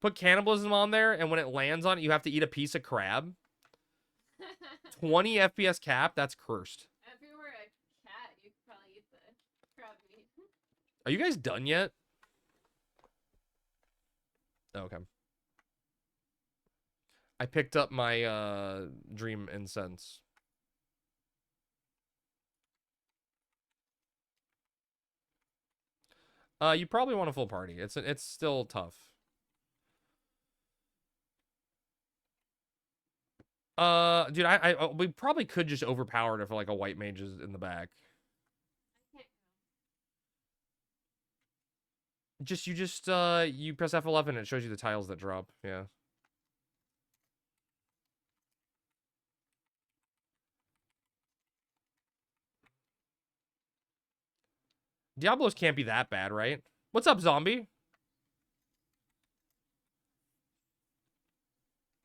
S1: Put cannibalism on there, and when it lands on it, you have to eat a piece of crab. 20 FPS cap? That's cursed.
S3: If you were a cat, you could probably eat the crab meat.
S1: Are you guys done yet? Okay. I picked up my dream incense. You probably want a full party. It's still tough. Dude, we probably could just overpower it for like a white mage is in the back. You press F11 and it shows you the tiles that drop. Yeah. Diablos can't be that bad, right? What's up, zombie?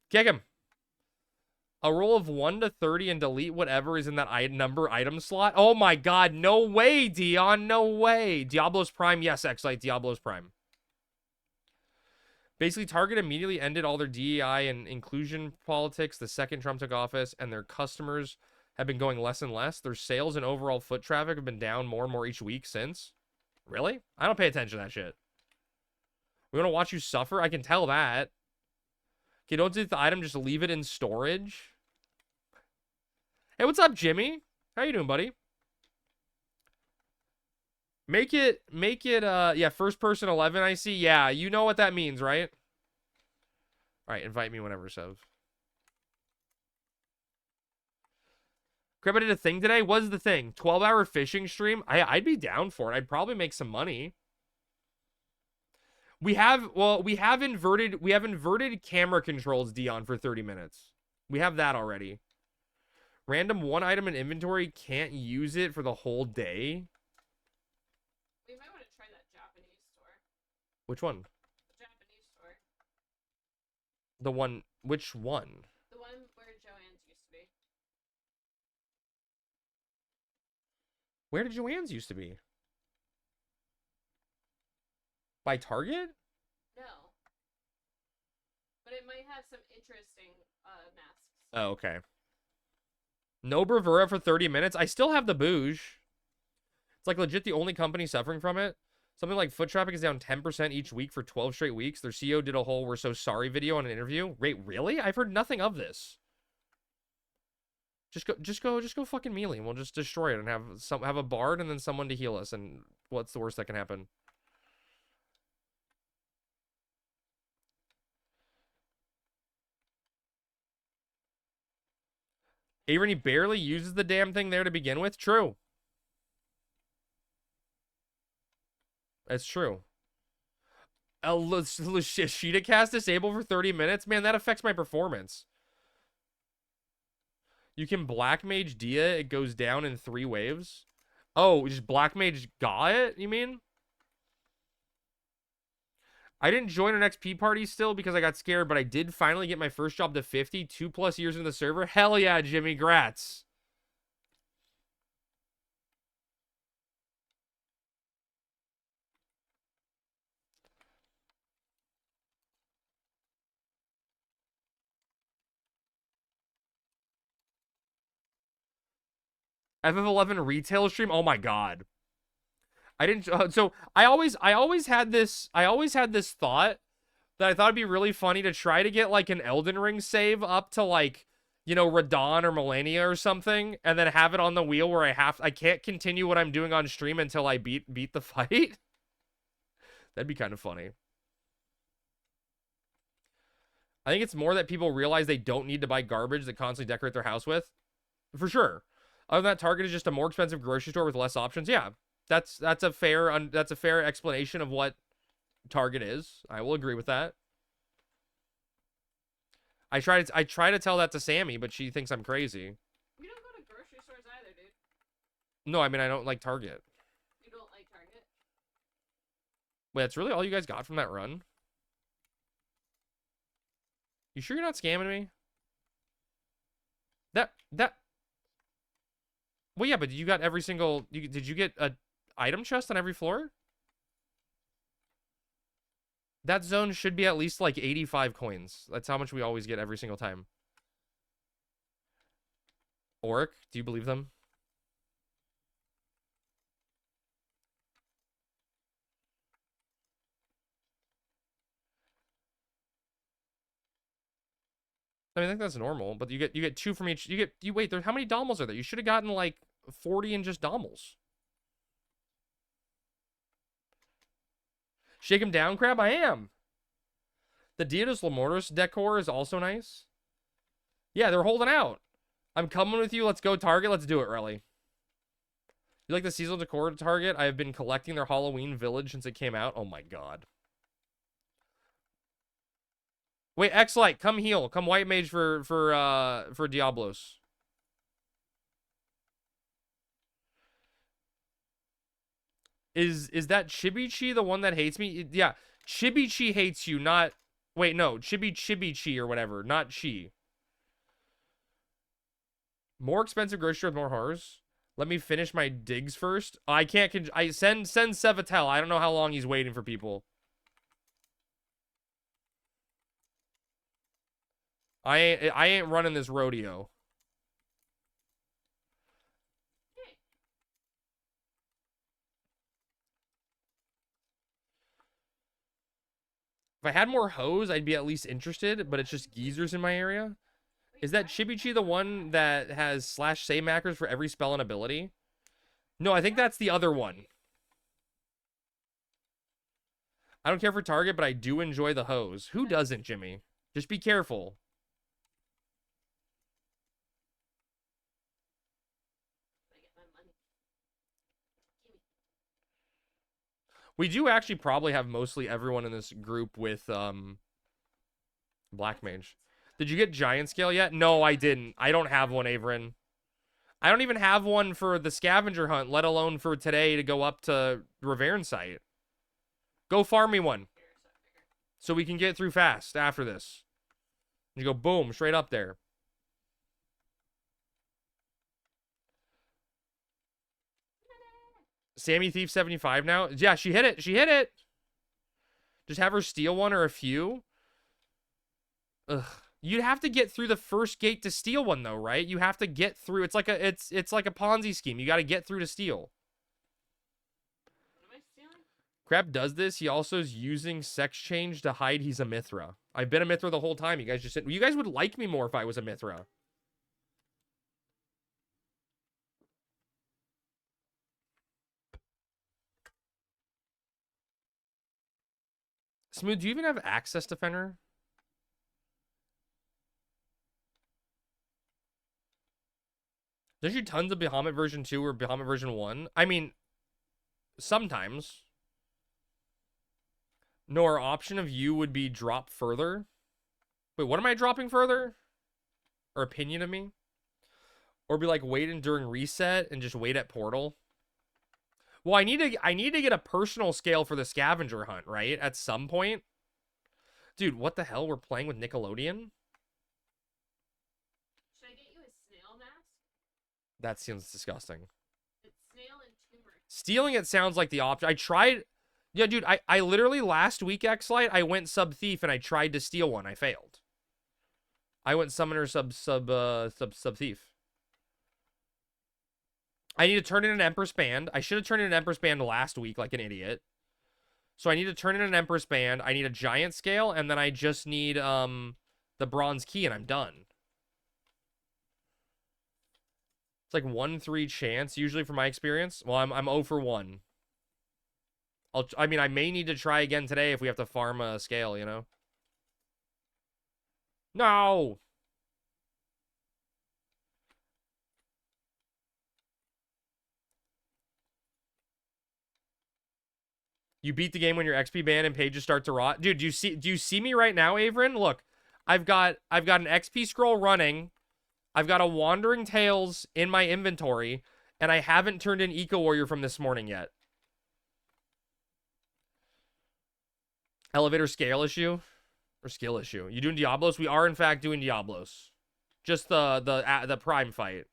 S1: Kick him. A roll of 1 to 30 and delete whatever is in that item slot. Oh my god, no way, Dion, no way. Diablos Prime, yes, Xlite, Diablos Prime. Basically, Target immediately ended all their DEI and inclusion politics the second Trump took office, and their customers have been going less and less. Their sales and overall foot traffic have been down more and more each week since. Really? I don't pay attention to that shit. We want to watch you suffer? I can tell that. Okay, don't delete the item. Just leave it in storage. Hey, what's up, Jimmy? How you doing, buddy? Make it, yeah, first person 11, I see. Yeah, you know what that means, right? All right, invite me whenever, Sev. Crab, I did a thing today. What's the thing? 12-hour fishing stream? I'd be down for it. I'd probably make some money. We have inverted camera controls, Dion, for 30 minutes. We have that already. Random one item in inventory, can't use it for the whole day.
S3: We might want to try that Japanese store.
S1: Which one?
S3: The Japanese store.
S1: The one, which one?
S3: The one where Joanne's used to be.
S1: Where did Joanne's used to be? By Target?
S3: No. But it might have some interesting masks.
S1: Oh, okay. No bravura for 30 minutes. I still have the bouge. It's like legit the only company suffering from it. Something like foot traffic is down 10% each week for 12 straight weeks. Their CEO did a whole "we're so sorry" video on an interview. Wait, really? I've heard nothing of this. Just go fucking melee, and we'll just destroy it and have a bard and then someone to heal us. And what's the worst that can happen? Avery, he barely uses the damn thing there to begin with. True. That's true. Sheeta cast disabled for 30 minutes? Man, that affects my performance. You can Black Mage Dia. It goes down in 3 waves. Oh, just Black Mage got it, you mean? I didn't join an XP party still because I got scared, but I did finally get my first job to 50, 2+ years into the server. Hell yeah, Jimmy, grats. FF11 retail stream? Oh my god. I didn't so I always had this thought that I thought it'd be really funny to try to get like an Elden Ring save up to like, you know, Radon or Melania or something, and then have it on the wheel where I can't continue what I'm doing on stream until I beat the fight. That'd be kind of funny. I think it's more that people realize they don't need to buy garbage that constantly decorate their house with. For sure. Other than that, Target is just a more expensive grocery store with less options. Yeah, that's a fair explanation of what Target is. I will agree with that. I try to tell that to Sammy, but she thinks I'm crazy.
S3: We don't go to grocery stores either, dude.
S1: No, I mean I don't like Target.
S3: You don't like Target?
S1: Wait, that's really all you guys got from that run? You sure you're not scamming me? Well, yeah, but you got every single... Did you get a item chest on every floor? That zone should be at least like 85 coins. That's how much we always get every single time. Oric, do you believe them? I mean, I think that's normal, but you get 2 from each. Wait, how many Dommels are there? You should have gotten like 40 in just Dommels. Shake him down, Crab? I am. The Dietos Lamortis decor is also nice. Yeah, they're holding out. I'm coming with you. Let's go Target. Let's do it, Relly. You like the seasonal decor to Target? I have been collecting their Halloween village since it came out. Oh my god. Wait, X-Light, come heal. Come White Mage for Diablos. Is that Chibi-Chi the one that hates me? Yeah, Chibi-Chi hates you, not... Wait, no, Chibi-Chi or whatever, not Chi. More expensive grocery store with more horrors. Let me finish my digs first. I can't... send Sevatel. I don't know how long he's waiting for people. I ain't running this rodeo. If I had more hoes, I'd be at least interested, but it's just geezers in my area. Is that Chibichi the one that has /save macros for every spell and ability? No, I think that's the other one. I don't care for target, but I do enjoy the hose. Who doesn't, Jimmy? Just be careful. We do actually probably have mostly everyone in this group with Black Mage. Did you get Giant Scale yet? No, I didn't. I don't have one, Averin. I don't even have one for the scavenger hunt, let alone for today to go up to Reverne site. Go farm me one. So we can get through fast after this. You go boom, straight up there. Sammy Thief 75 now. Yeah, she hit it. She hit it. Just have her steal one or a few. Ugh. You'd have to get through the first gate to steal one though, right? You have to get through. It's like a it's like a Ponzi scheme. You got to get through to steal.
S3: What am I stealing?
S1: Crab does this. He also is using sex change to hide he's a Mithra. I've been a Mithra the whole time. You guys just said you guys would like me more if I was a Mithra. Smooth, do you even have access to Fenrir? Don't you tons of Bahamut version 2 or Bahamut version 1? I mean, sometimes. No, our option of you would be drop further. Wait, what am I dropping further? Or opinion of me? Or be like waiting during reset and just wait at portal? Well, I need to get a personal scale for the scavenger hunt, right? At some point. Dude, what the hell? We're playing with Nickelodeon?
S3: Should I get you a snail mask?
S1: That seems disgusting.
S3: It's snail and turmeric.
S1: Stealing it sounds like the option. I tried. Yeah, dude, I literally last week, X-Lite, I went sub thief and I tried to steal one. I failed. I went summoner sub thief. I need to turn in an Empress Band. I should have turned in an Empress Band last week like an idiot. So I need to turn in an Empress Band. I need a Giant Scale, and then I just need the Bronze Key, and I'm done. It's like 1-3 chance, usually from my experience. Well, I'm 0 for 1. I mean, I may need to try again today if we have to farm a scale, you know? No! You beat the game when your XP band and pages start to rot. Dude, do you see me right now, Averin? Look, I've got an XP scroll running. I've got a Wandering Tales in my inventory, and I haven't turned in Eco Warrior from this morning yet. Elevator scale issue? Or skill issue? You doing Diablos? We are, in fact, doing Diablos. Just the Prime fight.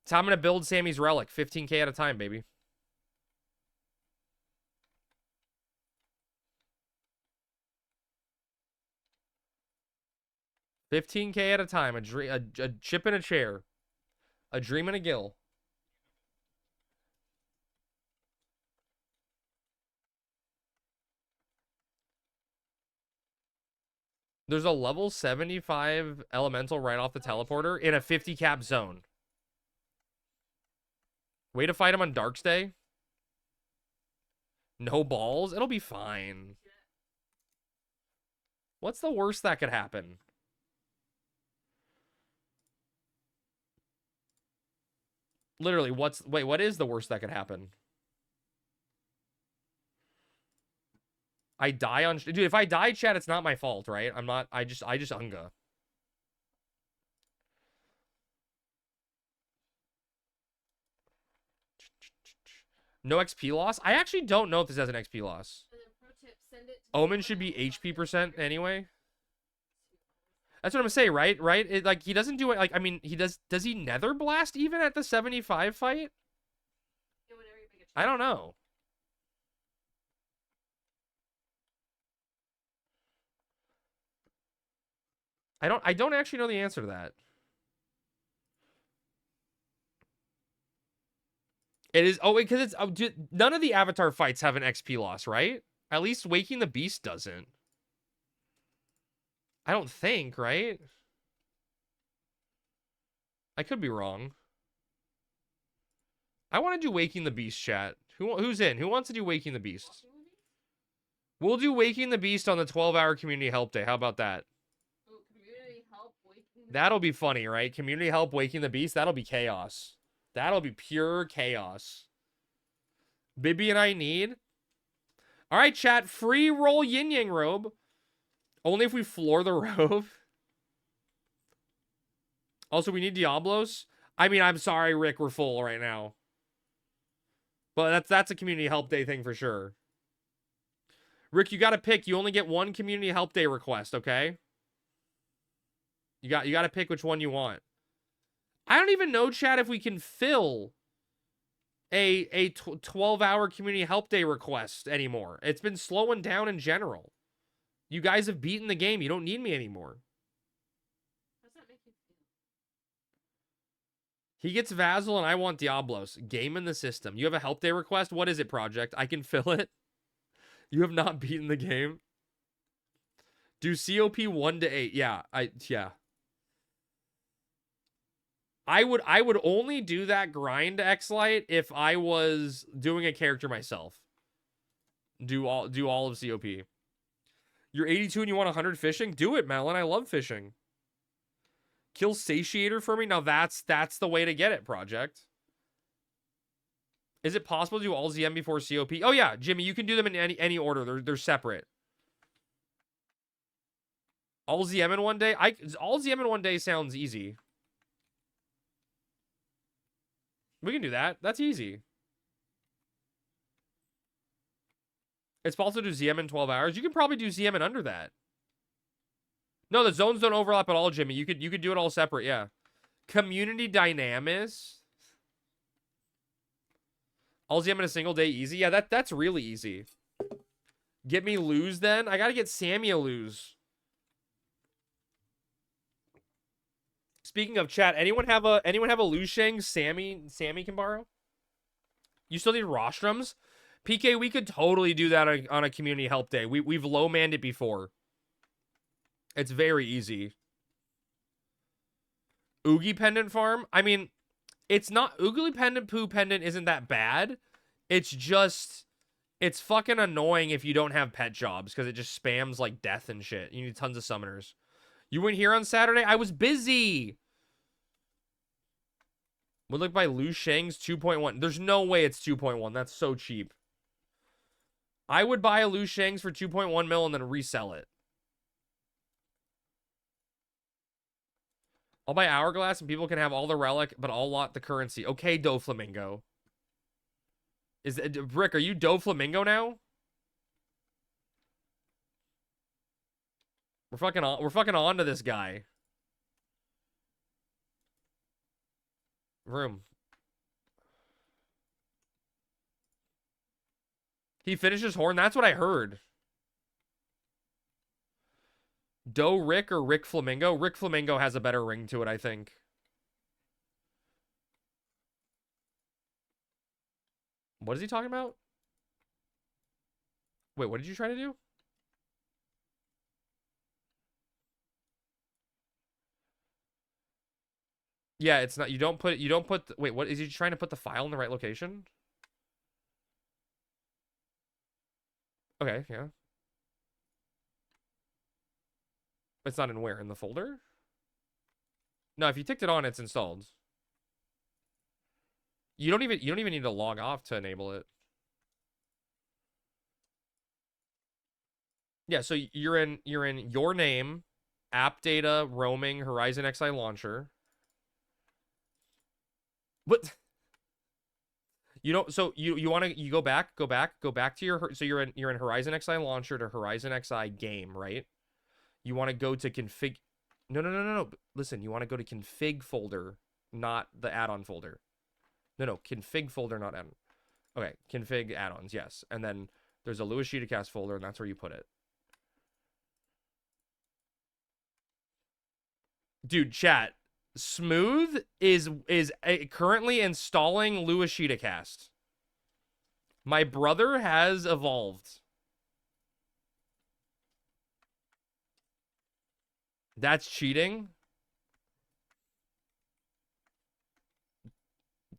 S1: It's how I'm going to build Sammy's Relic. 15k at a time, baby. $15k at a time. A chip in a chair. A dream in a gill. There's a level 75 elemental right off the teleporter in a 50 cap zone. Way to fight him on Dark's Day. No balls? It'll be fine. What's the worst that could happen? Literally, wait, what is the worst that could happen? I die on... Dude, if I die, chat, it's not my fault, right? I'm not... I just unga. No XP loss? I actually don't know if this has an XP loss.
S3: And then pro tip, send it to
S1: Omen should be HP percent anyway. That's what I'm saying, right? Right? It, like, he doesn't do it... Like, I mean, he does... Does he Nether Blast even at the 75 fight?
S3: Yeah, whenever you make a
S1: I don't know. I don't actually know the answer to that. It is... Oh, wait, because it's... Oh, dude, none of the Avatar fights have an XP loss, right? At least Waking the Beast doesn't. I don't think, right? I could be wrong. I want to do Waking the Beast, chat. Who's in? Who wants to do Waking the Beast? We'll do Waking the Beast on the 12-hour community help day. How about that?
S3: Community help waking the
S1: That'll be funny, right? Community help Waking the Beast. That'll be chaos. That'll be pure chaos. Bibby and I need. All right, chat. Free roll yin yang robe. Only if we floor the robe. Also, we need Diablos. I mean, I'm sorry, Rick. We're full right now. But that's a community help day thing for sure. Rick, you got to pick. You only get one community help day request, okay? You got to pick which one you want. I don't even know, chat, if we can fill a 12-hour community help day request anymore. It's been slowing down in general. You guys have beaten the game. You don't need me anymore.
S3: How does that make you feel?
S1: He gets Vassal and I want Diablos. Game in the system. You have a help day request? What is it, Project? I can fill it. You have not beaten the game. Do COP 1 to 8. Yeah. Yeah. I would only do that grind, X-Lite, if I was doing a character myself. Do all of COP. You're 82 and you want 100 fishing? Do it, Melon. I love fishing. Kill Satiator for me? Now that's the way to get it, Project. Is it possible to do all ZM before COP? Oh yeah, Jimmy, you can do them in any order. They're separate. All ZM in one day? All ZM in one day sounds easy. We can do that. That's easy. It's possible to do ZM in 12 hours. You can probably do ZM in under that. No, the zones don't overlap at all, Jimmy. You could do it all separate, yeah. Community Dynamis. All ZM in a single day easy. Yeah, that's really easy. Get me Lose then. I gotta get Sammy a Lose. Speaking of chat, anyone have a Lusheng Sammy can borrow? You still need rostrums? PK, we could totally do that on a community help day. We've low-manned it before. It's very easy. Oogie Pendant farm? I mean, it's not... Oogly Pendant Poo Pendant isn't that bad. It's just... It's fucking annoying if you don't have pet jobs, because it just spams, like, death and shit. You need tons of summoners. You weren't here on Saturday? I was busy! Would look by Lu Sheng's 2.1. There's no way it's 2.1. That's so cheap. I would buy a Lu Sheng's for 2.1 mil and then resell it. I'll buy Hourglass and people can have all the relic, but I'll lot the currency. Okay, Doflamingo. Rick, are you Doflamingo now? We're fucking on to this guy. Room. He finishes Horn? That's what I heard. Do Rick or Rick Flamingo? Rick Flamingo has a better ring to it, I think. What is he talking about? Wait, what did you try to do? Yeah, it's not. You don't put. Wait, what is he trying to put the file in the right location? Okay, yeah. It's not in where? In the folder? No, if you ticked it on, it's installed. You don't even need to log off to enable it. Yeah, so you're in your name, app data, roaming, Horizon XI launcher. What? You don't. So you want to go back to your. So you're in Horizon XI launcher to Horizon XI game, right? You want to go to config. No. Listen, you want to go to config folder, not the add-on folder. No, config folder, not add-on. Okay, config add-ons, yes. And then there's a Lewis Sheetacast folder, and that's where you put it. Dude, chat. Smooth is currently installing Lewis Sheetacast. My brother has evolved. That's cheating.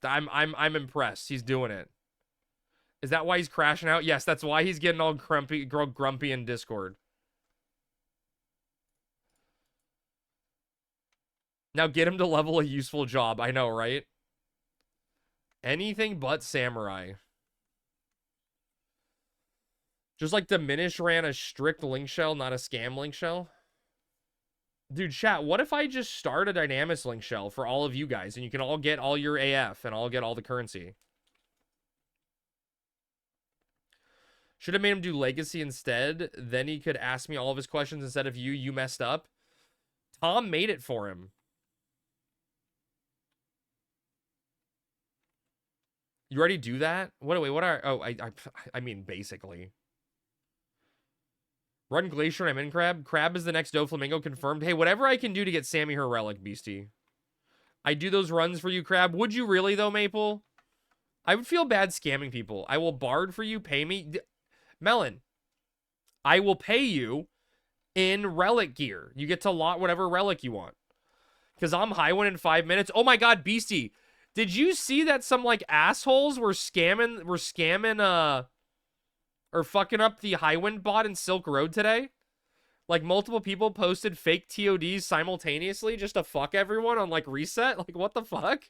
S1: I'm impressed. He's doing it. Is that why he's crashing out? Yes, that's why he's getting all grumpy in Discord. Now get him to level a useful job. I know, right? Anything but samurai. Just like Diminish ran a strict link shell, not a scam link shell. Dude, chat, what if I just start a Dynamis link shell for all of you guys and you can all get all your AF and I'll get all the currency? Should have made him do Legacy instead. Then he could ask me all of his questions instead of you messed up. Tom made it for him. You already do that? What are... Oh, I mean, basically. Run Glacier and I'm in Crab. Crab is the next Doflamingo confirmed. Hey, whatever I can do to get Sammy her relic, Beastie. I do those runs for you, Crab. Would you really, though, Maple? I would feel bad scamming people. I will bard for you. Pay me. Melon. I will pay you in relic gear. You get to lot whatever relic you want. Because I'm Highwind in 5 minutes. Oh my god, Beastie. Did you see that some, like, assholes were scamming, or fucking up the Highwind bot in Silk Road today? Like, multiple people posted fake TODs simultaneously just to fuck everyone on, like, reset? Like, what the fuck?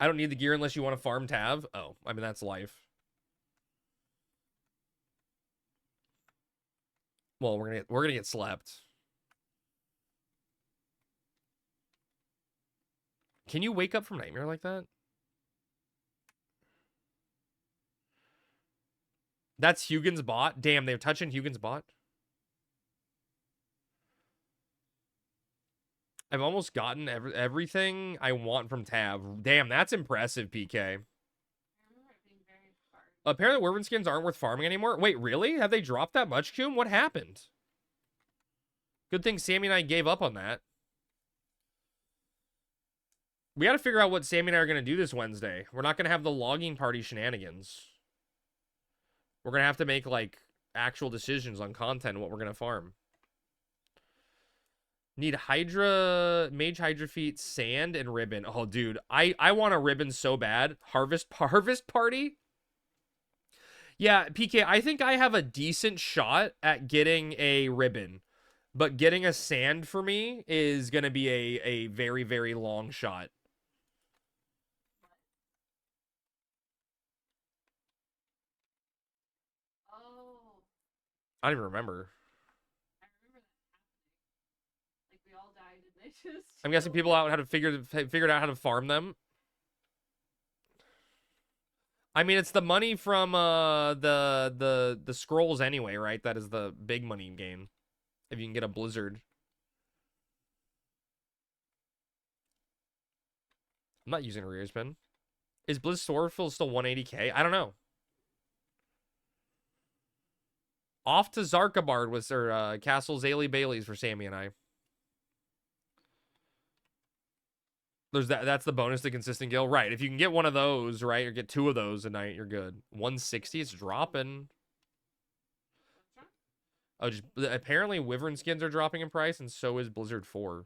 S1: I don't need the gear unless you want to farm Tav. Oh, I mean, that's life. Well, we're gonna get slapped. Can you wake up from nightmare like that? That's Hugin's bot? Damn, they're touching Hugin's bot? I've almost gotten everything I want from Tav. Damn, that's impressive, PK. Apparently, Wyvern skins aren't worth farming anymore. Wait, really? Have they dropped that much, Coom? What happened? Good thing Sammy and I gave up on that. We gotta figure out what Sammy and I are gonna do this Wednesday. We're not gonna have the logging party shenanigans. We're gonna have to make, like, actual decisions on content, what we're gonna farm. Need Hydra, Mage Hydra Feet, Sand, and Ribbon. Oh, dude, I want a ribbon so bad. Harvest Party? Yeah, PK, I think I have a decent shot at getting a ribbon. But getting a sand for me is gonna be a very, very long shot. I don't even remember.
S3: I remember that happening. Like, we all died and they just...
S1: I'm guessing people out how to figured out how to farm them. I mean, it's the money from the scrolls anyway, right? That is the big money gain. If you can get a blizzard. I'm not using a rear spin. Is Blizz Swordfill still 180k? I don't know. Off to Zarkabard with Castle Zaylee Bailey's for Sammy and I. There's that's the bonus to consistent kill. Right. If you can get one of those, right, or get 2 of those a night, you're good. 160 is dropping. Oh, just apparently Wyvern skins are dropping in price, and so is Blizzard 4.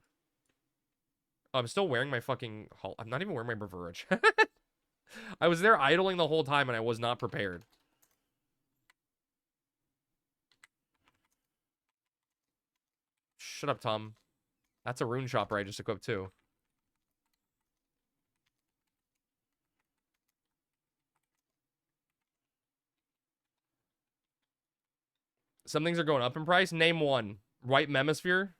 S1: Oh, I'm still wearing my fucking... I'm not even wearing my Beverage. I was there idling the whole time, and I was not prepared. Shut up, Tom. That's a rune shopper I just equipped, too. Some things are going up in price. Name one. White Memisphere.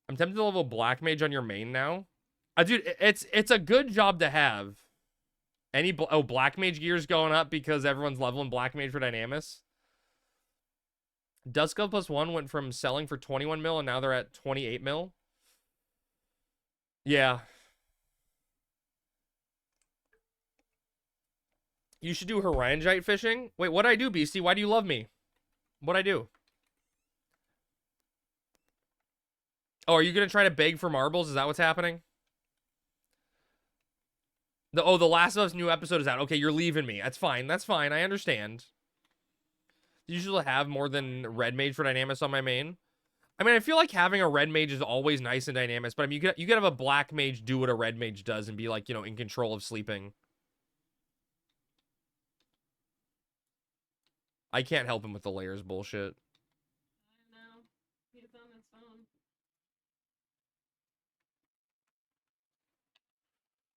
S1: I'm tempted to level Black Mage on your main now. Dude, it's a good job to have. Black Mage gear's going up because everyone's leveling Black Mage for Dynamis. Dusk Elf +1 went from selling for 21 mil and now they're at 28 mil. Yeah. You should do Haranjite fishing. Wait, what'd I do, Beastie? Why do you love me? What'd I do? Oh, are you gonna try to beg for marbles? Is that what's happening? The Last of Us new episode is out. Okay, you're leaving me. That's fine. That's fine. I understand. You usually have more than red mage for Dynamis on my main. I mean, I feel like having a red mage is always nice in Dynamis, but I mean, you could have a black mage do what a red mage does and be like, you know, in control of sleeping. I can't help him with the layers bullshit.
S3: I know. He's on his phone.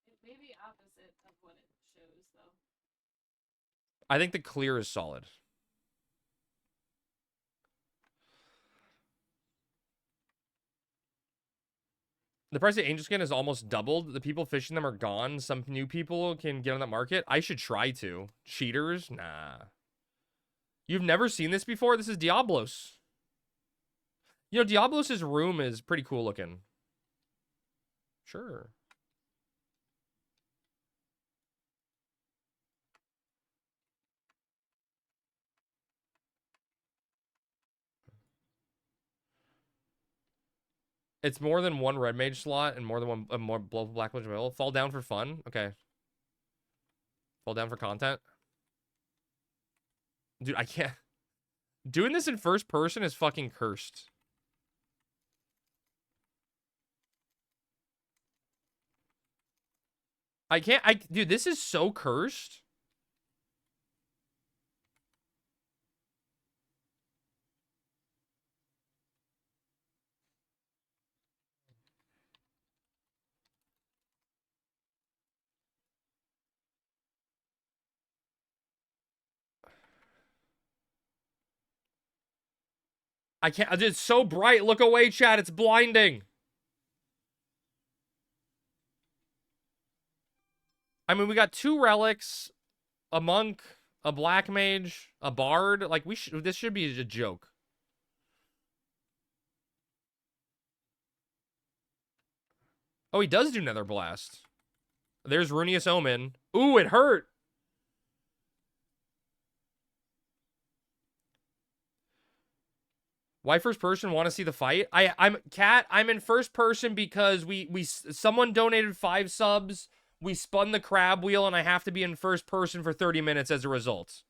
S3: It may be opposite of what it shows, though.
S1: I think the clear is solid. The price of angel skin has almost doubled. The people fishing them are gone. Some new people can get on that market. I should try to. Cheaters? Nah. You've never seen this before? This is Diablos. You know, Diablos' room is pretty cool looking. Sure. It's more than one red mage slot and more than one more black mage available. Fall down for fun? Okay. Fall down for content? Dude, I can't. Doing this in first person is fucking cursed. I can't. Dude, this is so cursed. I can't. It's so bright. Look away, chat. It's blinding. I mean, we got 2 relics, a monk, a black mage, a bard. Like, this should be a joke. Oh, he does do Nether Blast. There's Runious Omen. Ooh, it hurt. Why first person? Want to see the fight? I'm Cat. I'm in first person because someone donated 5 subs. We spun the crab wheel, and I have to be in first person for 30 minutes as a result.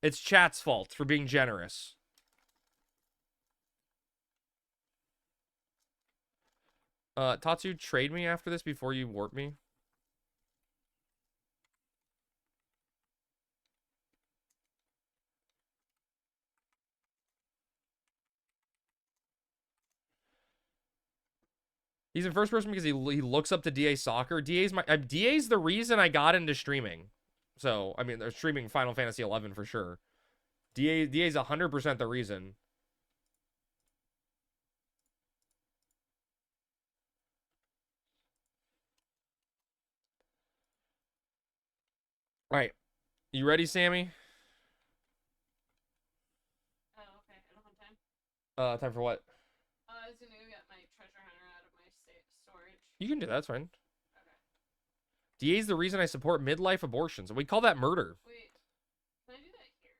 S1: It's chat's fault for being generous. Tatsu, trade me after this before you warp me. He's in first person because he looks up to DA Soccer. DA's the reason I got into streaming. So, I mean, they're streaming Final Fantasy 11 for sure. DA's 100% the reason. All right. You ready, Sammy?
S3: Oh, okay. I don't have time.
S1: Time for what?
S3: I was gonna go get my treasure hunter out of my storage.
S1: You can do that. That's fine.
S3: Okay.
S1: DA's the reason I support midlife abortions. We call that murder.
S3: Wait. Can I do that here?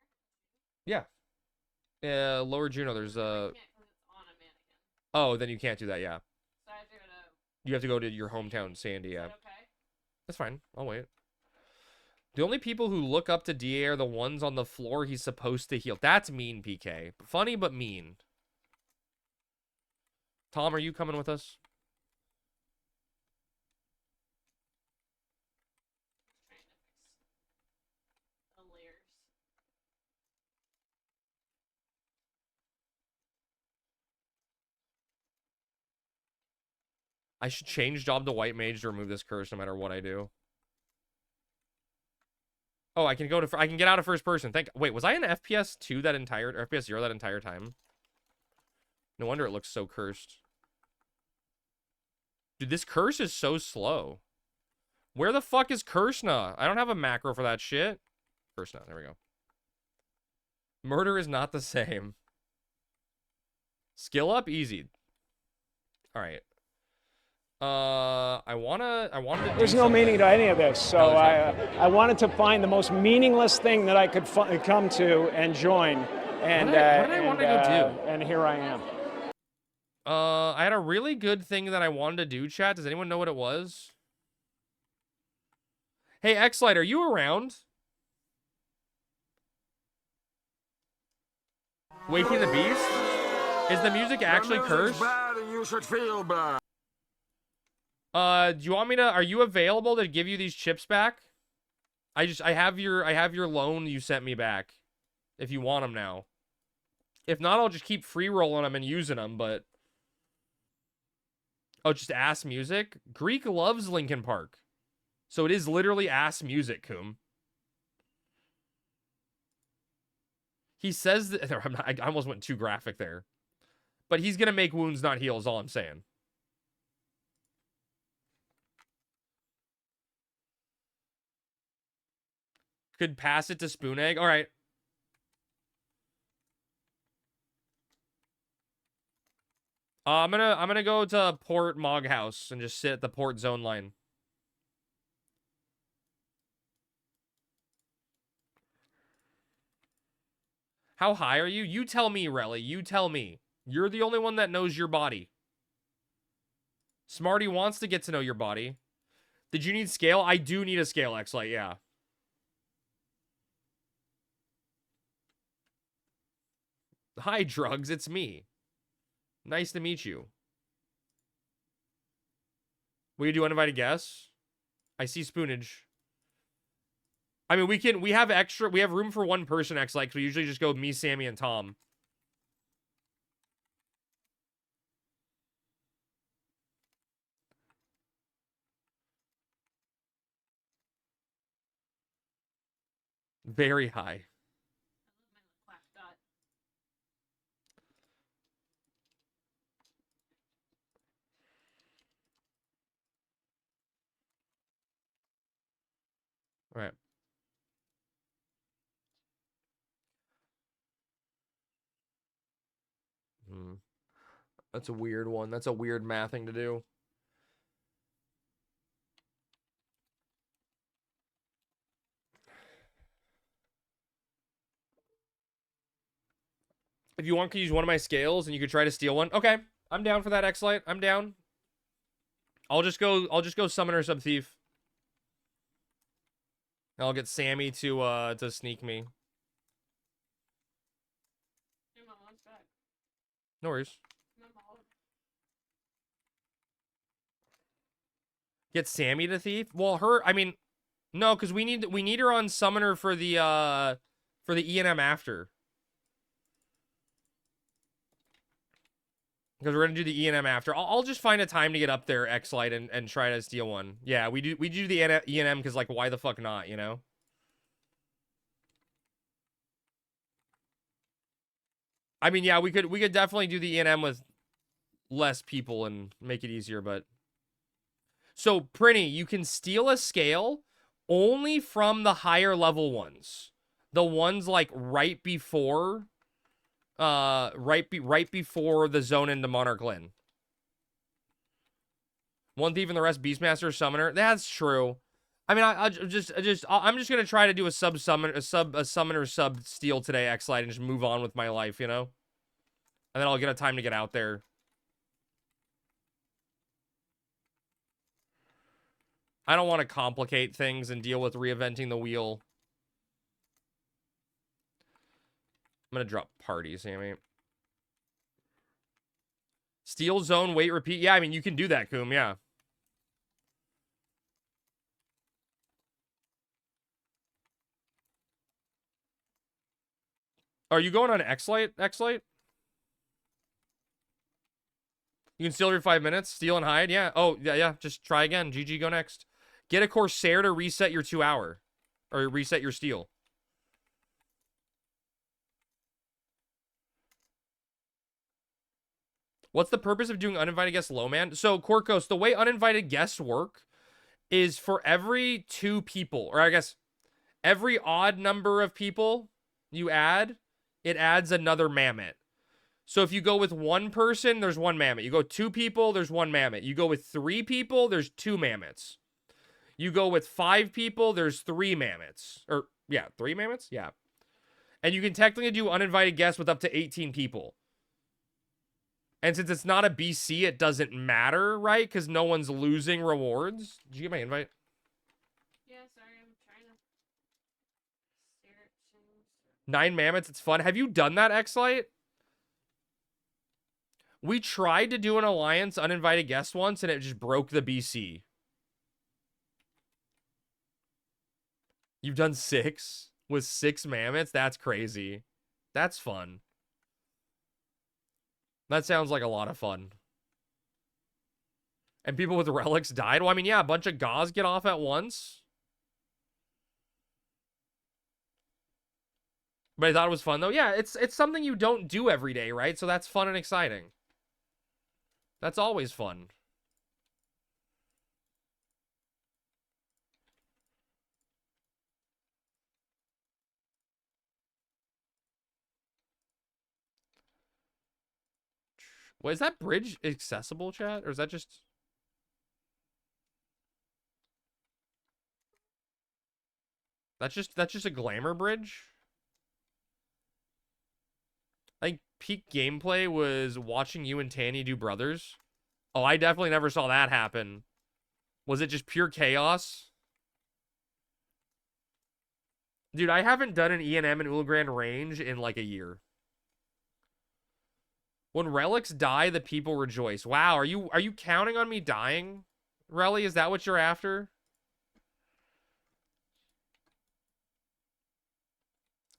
S1: Yeah. Lower Juno, there's
S3: I can't because it's on a mannequin.
S1: Oh, then you can't do that, yeah.
S3: So I have to go to...
S1: You have to go to your hometown, Sandy, yeah.
S3: Is that okay?
S1: That's fine. I'll wait. The only people who look up to DA are the ones on the floor he's supposed to heal. That's mean, PK. Funny, but mean. Tom, are you coming with us?
S3: Trying to fix the layers.
S1: I should change job to white mage to remove this curse no matter what I do. Oh, I can get out of first person. Wait, was I in FPS 2 that entire, or FPS 0 that entire time? No wonder it looks so cursed. Dude, this curse is so slow. Where the fuck is Kirshna? I don't have a macro for that shit. Kirshna, there we go. Murder is not the same. Skill up, easy. All right. I wanted to.
S8: There's no meaning to any of this, so I wanted to find the most meaningless thing that I could come to and join, and
S1: what did I want to go do?
S8: And here I am.
S1: I had a really good thing that I wanted to do, chat. Does anyone know what it was? Hey, X-Light, are you around? Waking the Beast? Is the music actually cursed?
S2: You should feel bad.
S1: Do you want me to, are you available to give you these chips back? I have your loan you sent me back. If you want them now. If not, I'll just keep free rolling them and using them, but. Oh, just ass music? Greek loves Linkin Park. So it is literally ass music, Coom. He says that, I almost went too graphic there. But he's going to make wounds not heal is all I'm saying. Could pass it to Spoon Egg. All right. I'm gonna go to Port Mog House and just sit at the port zone line. How high are you? You tell me, Relly. You tell me. You're the only one that knows your body. Smarty wants to get to know your body. Did you need scale? I do need a scale, X-Light, yeah. Hi, Drugs. It's me. Nice to meet you. Will you do uninvited guests? I see spoonage. I mean, we have room for one person, X-Light, because we usually just go me, Sammy, and Tom. Very high. All right. That's a weird one. That's a weird mathing to do. If you want, could use one of my scales and you could try to steal one. Okay. I'm down for that, X-Light. I'm down. I'll just go Summoner Sub Thief. I'll get Sammy to sneak me. No worries. Get Sammy to thief? Well, I mean, no, because we need her on Summoner for the E&M after. Because we're gonna do the E&M after. I'll just find a time to get up there, X-Light, and try to steal one. Yeah, we do the E&M because, like, why the fuck not, you know? I mean, yeah, we could definitely do the E&M with less people and make it easier, but so Prinny, you can steal a scale only from the higher level ones. The ones like right before before the zone into Monarch Lyn. One thief and the rest Beastmaster Summoner. That's true. I mean, I'm just gonna try to do a summoner sub steal today, X-Light, and just move on with my life, you know? And then I'll get a time to get out there. I don't want to complicate things and deal with reinventing the wheel. I'm gonna drop party, Sammy. Steal zone, wait, repeat. Yeah, I mean, you can do that, Coom, yeah. Are you going on X-Light? X-Light? You can steal every 5 minutes. Steal and hide. Yeah. Oh, yeah. Just try again. GG, go next. Get a Corsair to reset your 2 hour. Or reset your steal. What's the purpose of doing uninvited guests low, man? So, Corkos, the way uninvited guests work is for every 2 people, or I guess every odd number of people you add, it adds another mammoth. So if you go with 1 person, there's 1 mammoth. You go 2 people, there's 1 mammoth. You go with 3 people, there's 2 mammoths. You go with 5 people, there's 3 mammoths. Or, yeah, 3 mammoths? Yeah. And you can technically do uninvited guests with up to 18 people. And since it's not a BC, it doesn't matter, right? Because no one's losing rewards. Did you get my invite?
S3: Yeah, sorry,
S1: 9 mammoths, it's fun. Have you done that, X-Lite? We tried to do an alliance uninvited guest once, and it just broke the BC. You've done 6 with 6 mammoths? That's crazy. That's fun. That sounds like a lot of fun. And people with relics died? Well, I mean, yeah, a bunch of gauze get off at once. But I thought it was fun, though. Yeah, it's something you don't do every day, right? So that's fun and exciting. That's always fun. Wait, is that bridge accessible, chat? Or is that just... That's just a glamour bridge? I think peak gameplay was watching you and Tanny do brothers. Oh, I definitely never saw that happen. Was it just pure chaos? Dude, I haven't done an E&M in Ullagrand Range in like a year. When relics die, the people rejoice. Wow, are you counting on me dying? Relly, is that what you're after?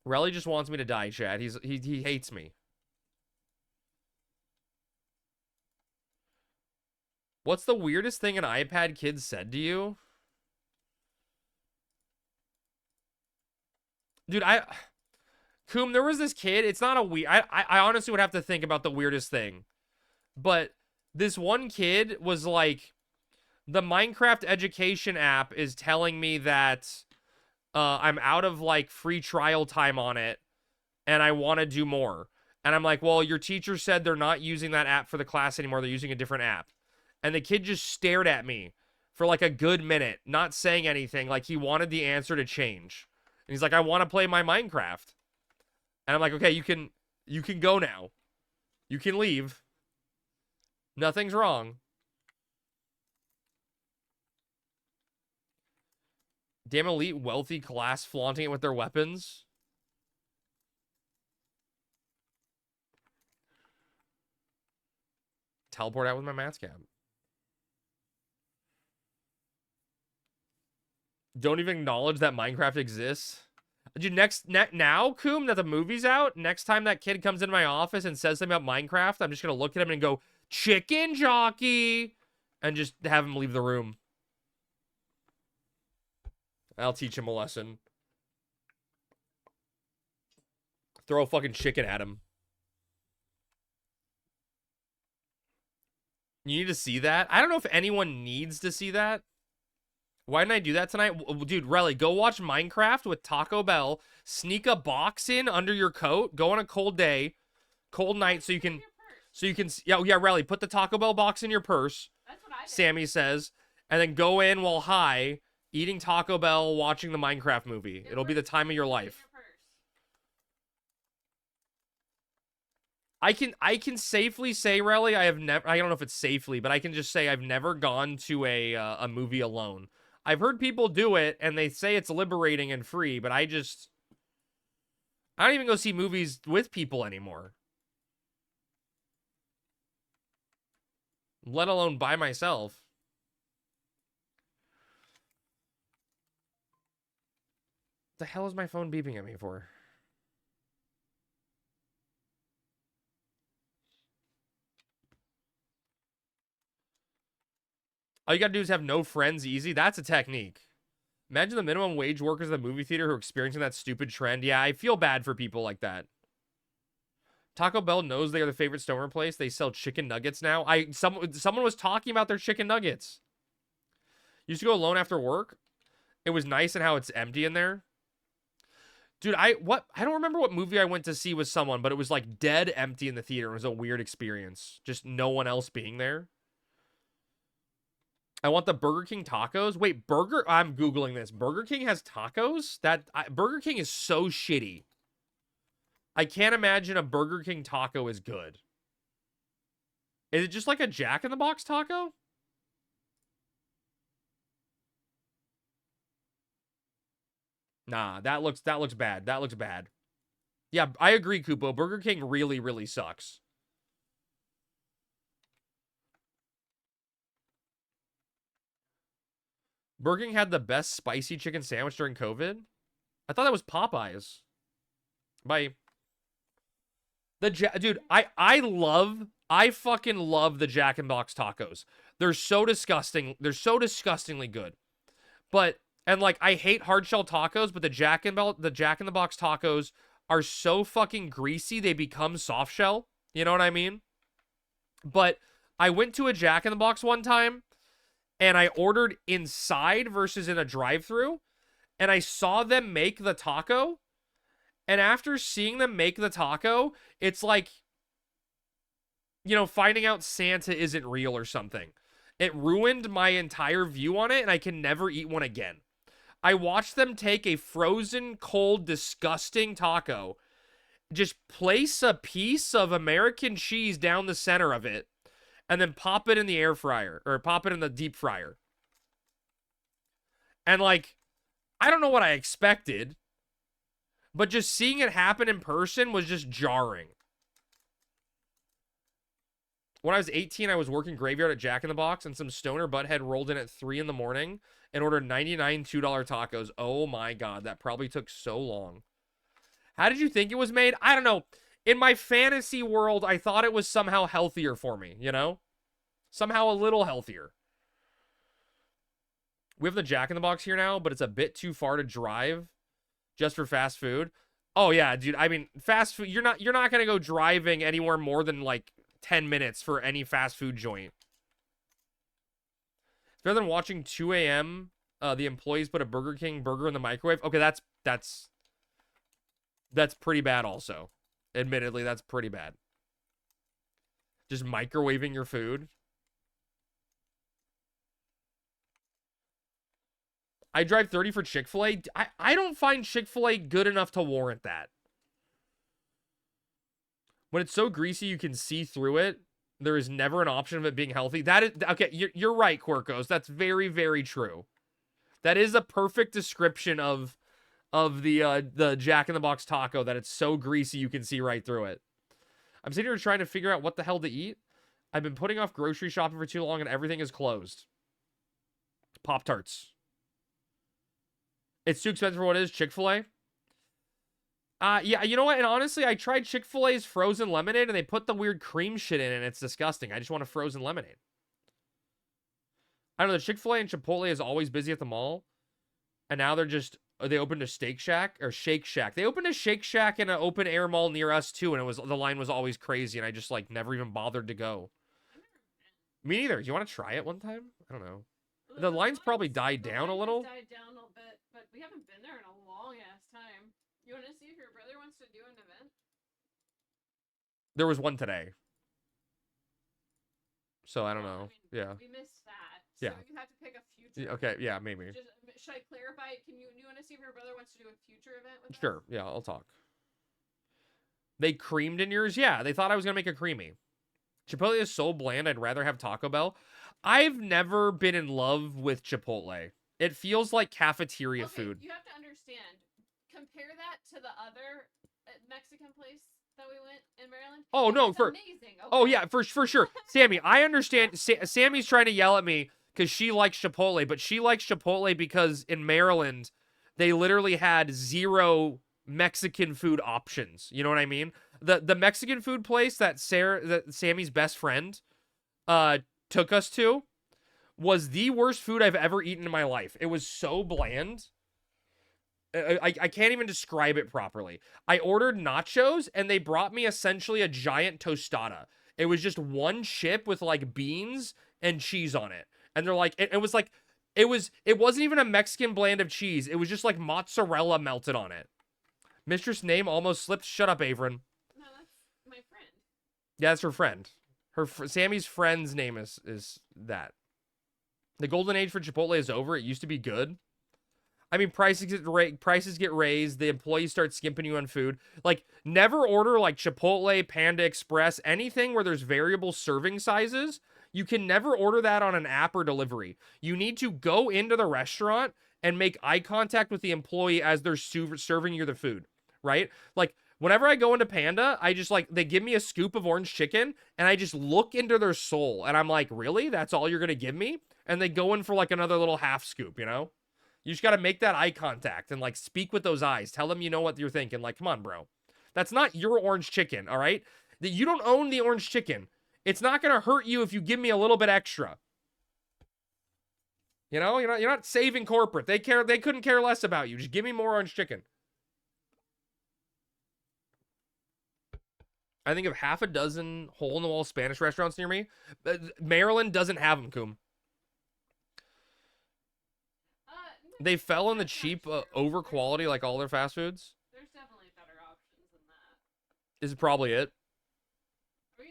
S1: Relly just wants me to die, Chad. He hates me. What's the weirdest thing an iPad kid said to you? Dude, Coom, there was this kid. It's not a weird... I honestly would have to think about the weirdest thing. But this one kid was like, the Minecraft education app is telling me that I'm out of like free trial time on it and I want to do more. And I'm like, well, your teacher said they're not using that app for the class anymore. They're using a different app. And the kid just stared at me for like a good minute, not saying anything, like he wanted the answer to change. And he's like, I want to play my Minecraft. And I'm like, okay, you can go now. You can leave. Nothing's wrong. Damn elite wealthy class flaunting it with their weapons. Teleport out with my math cab. Don't even acknowledge that Minecraft exists. Dude, now, Coom, that the movie's out, next time that kid comes into my office and says something about Minecraft, I'm just going to look at him and go, chicken jockey, and just have him leave the room. I'll teach him a lesson. Throw a fucking chicken at him. You need to see that? I don't know if anyone needs to see that. Why didn't I do that tonight? Dude, Relly, go watch Minecraft with Taco Bell. Sneak a box in under your coat. Go on a cold day, cold night, so you can... Yeah, Relly, put the Taco Bell box in your purse.
S3: That's what I did.
S1: Sammy says. And then go in while high, eating Taco Bell, watching the Minecraft movie. It'll be the time of your life. I can safely say, Relly, I don't know if it's safely, but I can just say I've never gone to a movie alone. I've heard people do it, and they say it's liberating and free, but I don't even go see movies with people anymore. Let alone by myself. What the hell is my phone beeping at me for? All you gotta do is have no friends easy. That's a technique. Imagine the minimum wage workers at the movie theater who are experiencing that stupid trend. Yeah, I feel bad for people like that. Taco Bell knows they are the favorite stoner place. They sell chicken nuggets now. Someone was talking about their chicken nuggets. Used to go alone after work. It was nice and how it's empty in there. Dude, I don't remember what movie I went to see with someone, but it was like dead empty in the theater. It was a weird experience. Just no one else being there. I want the Burger King tacos. Wait, I'm Googling this. Burger King has tacos? Burger King is so shitty. I can't imagine a Burger King taco is good. Is it just like a Jack in the Box taco? Nah, that looks bad. That looks bad. Yeah, I agree, Kupo. Burger King really, really sucks. Burger King had the best spicy chicken sandwich during COVID. I thought that was Popeyes. Bye. Dude, I fucking love the Jack in the Box tacos. They're so disgusting. They're so disgustingly good. But and like I hate hard shell tacos, but the Jack in the Box tacos are so fucking greasy they become soft shell. You know what I mean? But I went to a Jack in the Box one time and I ordered inside versus in a drive-thru, and I saw them make the taco. And after seeing them make the taco, it's like, you know, finding out Santa isn't real or something. It ruined my entire view on it, and I can never eat one again. I watched them take a frozen, cold, disgusting taco, just place a piece of American cheese down the center of it, and then pop it in the air fryer, or pop it in the deep fryer. And, like, I don't know what I expected, but just seeing it happen in person was just jarring. When I was 18, I was working graveyard at Jack in the Box, and some stoner butthead rolled in at 3 in the morning and ordered 99 $2 tacos. Oh my God, that probably took so long. How did you think it was made? I don't know. In my fantasy world, I thought it was somehow healthier for me, you know? Somehow a little healthier. We have the Jack in the Box here now, but it's a bit too far to drive just for fast food. Oh yeah, dude. I mean, fast food, you're not going to go driving anywhere more than like 10 minutes for any fast food joint. Rather than watching 2 a.m., the employees put a Burger King burger in the microwave. Okay, that's pretty bad also. Admittedly, that's pretty bad. Just microwaving your food. I drive 30 for Chick-fil-A. I don't find Chick-fil-A good enough to warrant that. When it's so greasy you can see through it, there is never an option of it being healthy. That is okay. You're right, Quirkos. That's very, very true. That is a perfect description of the Jack in the Box taco, that it's so greasy you can see right through it. I'm sitting here trying to figure out what the hell to eat. I've been putting off grocery shopping for too long and everything is closed. Pop-Tarts. It's too expensive for what it is. Chick-fil-A. Yeah, you know what? And honestly, I tried Chick-fil-A's frozen lemonade and they put the weird cream shit in it and it's disgusting. I just want a frozen lemonade. I don't know. The Chick-fil-A and Chipotle is always busy at the mall. And now they opened a Shake Shack. They opened a Shake Shack in an open air mall near us too. And the line was always crazy. And I just like never even bothered to go. Me neither. Do you want to try it one time? I don't know. The line's probably died down a little.
S3: Died down a bit, but we haven't been there in a long ass time. You want to see if your brother wants to do an event?
S1: There was one today. So I don't know. Yeah.
S3: We missed that. So
S1: Yeah.
S3: you have to pick a future.
S1: Okay. Yeah. Maybe.
S3: Should I clarify? Do you want to see if your brother wants to do a future event with us?
S1: Sure. Yeah. I'll talk. They creamed in yours? Yeah. They thought I was gonna make a creamy. Chipotle is so bland. I'd rather have Taco Bell. I've never been in love with Chipotle. It feels like cafeteria food.
S3: You have to understand. Compare that to the other Mexican place that we went in Maryland.
S1: Oh no,
S3: it's amazing. Okay?
S1: Oh yeah, for sure. Sammy, I understand. Sammy's trying to yell at me because she likes Chipotle, but she likes Chipotle because in Maryland they literally had 0 Mexican food options. You know what I mean? The Mexican food place that Sammy's best friend took us to was the worst food I've ever eaten in my life. It was so bland. I can't even describe it properly. I ordered nachos and they brought me essentially a giant tostada. It was just one chip with like beans and cheese on it. And they're like, it wasn't even a Mexican blend of cheese. It was just like mozzarella melted on it. Mistress' name almost slipped. Shut up, Averin.
S3: No, that's my friend.
S1: Yeah, that's her friend. Sammy's friend's name is that. The golden age for Chipotle is over. It used to be good. I mean, prices get raised. The employees start skimping you on food. Like, never order like Chipotle, Panda Express, anything where there's variable serving sizes. You can never order that on an app or delivery. You need to go into the restaurant and make eye contact with the employee as they're serving you the food, right? Like, Whenever I go into Panda, I just like, they give me a scoop of orange chicken and I just look into their soul and I'm like, really? That's all you're going to give me? And they go in for like another little half scoop, you know? You just got to make that eye contact and like speak with those eyes. Tell them you know what you're thinking. Like, come on, bro. That's not your orange chicken, all right? That you don't own the orange chicken. It's not going to hurt you if you give me a little bit extra. You know, you're not saving corporate. They couldn't care less about you. Just give me more orange chicken. I think of half a dozen hole-in-the-wall Spanish restaurants near me. Maryland doesn't have them, Coom. They fell on the cheap over quality like all their fast foods.
S3: There's definitely better options than that.
S1: Is probably it.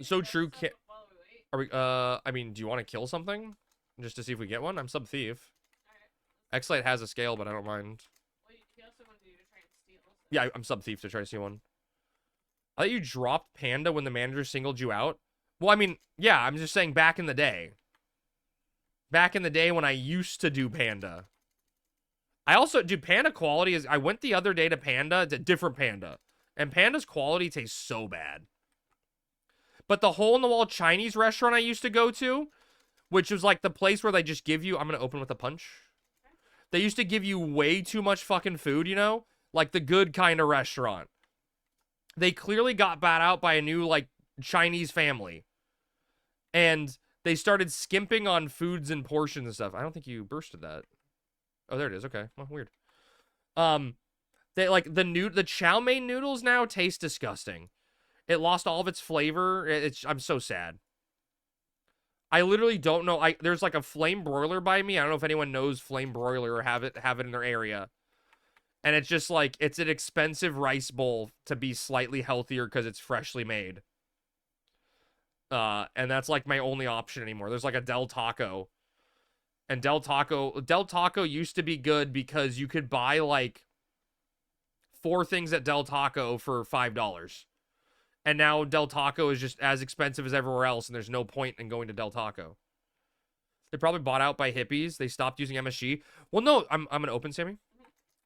S1: So true.
S3: While we wait?
S1: Are we, I mean, do you want to kill something? Just to see if we get one? I'm sub-thief. X-Lite has a scale, but I don't mind.
S3: Well, he also wanted you to try and steal. So.
S1: Yeah, I'm sub-thief to try to see one. I thought you dropped Panda when the manager singled you out. Well, I mean, yeah, I'm just saying back in the day. Back in the day when I used to do Panda. I also, dude, Panda quality is, I went the other day to Panda, it's a different Panda. And Panda's quality tastes so bad. But the hole-in-the-wall Chinese restaurant I used to go to, which was like the place where they just give you, I'm going to open with a punch. They used to give you way too much fucking food, you know? Like the good kind of restaurant. They clearly got bought out by a new, like, Chinese family. And they started skimping on foods and portions and stuff. I don't think you bursted that. Oh, there it is. Okay. Well, weird. They, like, the chow mein noodles now taste disgusting. It lost all of its flavor. I'm so sad. I literally don't know. There's, like, a flame broiler by me. I don't know if anyone knows flame broiler or have it in their area. And it's just like, it's an expensive rice bowl to be slightly healthier because it's freshly made. And that's like my only option anymore. There's like a Del Taco. And Del Taco used to be good because you could buy like 4 things at Del Taco for $5. And now Del Taco is just as expensive as everywhere else, and there's no point in going to Del Taco. They probably bought out by hippies. They stopped using MSG. Well, no, I'm gonna open, Sammy.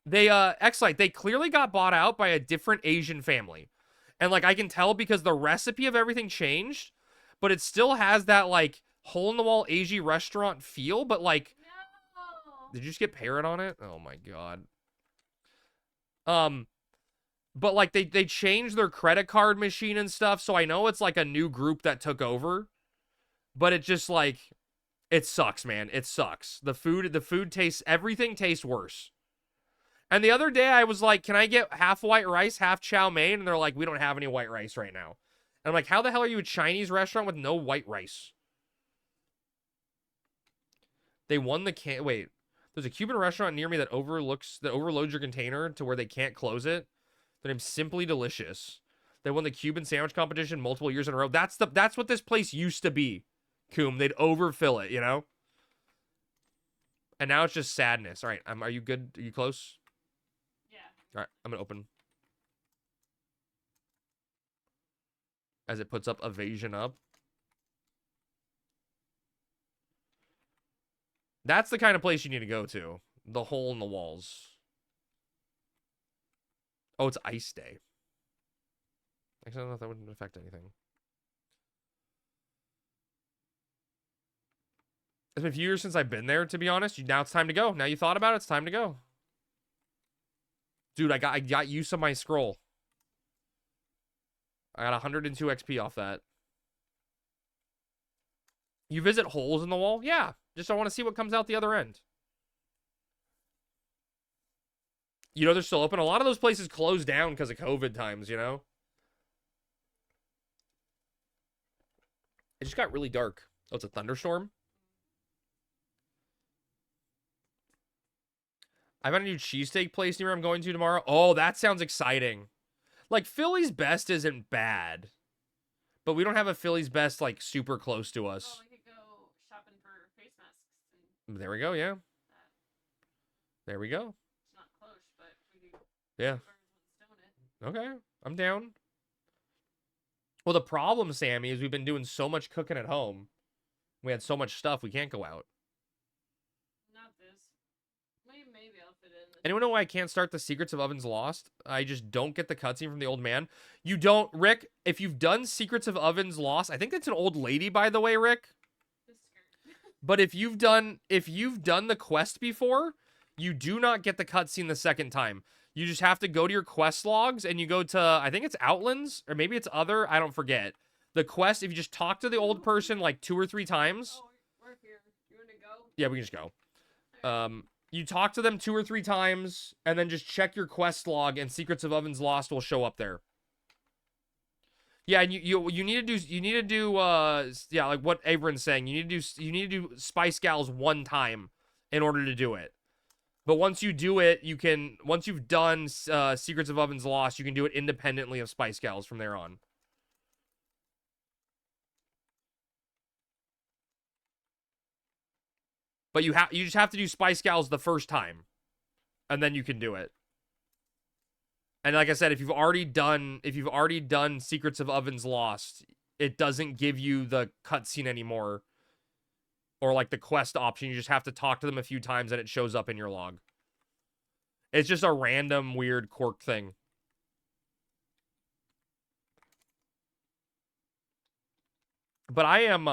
S1: They, X-Lite, they clearly got bought out by a different Asian family. And, like, I can tell because the recipe of everything changed, but it still has that, like, hole-in-the-wall Asian restaurant feel, but, like...
S3: No.
S1: Did you just get parrot on it? Oh, my God. But, like, they changed their credit card machine and stuff, so I know it's, like, a new group that took over. But it just, like... It sucks, man. It sucks. The food tastes... Everything tastes worse. And the other day I was like, can I get half white rice, half chow mein? And they're like, we don't have any white rice right now. And I'm like, how the hell are you a Chinese restaurant with no white rice? They won the wait, there's a Cuban restaurant near me that overloads your container to where they can't close it. Their name's Simply Delicious. They won the Cuban sandwich competition multiple years in a row. That's what this place used to be. Coom, they'd overfill it, you know? And now it's just sadness. All right, are you good? Are you close? All right, I'm going to open. As it puts up evasion up. That's the kind of place you need to go to. The hole in the walls. Oh, it's ice day. Actually, I don't know if that wouldn't affect anything. It's been a few years since I've been there, to be honest. Now it's time to go. Now you thought about it, it's time to go. Dude, I got use of my scroll. I got 102 XP off that. You visit holes in the wall? Yeah. Just I want to see what comes out the other end. You know, they're still open. A lot of those places closed down because of COVID times, you know? It just got really dark. Oh, it's a thunderstorm? I found a new cheesesteak place near where I'm going to tomorrow. Oh, that sounds exciting. Like, Philly's Best isn't bad. But we don't have a Philly's Best, like, super close to us.
S3: Well, we could go shopping for face masks. And
S1: There we go, yeah. There we go.
S3: it's not close, but we could
S1: Yeah.
S3: stone it.
S1: Okay, I'm down. Well, the problem, Sammy, is we've been doing so much cooking at home. We had so much stuff, we can't go out.
S3: Not this. Maybe I'll fit it in the
S1: Anyone know why I can't start the Secrets of Ovens Lost? I just don't get the cutscene from the old man. You don't, Rick. If you've done Secrets of Ovens Lost, I think that's an old lady, by the way, Rick. But if you've done the quest before, you do not get the cutscene the second time. You just have to go to your quest logs and you go to, I think it's Outlands or maybe it's other. I don't forget. The quest, if you just talk to the old person like 2 or 3 times.
S3: Oh, we're here. You want to go?
S1: Yeah, we can just go. You talk to them 2 or 3 times, and then just check your quest log, and Secrets of Ovens Lost will show up there. Yeah, and you need to do yeah, like what Averin's saying. You need to do Spice Gals 1 time in order to do it. But once you do it, once you've done Secrets of Ovens Lost, you can do it independently of Spice Gals from there on. But you just have to do Spice Gals the first time, and then you can do it. And like I said, if you've already done Secrets of Ovens Lost, it doesn't give you the cutscene anymore, or like the quest option. You just have to talk to them a few times, and it shows up in your log. It's just a random weird quirk thing. But I am,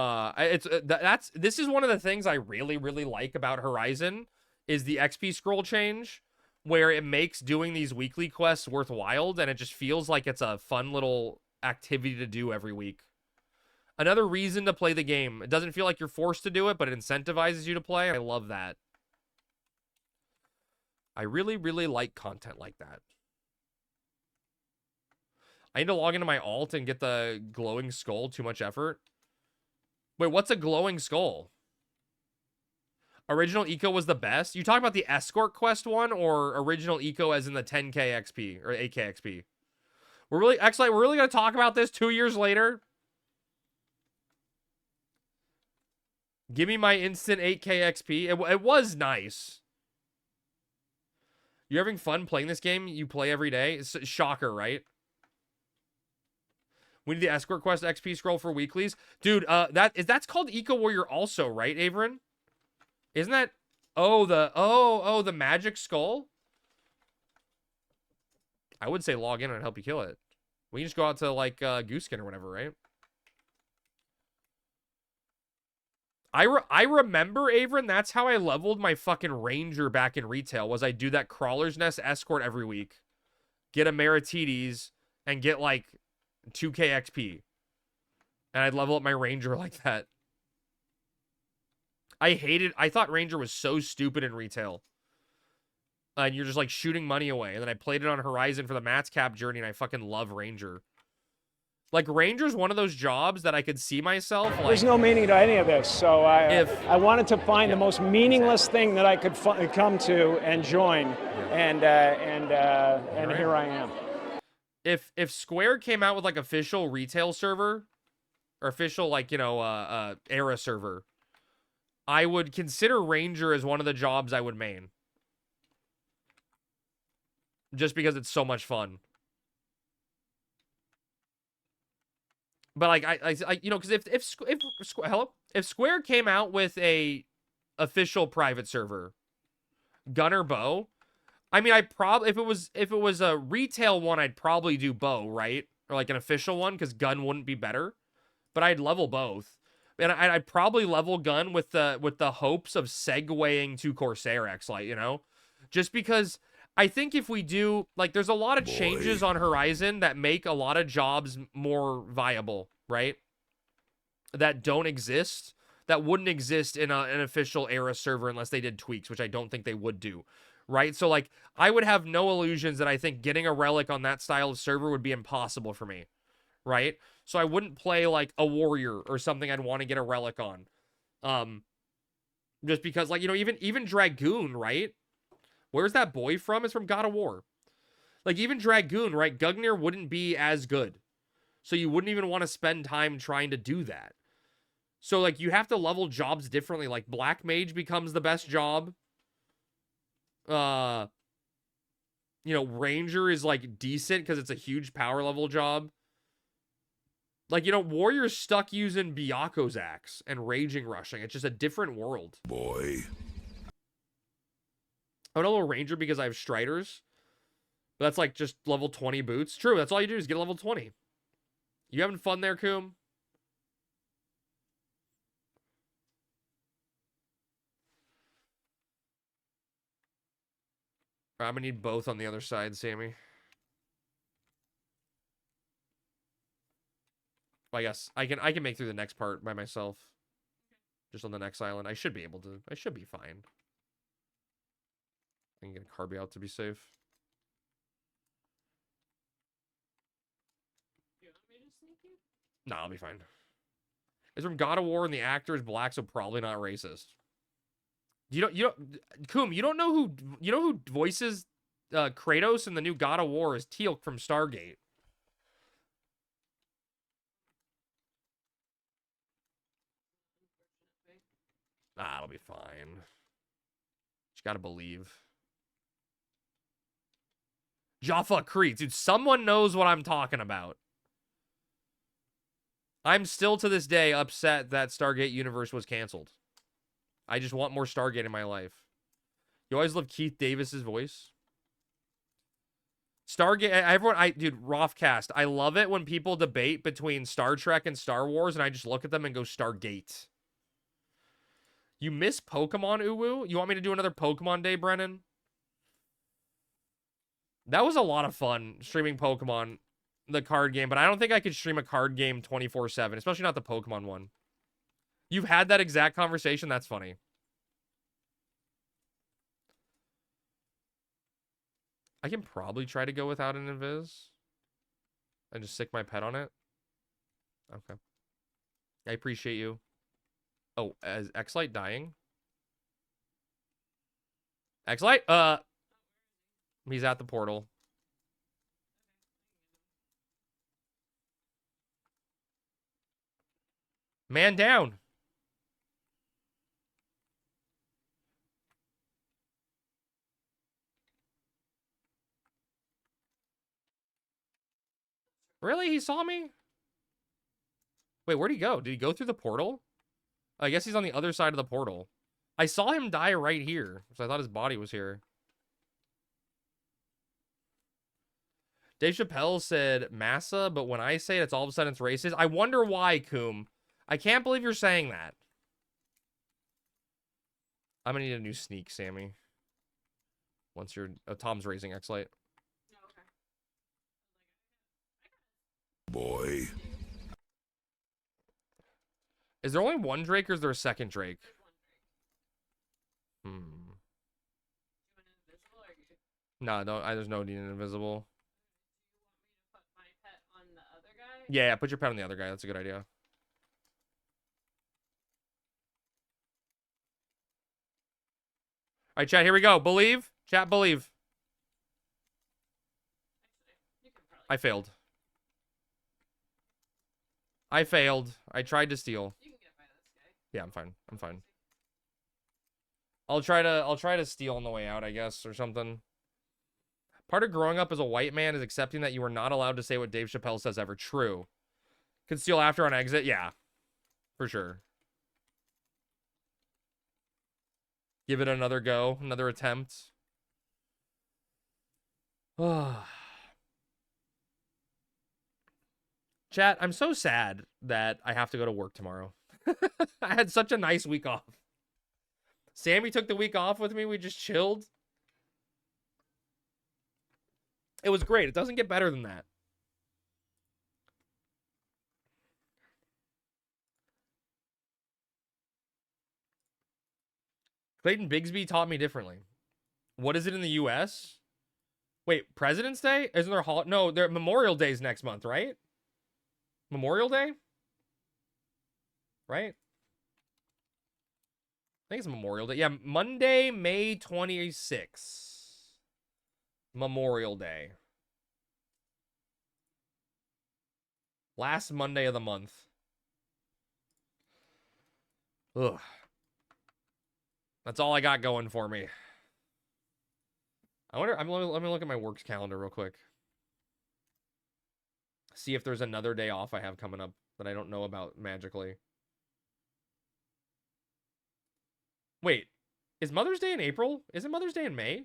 S1: this is one of the things I really, really like about Horizon, is the XP scroll change, where it makes doing these weekly quests worthwhile, and it just feels like it's a fun little activity to do every week. Another reason to play the game. It doesn't feel like you're forced to do it, but it incentivizes you to play. I love that. I really, really like content like that. I need to log into my alt and get the glowing skull. Too much effort. Wait, what's a glowing skull? Original Eco was the best? You talking about the escort quest one, or original Eco as in the 10k XP or 8k XP? We're really going to talk about this 2 years later. Give me my instant 8k XP. It was nice. You having fun playing this game you play every day? It's a shocker, right? We need the escort quest XP scroll for weeklies. Dude, that's called Eco Warrior also, right, Averin? Isn't that... Oh, the magic skull? I would say log in and help you kill it. We can just go out to, like, Gooskin or whatever, right? I remember, Averin, that's how I leveled my fucking ranger back in retail, was I do that Crawler's Nest escort every week. Get a Meritides, and get, like... 2k XP. And I'd level up my ranger like that. I thought ranger was so stupid in retail. And you're just like shooting money away. And then I played it on Horizon for the Mats Cap journey, and I fucking love ranger. Like, ranger's one of those jobs that I could see myself like...
S8: There's no meaning to any of this, so I wanted to find the most meaningless thing that I could come to and join, and here I am.
S1: If Square came out with like official retail server, or official like, you know, era server, I would consider ranger as one of the jobs I would main, just because it's so much fun. But like I you know, because if Square came out with a official private server, gunner bow, I mean, if it was a retail one, I'd probably do bow, right? Or like an official one, because gun wouldn't be better. But I'd level both, and I'd probably level gun with the hopes of segueing to Corsair X-Lite, you know, just because I think if we do, like, there's a lot of changes on Horizon that make a lot of jobs more viable, right? That don't exist, that wouldn't exist in an official era server unless they did tweaks, which I don't think they would do. Right? So, like, I would have no illusions that I think getting a relic on that style of server would be impossible for me. Right? So I wouldn't play, like, a warrior or something I'd want to get a relic on. Just because, like, you know, even Dragoon, right? Where's that boy from? It's from God of War. Like, even Dragoon, right? Gungnir wouldn't be as good. So you wouldn't even want to spend time trying to do that. So, like, you have to level jobs differently. Like, Black Mage becomes the best job. You know, Ranger is like decent because it's a huge power level job. Like, you know, Warrior's stuck using Byaku's axe and raging rushing. It's just a different world.
S7: Boy.
S1: I want a little ranger because I have Striders. But that's like just level 20 boots. True, that's all you do is get a level 20. You having fun there, Coom? I'm gonna need both on the other side, Sammy. I guess I can make through the next part by myself. Just on the next island. I should be able to. I should be fine. I can get a Carby out to be safe.
S3: You want me to sneak you?
S1: Nah, I'll be fine. It's from God of War and the actor is black, so probably not racist. Coom, you know who voices Kratos in the new God of War is Teal'c from Stargate. Ah, it'll be fine. Just gotta believe. Jaffa Creed. Dude, someone knows what I'm talking about. I'm still to this day upset that Stargate Universe was canceled. I just want more Stargate in my life. You always love Keith Davis's voice. Stargate, dude, Rothcast. I love it when people debate between Star Trek and Star Wars, and I just look at them and go Stargate. You miss Pokemon, Uwu? You want me to do another Pokemon day, Brennan? That was a lot of fun, streaming Pokemon, the card game, but I don't think I could stream a card game 24/7, especially not the Pokemon one. You've had that exact conversation? That's funny. I can probably try to go without an invis. And just stick my pet on it. Okay. I appreciate you. Oh, is X-Light dying? X-Light? He's at the portal. Man down. Really? He saw me? Wait, where'd he go? Did he go through the portal? I guess he's on the other side of the portal. I saw him die right here, so I thought his body was here. Dave Chappelle said Massa, but when I say it, it's all of a sudden it's racist. I wonder why, Coom. I can't believe you're saying that. I'm gonna need a new sneak, Sammy. Once you're... Tom's raising X-Light.
S7: Boy.
S1: Is there only one Drake or is there a second Drake? No, there's no need an invisible. Yeah, put your pet on the other guy. That's a good idea. All right, chat, here we go. Believe. Chat, believe. I failed. I failed. I tried to steal. Yeah, I'm fine. I'm fine. I'll try to steal on the way out, I guess, or something. Part of growing up as a white man is accepting that you are not allowed to say what Dave Chappelle says ever. True. Can steal after on exit? Yeah. For sure. Give it another go. Another attempt. Chat, I'm so sad that I have to go to work tomorrow. I had such a nice week off. Sammy took the week off with me. We just chilled. It was great. It doesn't get better than that. Clayton Bigsby taught me differently. What is it in the U.S.? Wait, President's Day? Isn't there no, Memorial Day's next month, right? Memorial Day? Right? I think it's Memorial Day. Yeah, Monday, May 26th. Memorial Day. Last Monday of the month. Ugh. That's all I got going for me. I wonder, let me look at my works calendar real quick. See if there's another day off I have coming up that I don't know about magically. Wait, Is Mother's Day in April? Isn't Mother's Day in May?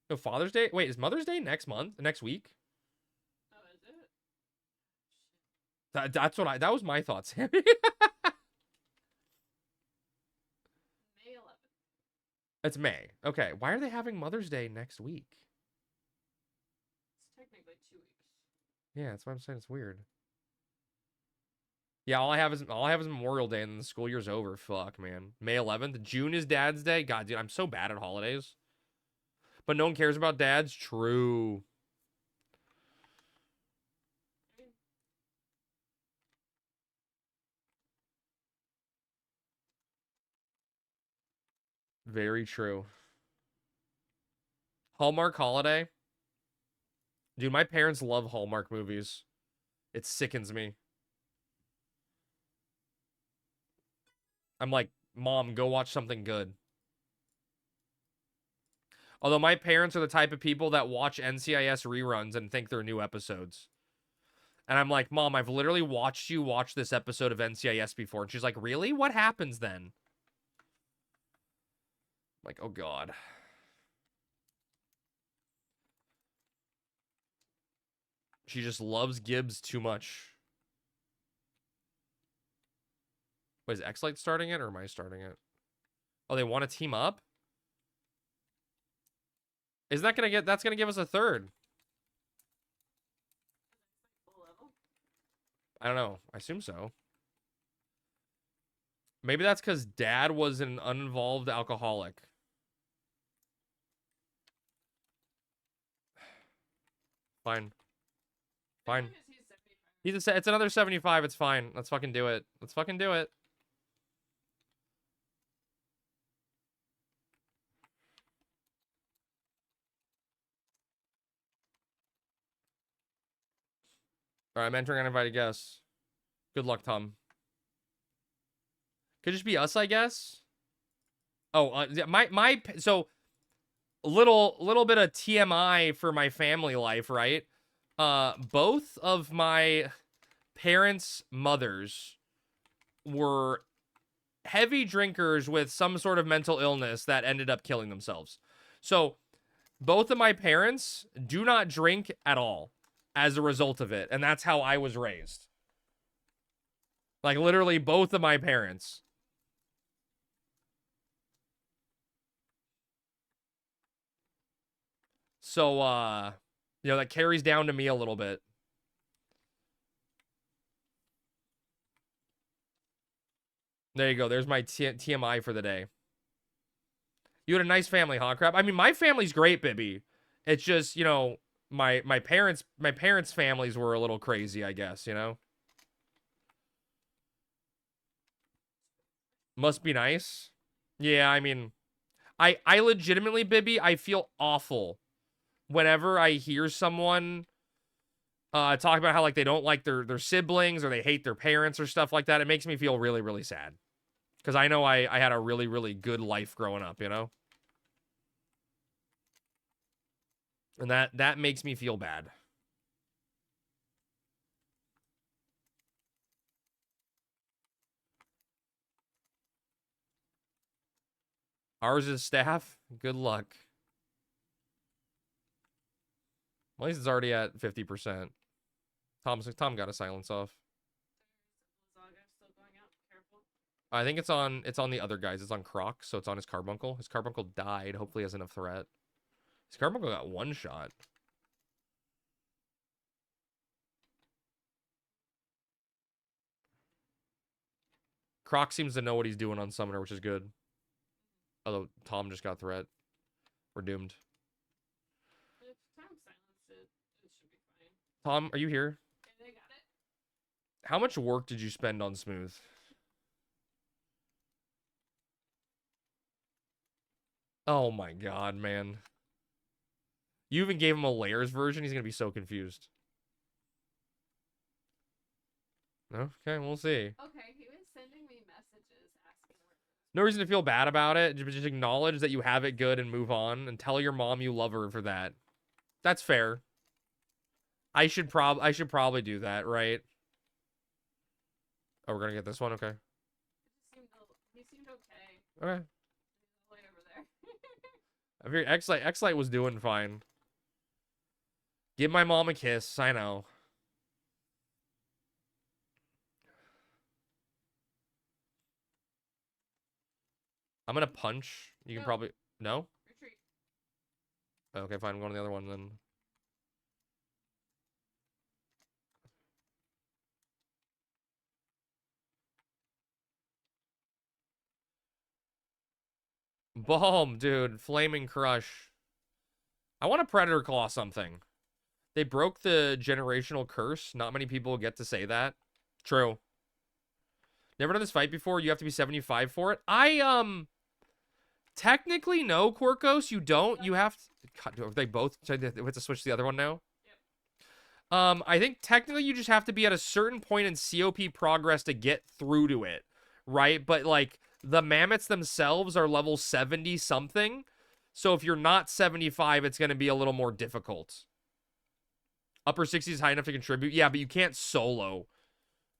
S1: No, Father's Day. Wait, is Mother's Day next month? Next week?
S3: Oh, is it?
S1: That was my thought, Sammy.
S3: May 11th.
S1: It's May. Okay. Why are they having Mother's Day next week?
S3: It's technically 2 weeks.
S1: Yeah, that's what I'm saying. It's weird. Yeah, all I have is Memorial Day, and then the school year's over. Fuck, man. May 11th. June is Dad's Day. God, dude, I'm so bad at holidays. But no one cares about dads. True. Very true. Hallmark holiday. Dude, my parents love Hallmark movies. It sickens me. I'm like, Mom, go watch something good. Although my parents are the type of people that watch NCIS reruns and think they're new episodes. And I'm like, Mom, I've literally watched you watch this episode of NCIS before. And she's like, really? What happens then? I'm like, oh, God. She just loves Gibbs too much. Wait, is X-Light starting it or am I starting it? Oh, they want to team up? Is that gonna get? That's gonna give us a third. I don't know. I assume so. Maybe that's because Dad was an uninvolved alcoholic. Fine. Fine. It's another 75. It's fine. Let's fucking do it. Let's fucking do it. All right, I'm entering uninvited guests. Good luck, Tom. Could just be us, I guess. Oh, so little bit of TMI for my family life, right? Both of my parents' mothers were heavy drinkers with some sort of mental illness that ended up killing themselves. So both of my parents do not drink at all as a result of it. And that's how I was raised. Like literally both of my parents. So, you know, that carries down to me a little bit. There you go. There's my TMI for the day. You had a nice family, huh, Crap? I mean, my family's great, Bibby. It's just, you know, my parents' families were a little crazy, I guess, you know? Must be nice. Yeah, I mean, I legitimately, Bibby, I feel awful whenever I hear someone talk about how like they don't like their siblings or they hate their parents or stuff like that. It makes me feel really, really sad. Because I know I had a really, really good life growing up, you know? And that makes me feel bad. Ours is staff. Good luck. Well, at least it's already at 50%. Tom got a silence off. I think it's on the other guys. It's on Croc, so it's on his carbuncle. His carbuncle died. Hopefully he has enough threat. His carbuncle got one shot. Croc seems to know what he's doing on Summoner, which is good. Although Tom just got threat. We're doomed.
S3: If Tom silenced it, it should be fine.
S1: Tom, are you here?
S3: Yeah, they got it.
S1: How much work did you spend on Smooth? Oh my god, man. You even gave him a layers version? He's gonna be so confused. Okay, we'll see.
S3: Okay, he was sending me messages asking where.
S1: No reason to feel bad about it. Just acknowledge that you have it good and move on. And tell your mom you love her for that. That's fair. I should probably do that, right? Oh, we're gonna get this one? Okay.
S3: He seemed okay.
S1: Okay.
S3: Way over
S1: I figured X-Light was doing fine. Give my mom a kiss. I know. I'm gonna punch. You can probably... No?
S3: Retreat.
S1: Okay, fine. I'm going to the other one then. Balm, dude. Flaming Crush. I want a Predator Claw something. They broke the generational curse. Not many people get to say that. True. Never done this fight before. You have to be 75 for it. Technically, no, Quirkos. You don't. You have to... God, are they both... So we have to switch to the other one now? Yep. I think technically you just have to be at a certain point in COP progress to get through to it. Right? But, like, the mammoths themselves are level 70-something. So if you're not 75, it's going to be a little more difficult. Upper 60 is high enough to contribute. Yeah, but you can't solo,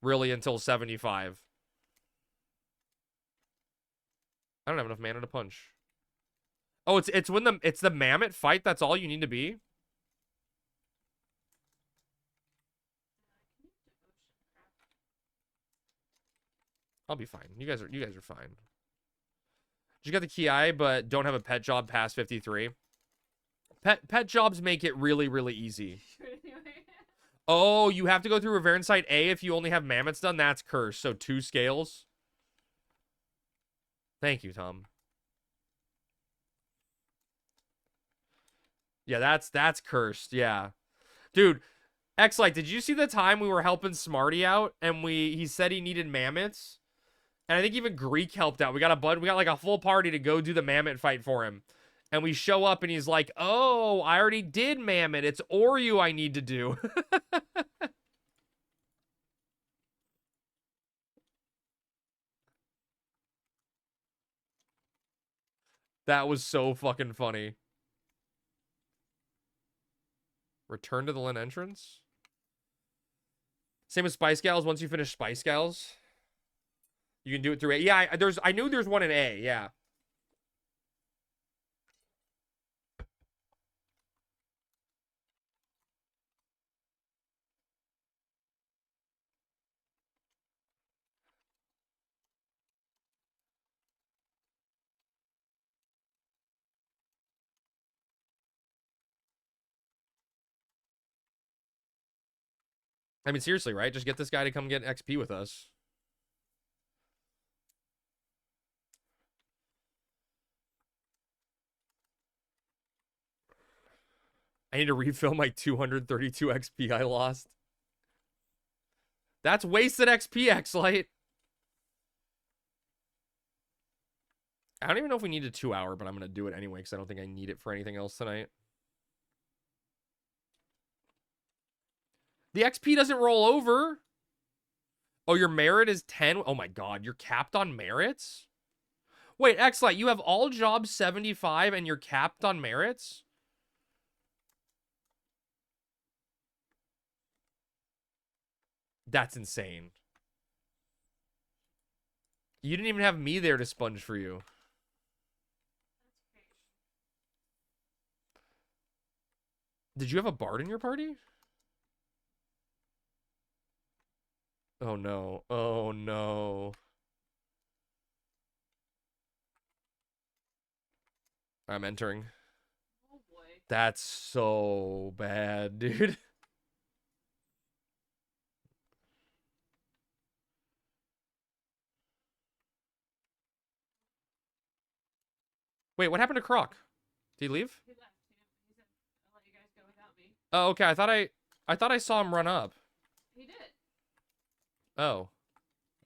S1: really, until 75. I don't have enough mana to punch. Oh, it's when it's the mammoth fight. That's all you need to be. I'll be fine. You guys are fine. You got the Ki, but don't have a pet job past 53. Pet jobs make it really, really easy. Oh, you have to go through Reverin Site A if you only have mammoths done. That's cursed. So 2 scales. Thank you, Tom. Yeah, that's cursed. Yeah. Dude, X-Light, did you see the time we were helping Smarty out and he said he needed mammoths? And I think even Greek helped out. We got like a full party to go do the mammoth fight for him. And we show up and he's like, "Oh, I already did mammoth. It's Oryu I need to do." That was so fucking funny. Return to the Lin entrance? Same with Spice Gals. Once you finish Spice Gals, you can do it through A. Yeah, I knew there's one in A, yeah. I mean, seriously, right? Just get this guy to come get XP with us. I need to refill my 232 XP I lost. That's wasted XP, X-Light. I don't even know if we need a 2-hour, but I'm going to do it anyway because I don't think I need it for anything else tonight. The XP doesn't roll over. Oh, your merit is 10? Oh my god, you're capped on merits? Wait, X-Light, you have all jobs 75 and you're capped on merits? That's insane. You didn't even have me there to sponge for you. Did you have a bard in your party? Oh no. Oh no. I'm entering.
S3: Oh boy.
S1: That's so bad, dude. Wait, what happened to Croc? Did he leave?
S3: He left. He said, "I'll let you guys go without me."
S1: Oh, okay. I thought I saw him run up.
S3: He did.
S1: Oh.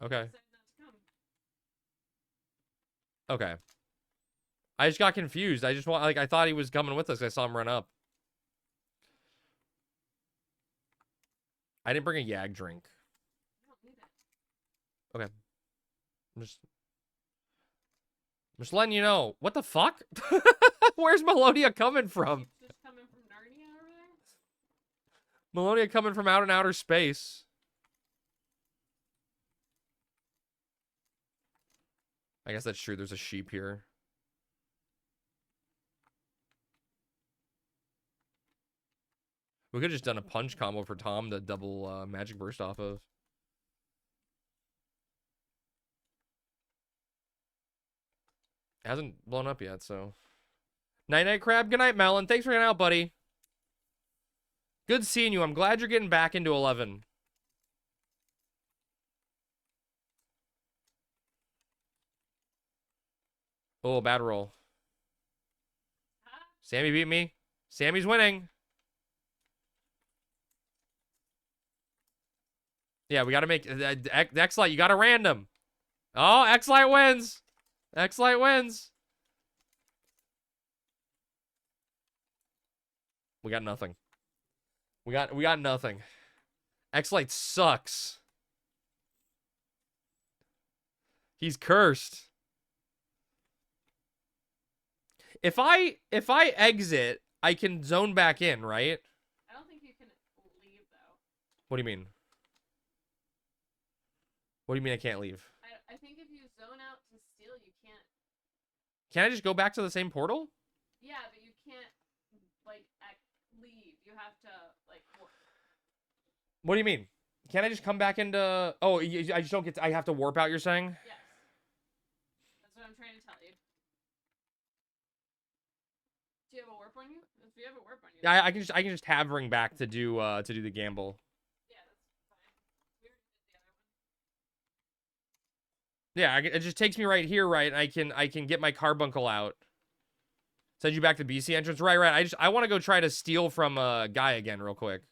S1: Okay.
S3: He said not to come.
S1: Okay. I just got confused. I just I thought he was coming with us. I saw him run up. I didn't bring a Yag drink.
S3: I don't need it.
S1: Okay. I'm just letting you know. What the fuck? Where's Melodia coming from?
S3: Just coming from Narnia over there?
S1: Melodia coming from out in outer space. I guess that's true. There's a sheep here. We could have just done a punch combo for Tom to double magic burst off of. It hasn't blown up yet, so. Night night crab. Good night, Melon. Thanks for hanging out, buddy. Good seeing you. I'm glad you're getting back into 11. Oh, bad roll. Sammy beat me. Sammy's winning. Yeah, we got to make X-Light. You got to random. Oh, X-Light wins. X-Light wins. We got nothing. We got nothing. X-Light sucks. He's cursed. If I exit, I can zone back in, right?
S3: I don't think you can leave though.
S1: What do you mean? What do you mean I can't leave?
S3: I think if you zone out to steal, you can't.
S1: Can I just go back to the same portal?
S3: Yeah, but you can't like leave. You have to like.
S1: What do you mean? Can't I just come back into? Oh, I just don't get. I have to warp out. You're saying?
S3: Yes. That's what I'm trying to tell you. Do you have a warp on you? If you have a warp on you.
S1: Yeah, I can just havering back to do the gamble.
S3: Yeah, that's fine. We already did the other one.
S1: Yeah, it just takes me right here, right? And I can get my carbuncle out. Send you back to BC entrance. Right. I want to go try to steal from a guy again real quick.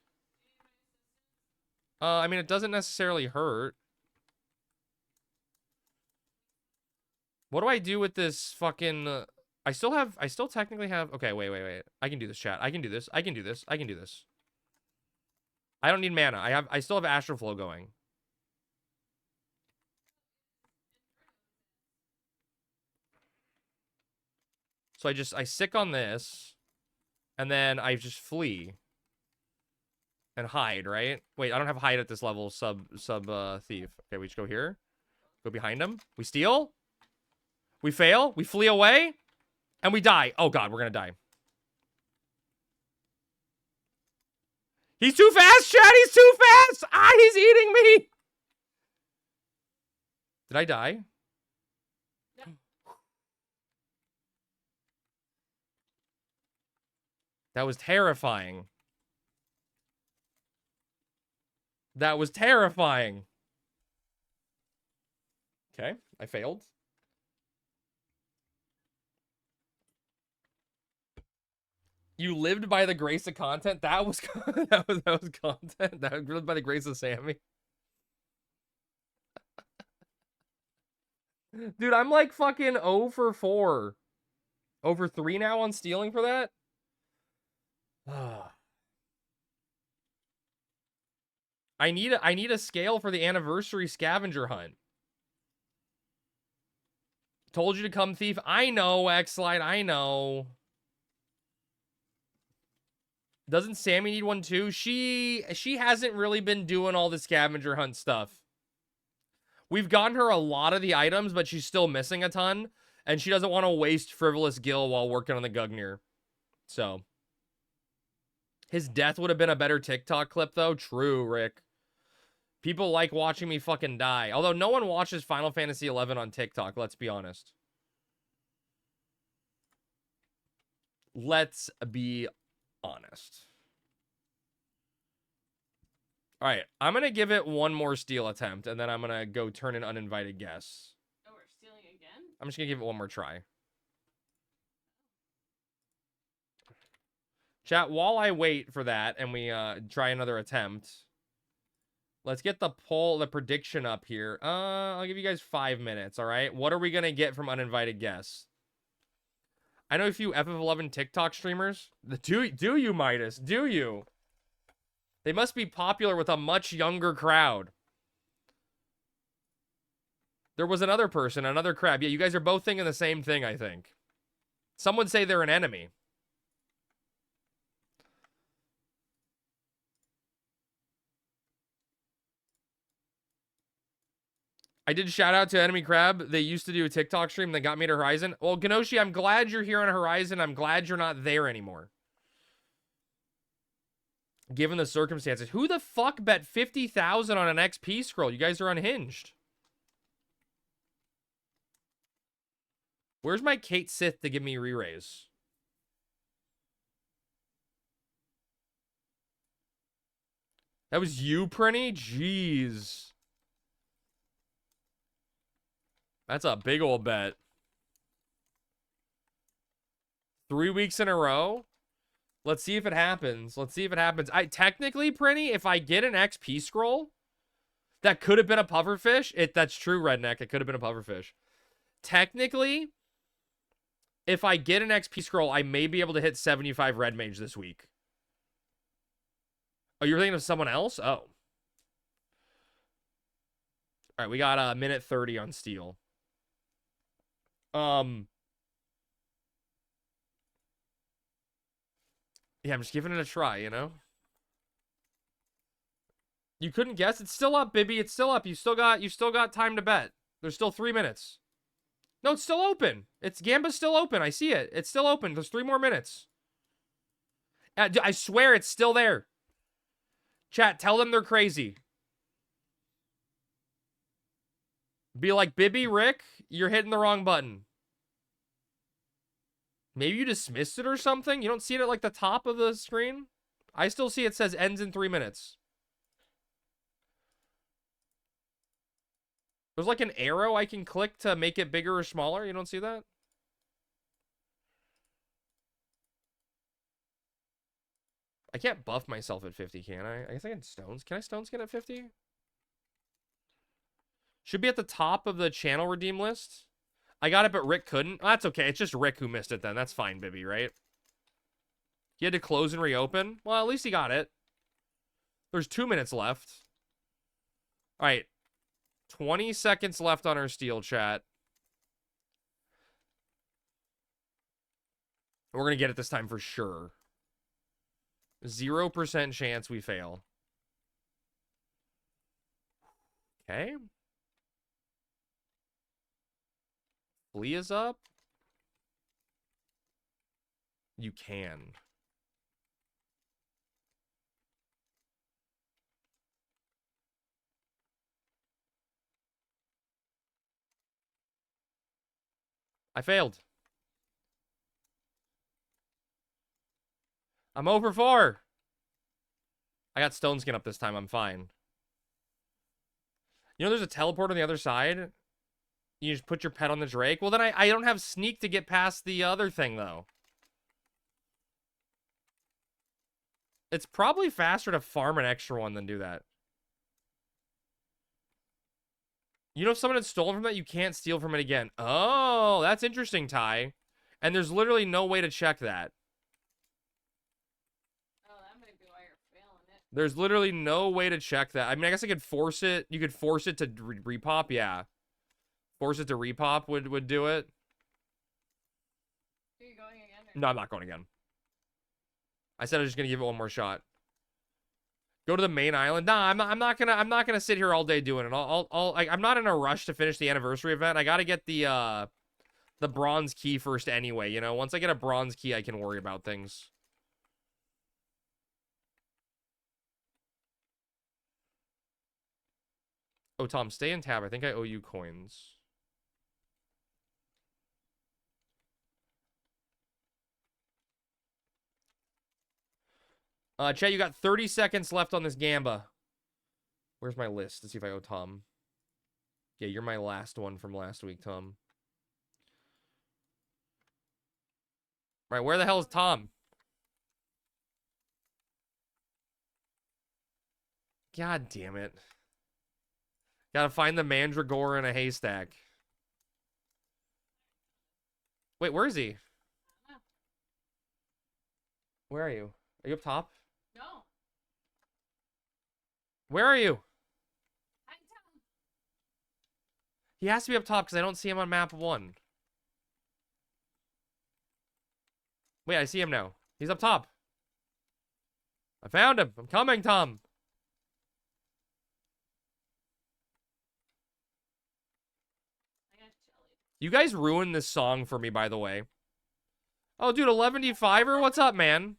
S1: I mean, it doesn't necessarily hurt. What do I do with this fucking... I still technically have... Okay, wait. I can do this, chat. I can do this. I can do this. I don't need mana. I still have Astral Flow going. So I sick on this, and then I just flee and hide, right? Wait, I don't have hide at this level, sub thief. Okay, we just go here. Go behind him. We steal. We fail. We flee away. And we die. Oh god, we're gonna die. He's too fast, Chad! He's too fast! Ah, he's eating me! Did I die?
S3: Yep.
S1: That was terrifying. That was terrifying. Okay, I failed. You lived by the grace of content? That was that was content. That was lived by the grace of Sammy. Dude, I'm like fucking 0 for 4. Over 3 now on stealing for that? I need a scale for the anniversary scavenger hunt. Told you to come, thief. I know, X-Slide, I know. Doesn't Sammy need one too? She hasn't really been doing all the scavenger hunt stuff. We've gotten her a lot of the items, but she's still missing a ton. And she doesn't want to waste Frivolous Gil while working on the Gugnir. So. His death would have been a better TikTok clip, though. True, Rick. People like watching me fucking die. Although no one watches Final Fantasy XI on TikTok, let's be honest. Let's be honest. All right, I'm going to give it one more steal attempt, and then I'm going to go turn an uninvited guest.
S3: Oh, we're stealing again?
S1: I'm just going to give it one more try. Chat, while I wait for that and we try another attempt, let's get the prediction up here. I'll give you guys 5 minutes, all right? What are we going to get from uninvited guests? I know a few FF11 TikTok streamers. Do you, Midas? Do you? They must be popular with a much younger crowd. There was another person, another crab. Yeah, you guys are both thinking the same thing, I think. Some would say they're an enemy. I did shout out to Enemy Crab. They used to do a TikTok stream that got me to Horizon. Well, Ganoshi, I'm glad you're here on Horizon. I'm glad you're not there anymore. given the circumstances. Who the fuck bet 50,000 on an XP scroll? You guys are unhinged. Where's my Kate Sith to give me re-raise? That was you, Prinny? Jeez. That's a big old bet. 3 weeks in a row? Let's see if it happens. Let's see if it happens. Technically, Prinny, if I get an XP scroll, that could have been a pufferfish. That's true, Redneck. It could have been a pufferfish. Technically, if I get an XP scroll, I may be able to hit 75 red mage this week. Oh, you're thinking of someone else? Oh. All right, we got a minute 30 on steel. Yeah, I'm just giving it a try, you know? You couldn't guess? It's still up, Bibby. It's still up. You still got time to bet. There's still 3 minutes. No, it's still open. Gamba's still open. I see it. It's still open. There's 3 more minutes. I swear it's still there. Chat, tell them they're crazy. Be like, Bibby, Rick, you're hitting the wrong button. Maybe you dismissed it or something? You don't see it at like the top of the screen? I still see it says ends in 3 minutes. There's like an arrow I can click to make it bigger or smaller. You don't see that? I can't buff myself at 50, can I? I guess I can stones. Can I stone skin at 50? Should be at the top of the channel redeem list. I got it, but Rick couldn't. Oh, that's okay. It's just Rick who missed it then. That's fine, Bibby, right? He had to close and reopen. Well, at least he got it. There's 2 minutes left. All right. 20 seconds left on our steel, chat. We're going to get it this time for sure. 0% chance we fail. Okay. Leah's up. You can. I failed. I'm over 4. I got stone skin up this time. I'm fine. You know there's a teleport on the other side? You just put your pet on the Drake? Well, then I don't have sneak to get past the other thing, though. It's probably faster to farm an extra one than do that. You know if someone had stolen from that, you can't steal from it again. Oh, that's interesting, Ty. And there's literally no way to check that.
S3: Oh, that might be why you're failing it.
S1: There's literally no way to check that. I mean, I guess I could force it. You could force it to repop, yeah. Force it to repop would do it.
S3: Are you going again? Or...
S1: No, I'm not going again. I said I was just gonna give it one more shot. Go to the main island. Nah, I'm not gonna sit here all day doing it. I'm not in a rush to finish the anniversary event. I gotta get the bronze key first anyway. You know, once I get a bronze key, I can worry about things. Oh, Tom, stay in tab. I think I owe you coins. Chat, you got 30 seconds left on this Gamba. Where's my list? Let's see if I owe Tom. Yeah, you're my last one from last week, Tom. All right, where the hell is Tom? God damn it. Gotta find the Mandragora in a haystack. Wait, where is he? Where are you? Are you up top?
S3: No.
S1: Where are you?
S3: I'm down.
S1: He has to be up top because I don't see him on map 1. Wait, I see him now. He's up top. I found him. I'm coming, Tom.
S3: I got jelly.
S1: You guys ruined this song for me, by the way. Oh, dude, 11D5er? What's up, man?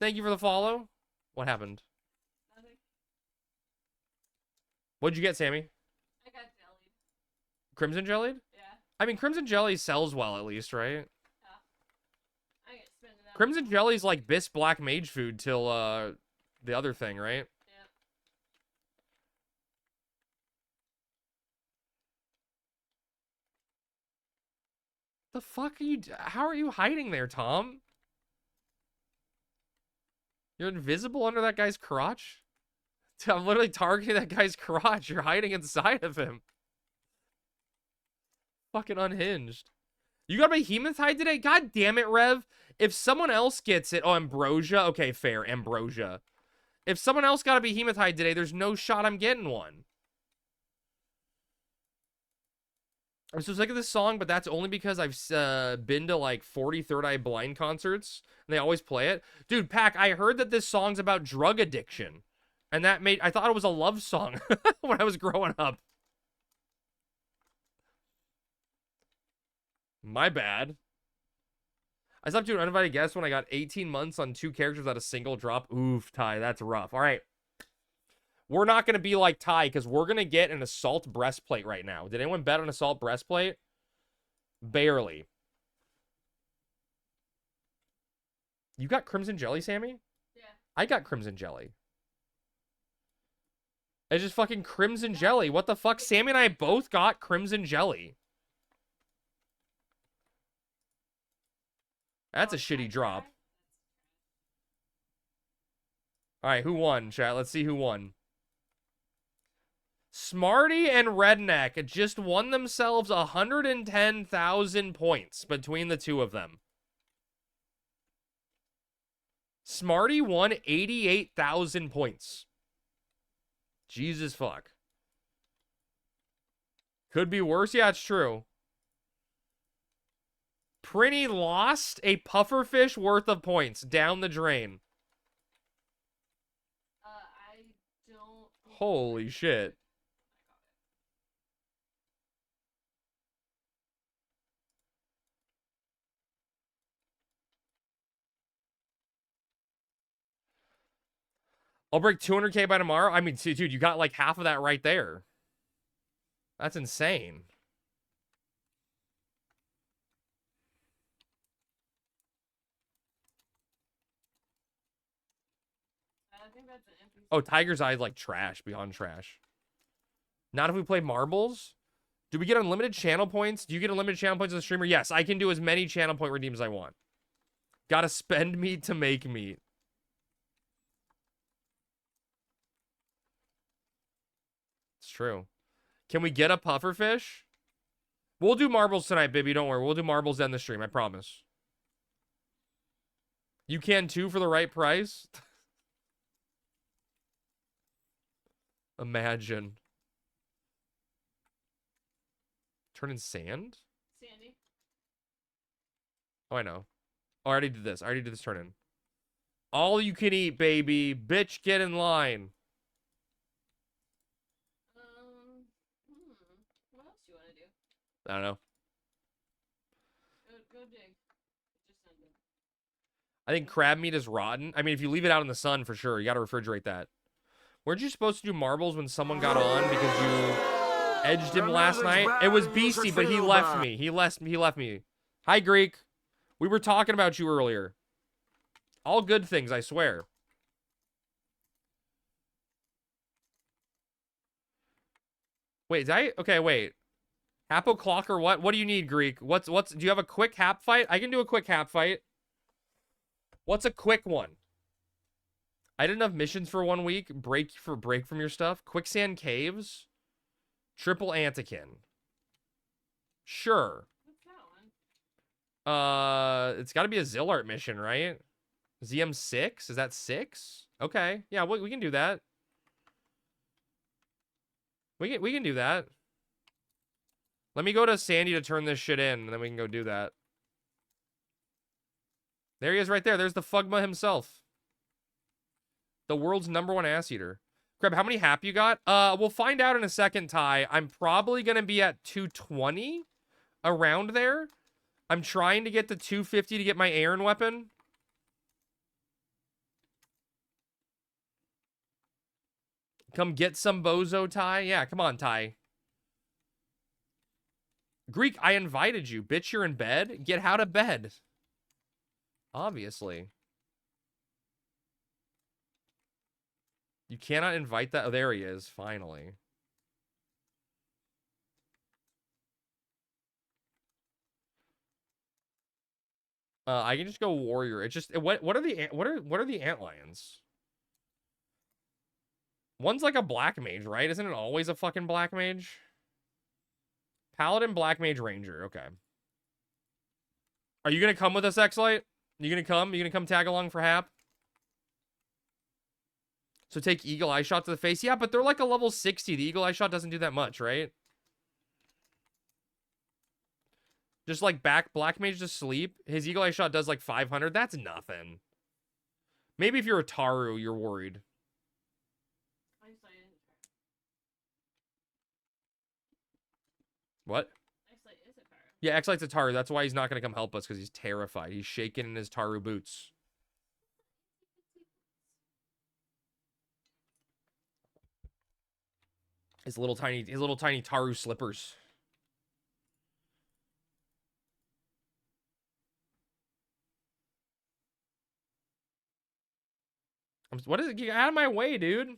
S1: Thank you for the follow. What happened?
S3: Nothing.
S1: What'd you get, Sammy?
S3: I got jellied.
S1: Crimson Jellied?
S3: Yeah.
S1: I mean, Crimson Jelly sells well, at least, right?
S3: Yeah. I get spend it out.
S1: Crimson Jelly's like Bis Black Mage food till, the other thing, right?
S3: Yeah.
S1: The fuck are you... How are you hiding there, Tom? You're invisible under that guy's crotch? I'm literally targeting that guy's crotch. You're hiding inside of him. Fucking unhinged. You got Behemoth hide today? God damn it, Rev. If someone else gets it... Oh, Ambrosia? Okay, fair. Ambrosia. If someone else got a Behemoth hide today, there's no shot I'm getting one. I'm so sick of this song, but that's only because I've been to like 40 Third Eye Blind concerts, and they always play it. Dude, Pac, I heard that this song's about drug addiction, and that made... I thought it was a love song when I was growing up. My bad. I stopped doing uninvited guests when I got 18 months on 2 characters without a single drop. Oof, Ty, that's rough. All right. We're not going to be like Ty, because we're going to get an Assault Breastplate right now. Did anyone bet on Assault Breastplate? Barely. You got Crimson Jelly, Sammy?
S3: Yeah.
S1: I got Crimson Jelly. It's just fucking Crimson Jelly. What the fuck? Sammy and I both got Crimson Jelly. That's a shitty drop. All right, who won, chat? Let's see who won. Smarty and Redneck just won themselves 110,000 points between the two of them. Smarty won 88,000 points. Jesus fuck. Could be worse. Yeah, it's true. Prinny lost a pufferfish worth of points down the drain.
S3: I don't...
S1: Holy shit. I'll break 200K by tomorrow. I mean, dude, you got like half of that right there. That's insane.
S3: I think that's an empty...
S1: Oh, Tiger's Eye is like trash, beyond trash. Not if we play marbles. Do we get unlimited channel points? Do you get unlimited channel points as a streamer? Yes, I can do as many channel point redeems as I want. Gotta spend meat to make meat. It's true. Can we get a pufferfish? We'll do marbles tonight, baby. Don't worry. We'll do marbles end the stream. I promise. You can too for the right price. Imagine. Turn in sand?
S3: Sandy.
S1: Oh, I know. Oh, I already did this. I already did this turn in. All you can eat, baby. Bitch, get in line.
S3: What else do you want to do?
S1: I don't know.
S3: Go dig. It just ended.
S1: I think crab meat is rotten. I mean, if you leave it out in the sun, for sure. You got to refrigerate that. Weren't you supposed to do marbles when someone got on because you edged him last night? It was Beastie, but he left me. He left me. Hi, Greek. We were talking about you earlier. All good things, I swear. Wait, okay, wait. Hapo clock or what? What do you need, Greek? What's do you have a quick hap fight? I can do a quick hap fight. What's a quick one? I didn't have missions for 1 week. Break from your stuff. Quicksand caves. Triple Antikin. Sure.
S3: What's that one?
S1: It's got to be a Zillart mission, right? ZM6? Is that 6? Okay. Yeah, we can do that. We can do that. Let me go to Sandy to turn this shit in, and then we can go do that. There he is right there. There's the Fugma himself. The world's #1 ass eater. Crab, how many hap you got? We'll find out in a second, Ty. I'm probably going to be at 220. Around there. I'm trying to get to 250 to get my Aaron weapon. Come get some bozo, Ty. Yeah, come on, Ty. Greek, I invited you. Bitch, you're in bed? Get out of bed. Obviously. You cannot invite that. Oh, there he is, finally. I can just go warrior. It just what are the antlions? One's like a black mage, right? Isn't it always a fucking black mage? Paladin, black mage, ranger. Okay. Are you gonna come with us, X-Light? You gonna come? You gonna come tag along for Hap? So take Eagle Eye Shot to the face. Yeah, but they're like a level 60. The Eagle Eye Shot doesn't do that much, right? Just like Black Mage to sleep. His Eagle Eye Shot does like 500. That's nothing. Maybe if you're a Taru, you're worried. What? Yeah, X-Light's a Taru. That's why he's not going to come help us, because he's terrified. He's shaking in his Taru boots. His little tiny Taru slippers. What is it? Get out of my way, dude.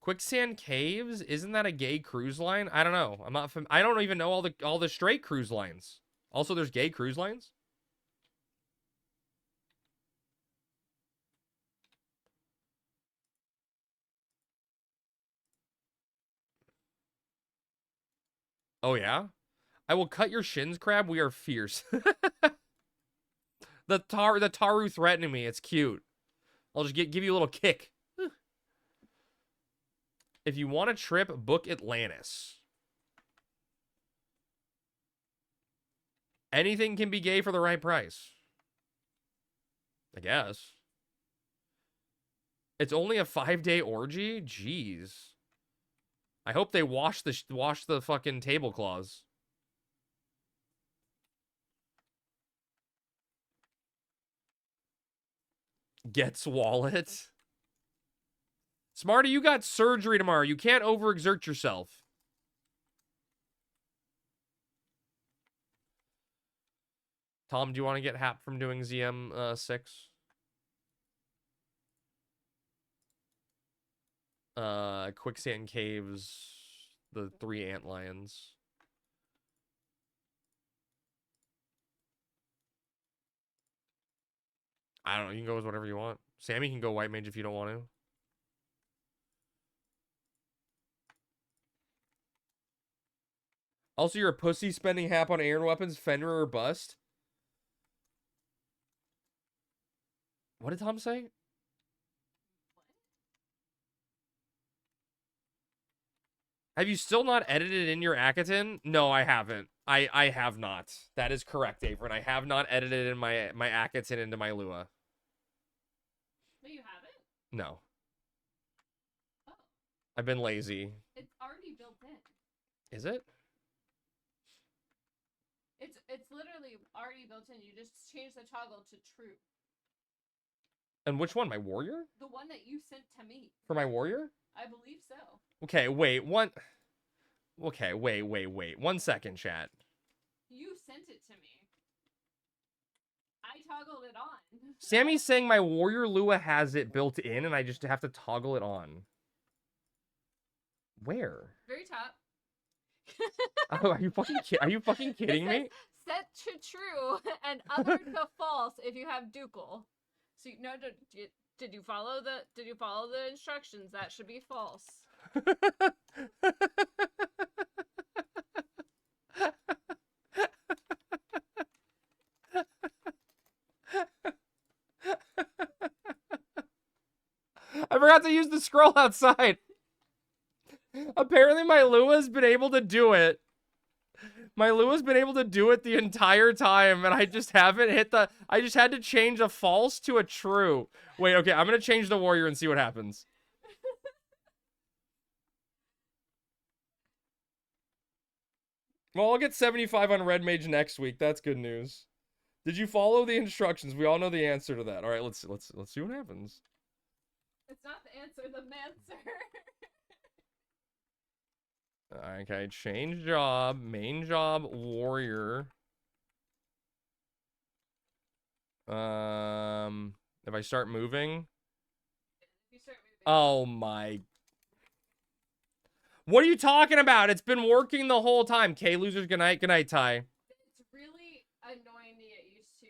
S1: Quicksand Caves? Isn't that a gay cruise line? I don't know. I'm not. I don't even know all the straight cruise lines. Also, there's gay cruise lines. Oh yeah. I will cut your shins, Crab. We are fierce. The Taru threatening me. It's cute. I'll just give you a little kick. If you want a trip, book Atlantis. Anything can be gay for the right price. I guess. It's only a 5-day orgy? Jeez. I hope they wash the fucking tablecloths. Gets wallet. Smarty, you got surgery tomorrow. You can't overexert yourself. Tom, do you want to get Hap from doing ZM 6? Quicksand Caves, the 3 antlions. I don't know. You can go with whatever you want. Sammy can go white mage if you don't want to. Also, you're a pussy spending Hap on Aaron weapons, Fenrir or bust. What did Tom say? Have you still not edited in your Akaton? No, I haven't. I have not. That is correct, Apron. I have not edited in my Akaton into my Lua.
S3: No, you haven't?
S1: No.
S3: Oh.
S1: I've been lazy.
S3: It's already built in.
S1: Is it?
S3: It's literally already built in. You just change the toggle to true.
S1: And which one? My warrior?
S3: The one that you sent to me.
S1: For my warrior?
S3: I believe so.
S1: Okay, wait. Okay, wait. 1 second, chat.
S3: You sent it to me. I toggled it on.
S1: Sammy's saying my warrior Lua has it built in, and I just have to toggle it on. Where?
S3: Very top.
S1: Oh, are you fucking kidding me?
S3: Set to true and other to false if you have ducal. So no, did you follow the instructions? That should be false.
S1: I forgot to use the scroll outside. Apparently my Lua's been able to do it. My Lua's been able to do it the entire time, and I just haven't hit the... I just had to change a false to a true. Wait, okay, I'm going to change the warrior and see what happens. Well, I'll get 75 on Red Mage next week. That's good news. Did you follow the instructions? We all know the answer to that. All right, let's see what happens.
S3: It's not the answer, the mancer.
S1: Okay, change job, main job, warrior. If I start moving.
S3: If you start moving.
S1: Oh my. What are you talking about? It's been working the whole time. K losers, good night, Ty.
S3: It's really annoying to get used to.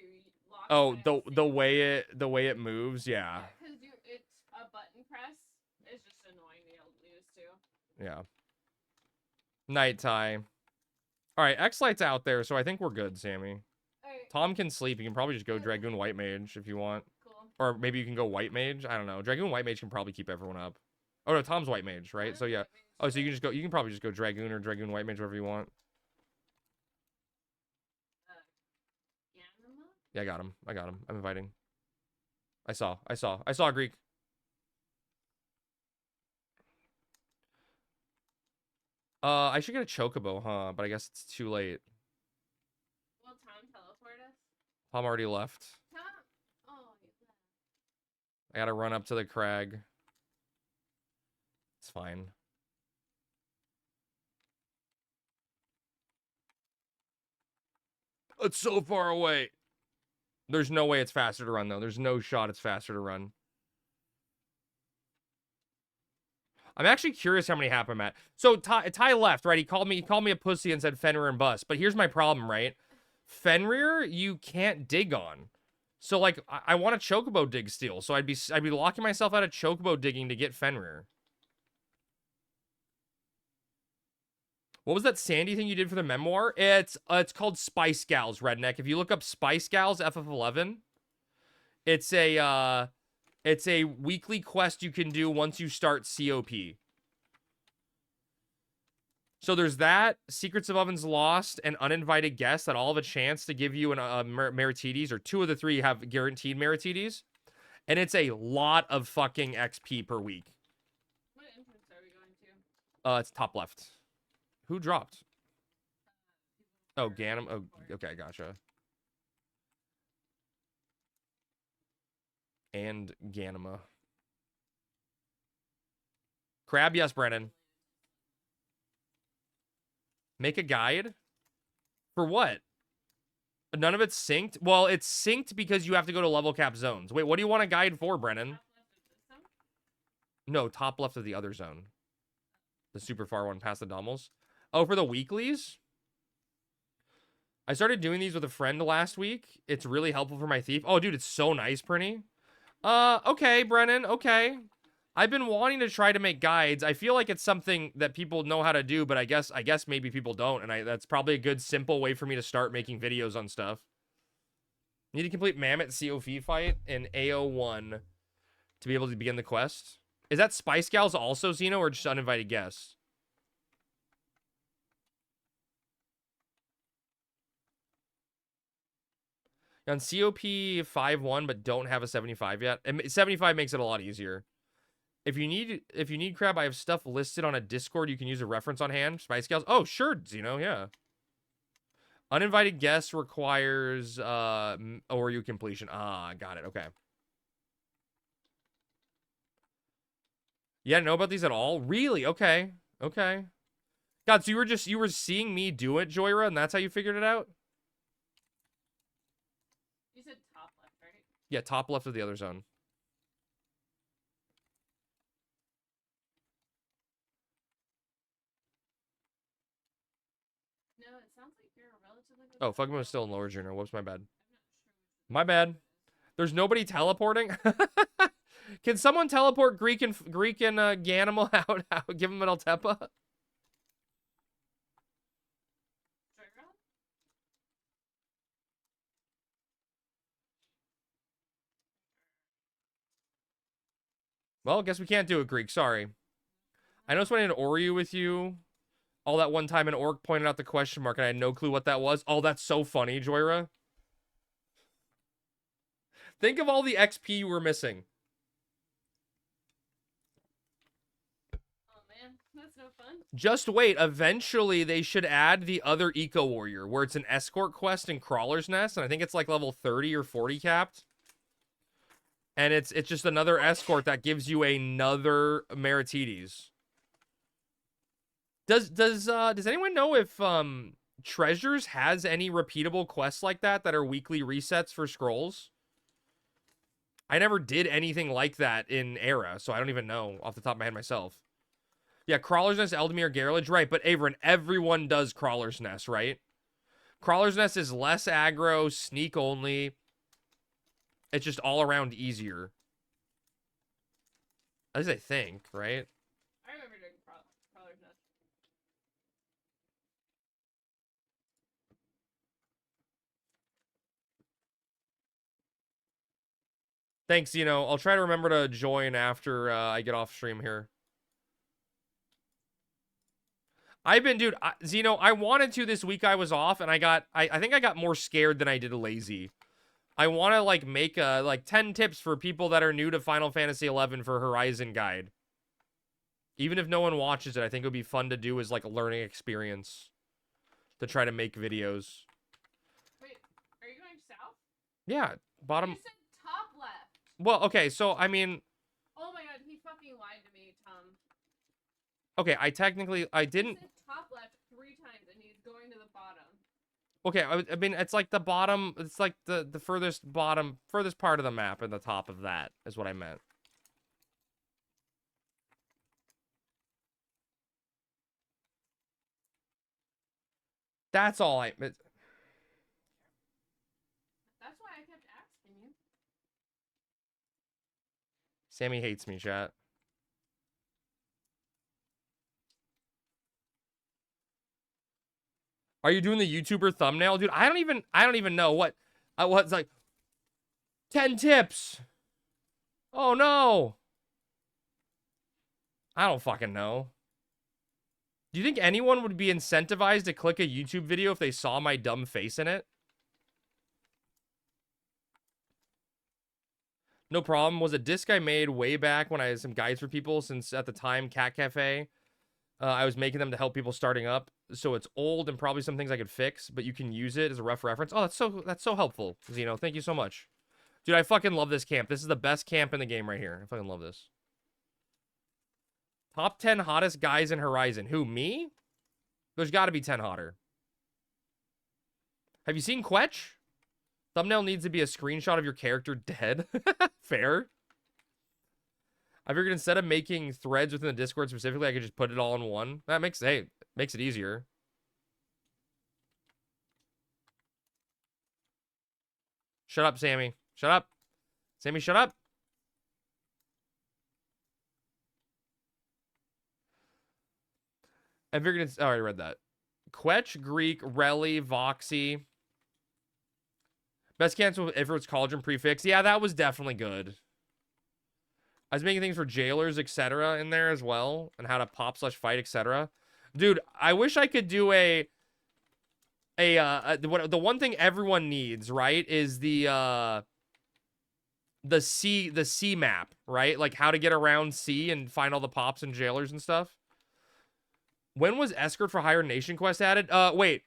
S1: Oh, the way it moves, yeah.
S3: Because it's a button press. It's just annoying to get used to.
S1: Yeah. Night Ty. All right, X-Light's out there, so I think we're good, Sammy.
S3: Alright,
S1: Tom can sleep. You can probably just go Dragoon White Mage if you want.
S3: cool.
S1: Or maybe you can go White Mage. I don't know. Dragoon White Mage can probably keep everyone up. Oh no, Tom's White Mage, right? So yeah. Oh, so you can just go. You can probably just go Dragoon or Dragoon White Mage, whatever you want.
S3: Yanima?
S1: Yeah, I got him. I'm inviting. I saw Greek. I should get a Chocobo, huh? But I guess it's too late.
S3: Will Tom teleport us?
S1: Tom already left.
S3: Tom? Oh, he's left.
S1: I gotta run up to the crag. It's fine. It's so far away. There's no way it's faster to run, though. There's no shot it's faster to run. I'm actually curious how many happen, Matt. So Ty left, right? He called me a pussy and said Fenrir and bust. But here's my problem, right? Fenrir, you can't dig on. So like, I want a Chocobo dig steal. So I'd be locking myself out of Chocobo digging to get Fenrir. What was that Sandy thing you did for the memoir? It's called Spice Gals, Redneck. If you look up Spice Gals FF11, it's a weekly quest you can do once you start COP. So there's that, Secrets of Ovens Lost, and Uninvited Guests that all have a chance to give you an Meritides, or 2 of the 3 have guaranteed Meritides. And it's a lot of fucking XP per week.
S3: What entrance are we going to?
S1: It's top left. Who dropped? Oh, Ganem. Oh, okay, gotcha. And Ganema. Crab, yes, Brennan. Make a guide? For what? None of it's synced? Well, it's synced because you have to go to level cap zones. Wait, what do you want a guide for, Brennan? No, top left of the other zone. The super far one past the Dommels. Oh, for the weeklies? I started doing these with a friend last week. It's really helpful for my thief. Oh, dude, it's so nice, Prinny. Okay, Brennan, okay. I've been wanting to try to make guides. I feel like it's something that people know how to do, but I guess maybe people don't, and that's probably a good, simple way for me to start making videos on stuff. Need to complete Mammoth COV fight in AO1 to be able to begin the quest. Is that Spice Gals also, Xeno, or just uninvited guests? On COP 5-1, but don't have a 75 yet. And 75 makes it a lot easier. If you need crab, I have stuff listed on a Discord. You can use a reference on hand. Spice Gals. Oh, sure, Xeno, yeah. Uninvited guests requires Oreo completion. Ah, got it. Okay. Yeah, know about these at all? Really? Okay. Okay. God, so you were seeing me do it, Joyra, and that's how you figured it out?
S3: You said top left, right?
S1: Yeah, top left of the other zone.
S3: No, it sounds like you're a relatively good.
S1: Oh, Fugma is still in lower junior. Whoops, my bad. My bad. There's nobody teleporting. Can someone teleport Greek and Ganimal out? Give him an Altepa. Well, I guess we can't do it, Greek. Sorry. I noticed when I had Oreo with you all that one time, an orc pointed out the question mark, and I had no clue what that was. Oh, that's so funny, Joyra. Think of all the XP you were missing.
S3: Oh, man. That's no fun.
S1: Just wait. Eventually, they should add the other Eco Warrior, where it's an escort quest in Crawler's Nest, and I think it's like level 30 or 40 capped. And it's just another escort that gives you another Meritides. Does anyone know if Treasures has any repeatable quests like that are weekly resets for scrolls? I never did anything like that in Era, so I don't even know off the top of my head myself. Yeah, Crawler's Nest, Eldamir, Garrelage, right, but Averin, everyone does Crawler's Nest, right? Crawler's Nest is less aggro, sneak only. It's just all around easier. As I think, right?
S3: I remember doing Crawler's Nest.
S1: Thanks, Zeno. I'll try to remember to join after I get off stream here. I've been, dude, Zeno, I wanted to this week I was off, and I think I got more scared than I did lazy. I want to, like, make, 10 tips for people that are new to Final Fantasy XI for Horizon Guide. Even if no one watches it, I think it would be fun to do as, like, a learning experience. To try to make videos.
S3: Wait, are you going south?
S1: Yeah, bottom.
S3: You said top left.
S1: Well, okay, so, I mean...
S3: Oh my god, he fucking lied to me, Tom.
S1: Okay, I didn't...
S3: He said top left 3 times, and he's going to the bottom.
S1: Okay, I mean, it's like the bottom, it's like the furthest part of the map and the top of that is what I meant. That's all I...
S3: That's why I kept asking you.
S1: Sammy hates me, chat. Are you doing the YouTuber thumbnail? Dude, I don't even know what... What's like... 10 tips! Oh, no! I don't fucking know. Do you think anyone would be incentivized to click a YouTube video if they saw my dumb face in it? No problem. Was a disc I made way back when I had some guides for people, since at the time, Cat Cafe, I was making them to help people starting up. So it's old and probably some things I could fix, but you can use it as a rough reference. Oh, that's so helpful, Zeno. Thank you so much. Dude, I fucking love this camp. This is the best camp in the game right here. I fucking love this. Top 10 hottest guys in Horizon. Who, me? There's got to be 10 hotter. Have you seen Quetch? Thumbnail needs to be a screenshot of your character dead. Fair. I figured instead of making threads within the Discord specifically, I could just put it all in one. That makes it easier. Shut up, Sammy. Shut up. Sammy, shut up. I figured it's... Oh, I already read that. Quetch, Greek, Relly, Voxy. Best cancel if it's Cauldron prefix. Yeah, that was definitely good. I was making things for jailers, etc. in there as well. And how to pop/fight, etc. Dude, I wish I could do the one thing everyone needs, right, is the C map, right? Like how to get around C and find all the pops and jailers and stuff. When was Escort for Hire Nation Quest added? Wait.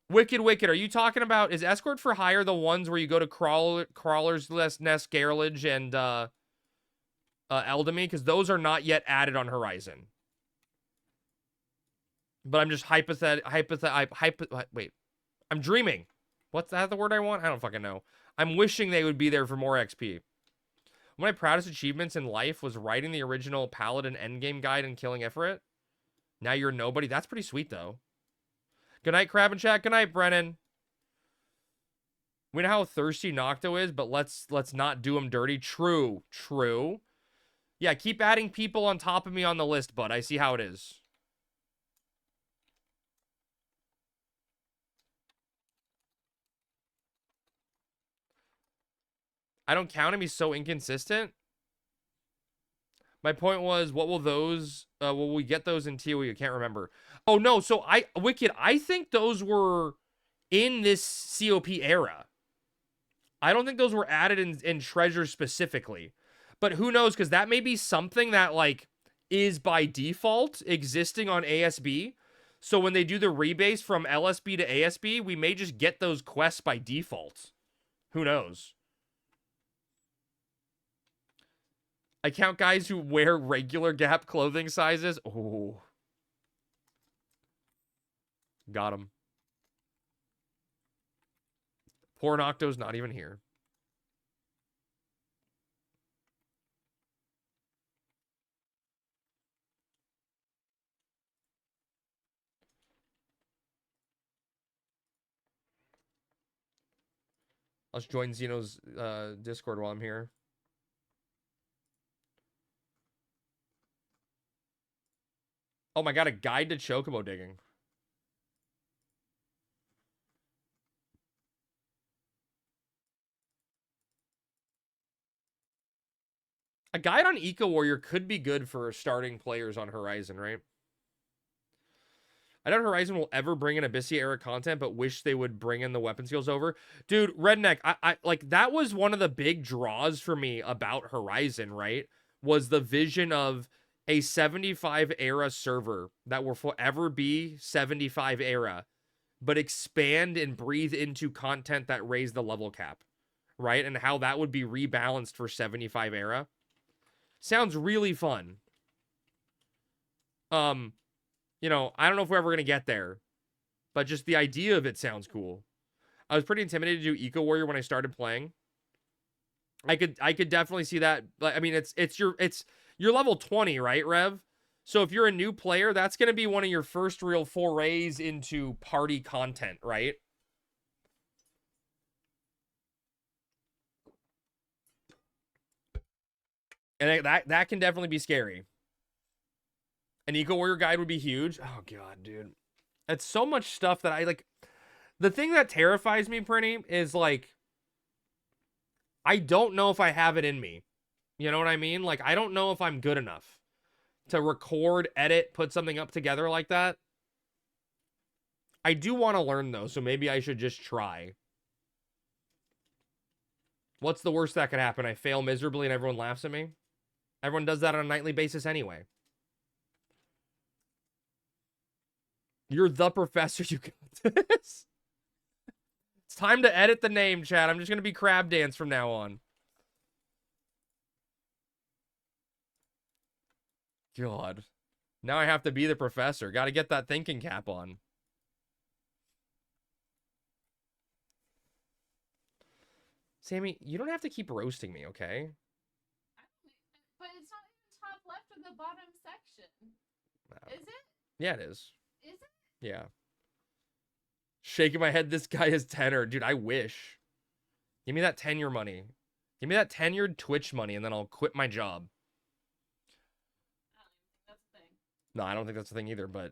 S1: Wicked, are you talking about... Is Escort for Hire the ones where you go to Crawler's Nest, Garrelage, and Eldamir? Because those are not yet added on Horizon. But I'm just wait. I'm dreaming. What's that the word I want? I don't fucking know. I'm wishing they would be there for more XP. One of my proudest achievements in life was writing the original Paladin endgame guide and killing Ifrit. Now you're nobody. That's pretty sweet, though. Good night, Crab and Chat. Good night, Brennan. We know how thirsty Nocto is, but let's not do him dirty. True. Yeah, keep adding people on top of me on the list, bud. I see how it is. I don't count him. He's so inconsistent. My point was, what will those... will we get those in TOE? I can't remember. Oh, no. So, Wicked, I think those were in this COP era. I don't think those were added in Treasure specifically. But who knows? Because that may be something that, like, is by default existing on ASB. So when they do the rebase from LSB to ASB, we may just get those quests by default. Who knows? I count guys who wear regular Gap clothing sizes. Oh. Got him. Poor Nocto's not even here. Let's join Zeno's Discord while I'm here. Oh my god, a guide to chocobo digging. A guide on Eco Warrior could be good for starting players on Horizon, right? I doubt Horizon will ever bring in Abyssia era content, but wish they would bring in the weapon skills over. Dude, Redneck, I like that was one of the big draws for me about Horizon, right? Was the vision of a 75 era server that will forever be 75 era, but expand and breathe into content that raised the level cap, right? And how that would be rebalanced for 75 era. Sounds really fun. You know, I don't know if we're ever going to get there, but just the idea of it sounds cool. I was pretty intimidated to do Eco Warrior when I started playing. I could definitely see that. I mean, you're level 20, right, Rev? So if you're a new player, that's going to be one of your first real forays into party content, right? And that can definitely be scary. An Eco Warrior guide would be huge. Oh, God, dude. It's so much stuff that I, like... The thing that terrifies me, Prinny, is, like... I don't know if I have it in me. You know what I mean? Like, I don't know if I'm good enough to record, edit, put something up together like that. I do want to learn, though, so maybe I should just try. What's the worst that could happen? I fail miserably and everyone laughs at me? Everyone does that on a nightly basis anyway. You're the professor, you got this. It's time to edit the name, chat. I'm just going to be Crab Dance from now on. God. Now I have to be the professor. Got to get that thinking cap on. Sammy, you don't have to keep roasting me, okay?
S3: But it's not even top left of the bottom section.
S1: No.
S3: Is it?
S1: Yeah, it is.
S3: Is it?
S1: Yeah. Shaking my head, this guy is tenor. Dude, I wish. Give me that tenure money. Give me that tenured Twitch money, and then I'll quit my job.
S3: I don't even think that's a thing.
S1: No, I don't think that's the thing either, but...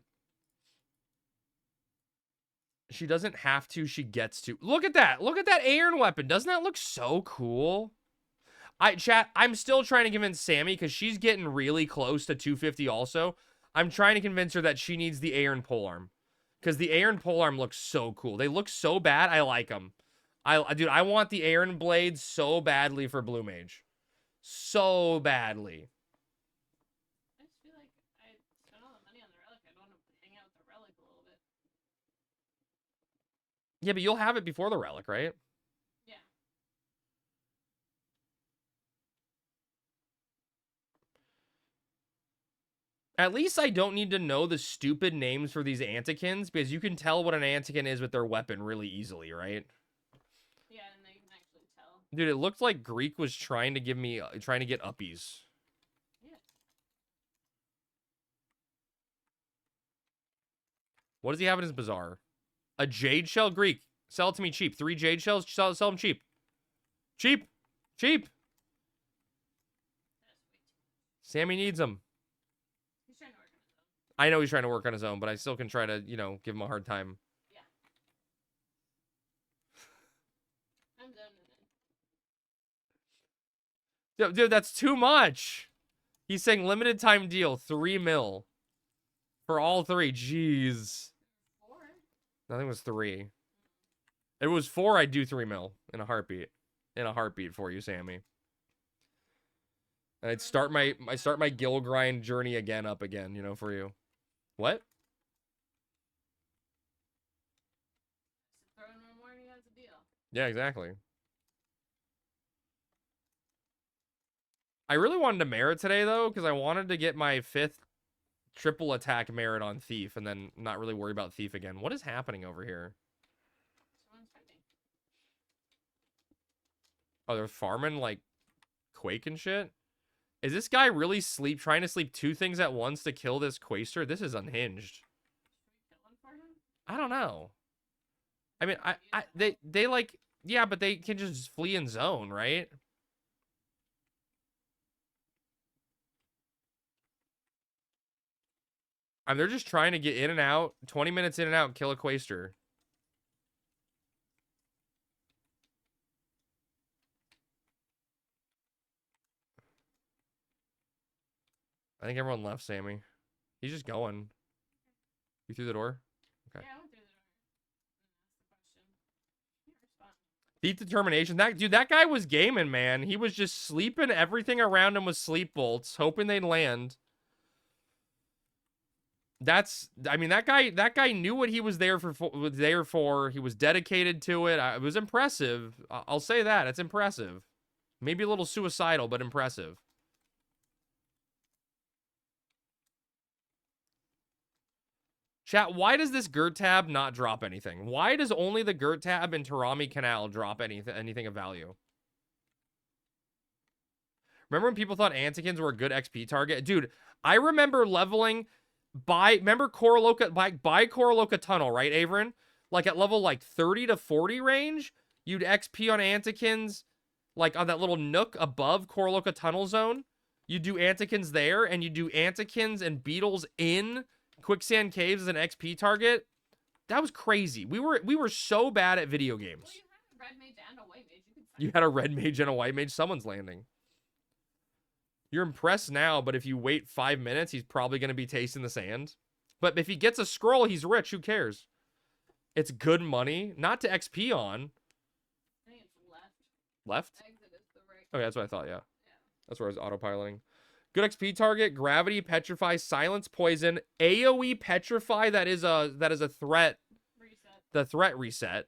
S1: She doesn't have to, she gets to. Look at that. Look at that iron weapon. Doesn't that look so cool? Chat, I'm still trying to convince Sammy, because she's getting really close to 250 also. I'm trying to convince her that she needs the iron polearm. Because the iron polearm looks so cool. They look so bad, I like them. Dude, I want the iron blade so badly for Blue Mage. So badly.
S3: I just feel like I spent all the money on the relic. I don't want to hang out with the relic a little bit.
S1: Yeah, but you'll have it before the relic, right?
S3: Yeah.
S1: At least I don't need to know the stupid names for these Antikins, because you can tell what an Antikin is with their weapon really easily, right?
S3: Yeah, and they can actually tell.
S1: Dude, it looked like Greek was trying to get uppies.
S3: Yeah.
S1: What does he have in his bazaar? A jade shell? Greek. Sell it to me cheap. 3 jade shells? Sell them cheap. Cheap. Cheap. Sammy needs them.
S3: He's trying to work on his own.
S1: I know he's trying to work on his own, but I still can try to, you know, give him a hard time.
S3: Yeah. I'm zoning in.
S1: Dude, that's too much. He's saying limited time deal, 3 mil. For all 3. Jeez.
S3: 4.
S1: I think it was 3. If it was 4, I'd do 3 mil in a heartbeat. In a heartbeat for you, Sammy. And I'd start my gill grind journey again up again, you know, for you. What?
S3: Throw in one morning as a deal.
S1: Yeah, exactly. I really wanted to merit today, though, because I wanted to get my 5th triple attack merit on Thief and then not really worry about Thief again. What is happening over here?
S3: Someone's fighting.
S1: Oh, they're farming, like, Quake and shit? Is this guy really trying to sleep 2 things at once to kill this Quaster? This is unhinged.
S3: Should we kill one for him?
S1: I don't know. I mean, they like, yeah, but they can just flee in zone, right? I mean, they're just trying to get in and out, 20 minutes in and out, and kill a Quaster. I think everyone left, Sammy. He's just going. You through the door? Okay.
S3: Yeah, I went through the door. That's the question. Can't respond.
S1: Deep determination. That guy was gaming, man. He was just sleeping. Everything around him was sleep bolts, hoping they'd land. I mean, that guy knew what he was there for. He was dedicated to it. It was impressive. I'll say that. It's impressive. Maybe a little suicidal, but impressive. Chat, why does this Gert tab not drop anything? Why does only the Gert tab in Tarami Canal drop anything of value? Remember when people thought Antikins were a good XP target? Dude, I remember leveling remember Koroloka, by Koroloka Tunnel, right, Averin? Like at level like 30 to 40 range, you'd XP on Antikins, like on that little nook above Koroloka Tunnel zone. You do Antikins there, and you do Antikins and Beetles in Quicksand Caves as an XP target. That was crazy. We were so bad at video games.
S3: Well, you had a red mage and a white mage.
S1: You had a red mage and a white mage. Someone's landing. You're impressed now, but if you wait 5 minutes, he's probably going to be tasting the sand. But if he gets a scroll, he's rich. Who cares? It's good money. Not to XP on.
S3: I think it's left.
S1: Left?
S3: Exit is the right.
S1: Okay, that's what I thought, yeah.
S3: Yeah.
S1: That's where I was autopiloting. Good XP target, gravity, petrify, silence, poison, AoE petrify, that is a threat.
S3: Reset.
S1: The threat reset.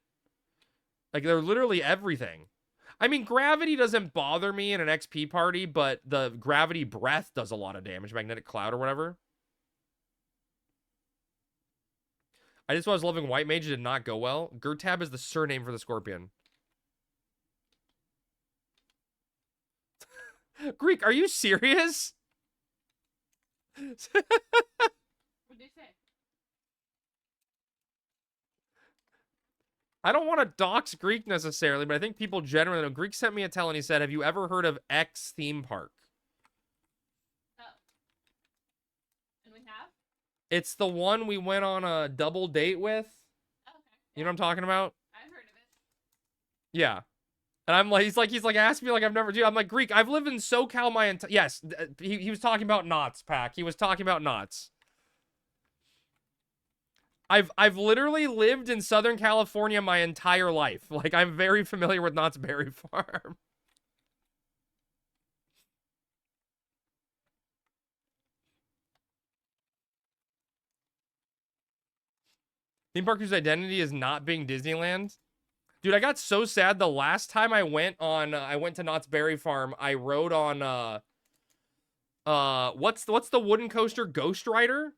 S1: Like, they're literally everything. I mean, gravity doesn't bother me in an XP party, but the gravity breath does a lot of damage. Magnetic cloud or whatever. I just was loving white mage. It did not go well. Gertab is the surname for the scorpion. Greek, are you serious?
S3: What did you say?
S1: I don't want to dox Greek necessarily, but I think people generally know. Greek sent me a tell and he said, have you ever heard of X theme park?
S3: Oh. And we have?
S1: It's the one we went on a double date with.
S3: Oh, okay.
S1: You know what I'm talking about?
S3: I've heard of it.
S1: Yeah. And I'm like, he's like, ask me like I've never do. I'm like, Greek, I've lived in SoCal my entire, yes, he was talking about knots, Pack. He was talking about knots. I've literally lived in Southern California my entire life. Like, I'm very familiar with Knott's Berry Farm. Theme park whose identity is not being Disneyland. Dude, I got so sad the last time I went to Knott's Berry Farm. I rode on what's the wooden coaster? Ghost Rider?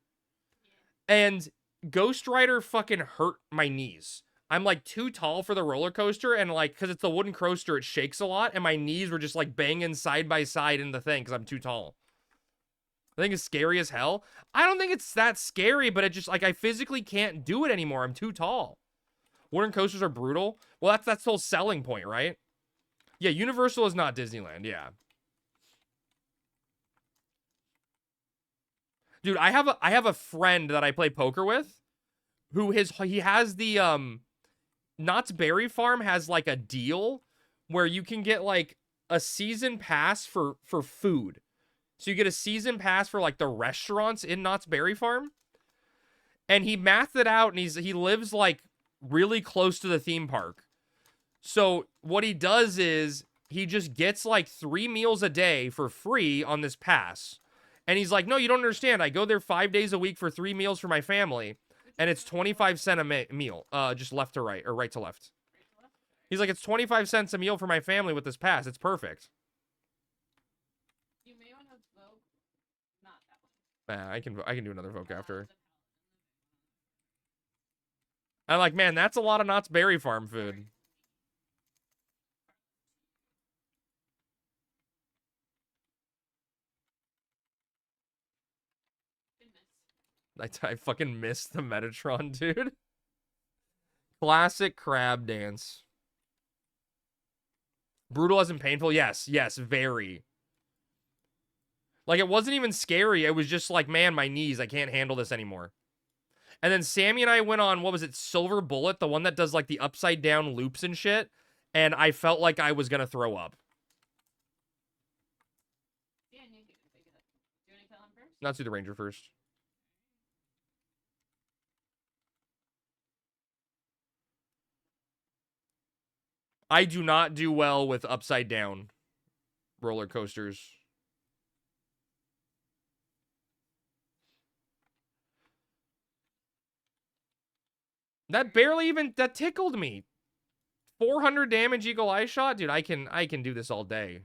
S1: And Ghost Rider fucking hurt my knees. I'm like too tall for the roller coaster, and like because it's the wooden coaster, it shakes a lot, and my knees were just like banging side by side in the thing because I'm too tall. I think it's scary as hell. I don't think it's that scary, but it just like I physically can't do it anymore. I'm too tall. Wooden coasters are brutal. Well, that's the whole selling point, right? Yeah, Universal is not Disneyland. Yeah. Dude, I have a friend that I play poker with who he has the Knott's Berry Farm has like a deal where you can get like a season pass for food. So you get a season pass for like the restaurants in Knott's Berry Farm. And he mathed it out, and he lives like really close to the theme park. So what he does is he just gets like 3 meals a day for free on this pass. And he's like, no, you don't understand. I go there 5 days a week for 3 meals for my family. And it's 25 cents a meal. Just left to right or right to left. He's like, it's 25 cents a meal for my family with this pass. It's perfect.
S3: You may want to vote. Not that one.
S1: I can do another vote after. I'm like, man, that's a lot of Knott's Berry Farm food. I fucking missed the Metatron, dude. Classic crab dance. Brutal as in painful? Yes, very. Like, it wasn't even scary. It was just like, man, my knees, I can't handle this anymore. And then Sammy and I went on, what was it, Silver Bullet? The one that does, like, the upside-down loops and shit. And I felt like I was gonna throw up.
S3: Yeah, I knew you could figure that. Do you want to kill him first?
S1: Let's do the Ranger first. I do not do well with upside down roller coasters. That barely even, that tickled me. 400 damage eagle eye shot? Dude, I can do this all day.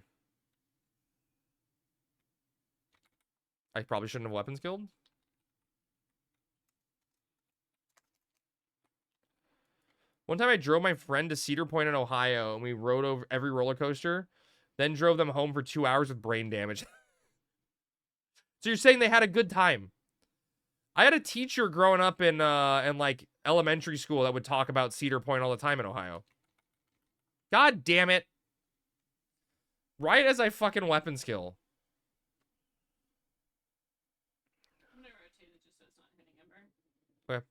S1: I probably shouldn't have weapons killed. One time I drove my friend to Cedar Point in Ohio, and we rode over every roller coaster, then drove them home for 2 hours with brain damage. So you're saying they had a good time? I had a teacher growing up in like elementary school that would talk about Cedar Point all the time in Ohio. God damn it. Right as I fucking weapon skill.
S3: I'm gonna rotate it just so it's not hitting Ember.
S1: Okay.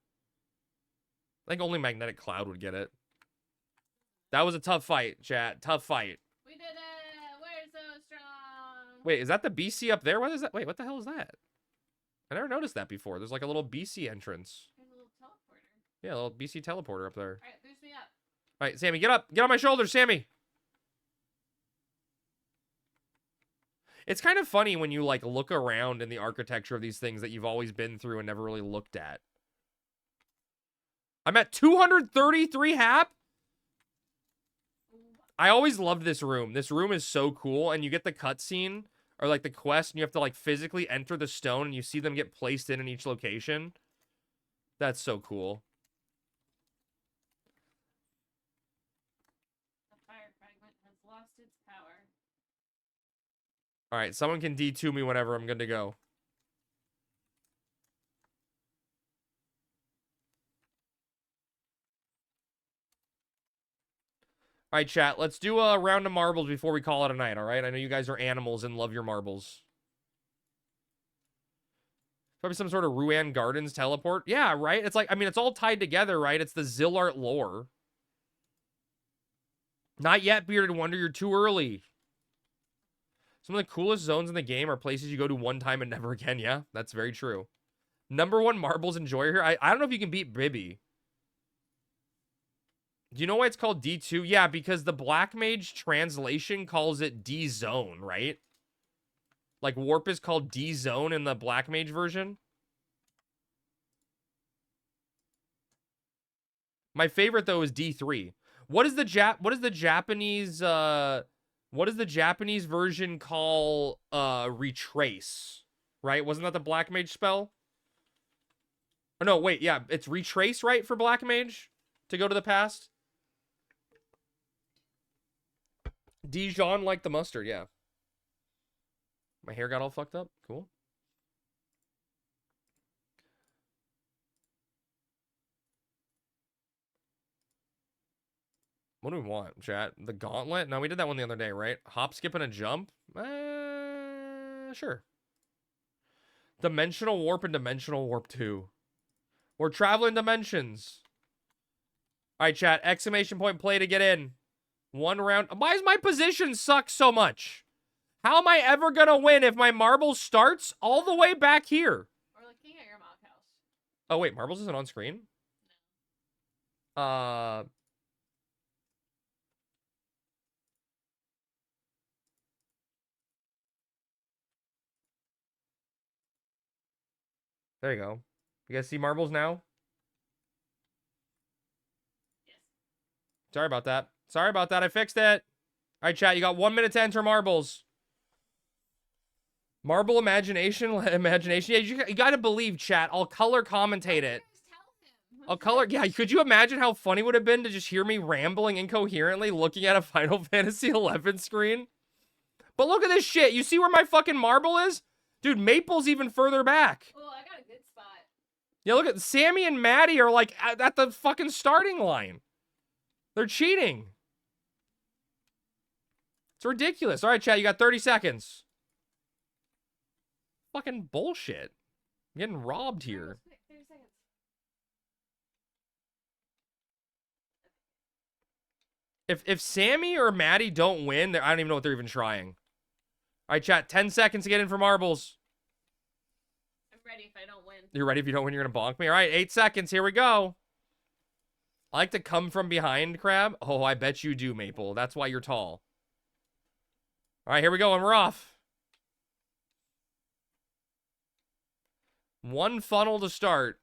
S1: I think only Magnetic Cloud would get it. That was a tough fight, chat. Tough fight.
S3: We did it! We're so strong!
S1: Wait, is that the BC up there? What is that? Wait, what the hell is that? I never noticed that before. There's like a little BC entrance.
S3: There's a little teleporter.
S1: Yeah, a little BC teleporter up there.
S3: Alright, boost me up.
S1: All right, Sammy, get up. Get on my shoulders, Sammy. It's kind of funny when you, like, look around in the architecture of these things that you've always been through and never really looked at. I'm at 233 hap. I always loved this room. This room is so cool, and you get the cutscene, or, like, the quest, and you have to, like, physically enter the stone, and you see them get placed in each location. That's so cool.
S3: Lost its power.
S1: All right, someone can D2 me whenever I'm good to go. All right, chat, let's do a round of marbles before we call it a night, all right? I know you guys are animals and love your marbles. Probably some sort of Ruan Gardens teleport. Yeah, right? It's like, I mean, it's all tied together, right? It's the Zillart lore. Not yet, Bearded Wonder. You're too early. Some of the coolest zones in the game are places you go to one time and never again. Yeah, that's very true. #1 marbles enjoyer here. I don't know if you can beat Bibby. Do you know why it's called D2? Yeah, because the Black Mage translation calls it D-Zone, right? Like, Warp is called D-Zone in the Black Mage version. My favorite, though, is D3. What is the Japanese version call retrace? Right? Wasn't that the Black Mage spell? Oh no, wait, yeah, it's retrace, right, for Black Mage to go to the past? Dijon like the mustard, yeah. My hair got all fucked up. Cool. What do we want, chat? The gauntlet? No, we did that one the other day, right? Hop, skip, and a jump? Sure. Dimensional Warp and Dimensional Warp 2. We're traveling dimensions. All right, chat. Exclamation point play to get in. One round. Why does my position suck so much? How am I ever going to win if my marble starts all the way back here?
S3: We're looking at your mock house.
S1: Oh, wait. Marbles isn't on screen? There you go. You guys see marbles now? Sorry about that. Sorry about that. I fixed it. All right, chat. You got 1 minute to enter marbles. Marble imagination. Imagination. Yeah, you got to believe, chat. I'll color commentate it. I'll color. Yeah, could you imagine how funny it would have been to just hear me rambling incoherently looking at a Final Fantasy 11 screen? But look at this shit. You see where my fucking marble is? Dude, Maple's even further back.
S3: Oh, I got a good spot.
S1: Yeah, look at Sammy and Maddie are like at the fucking starting line. They're cheating. It's ridiculous. All right, chat, you got 30 seconds. Fucking bullshit. I'm getting robbed here.
S3: 30 seconds.
S1: If Sammy or Maddie don't win, I don't even know what they're even trying. All right, chat, 10 seconds to get in for marbles.
S3: I'm ready if I don't win.
S1: You're ready if you don't win, you're going to bonk me? All right, 8 seconds. Here we go. I like to come from behind, Crab. Oh, I bet you do, Maple. That's why you're tall. All right, here we go, and we're off. One funnel to start.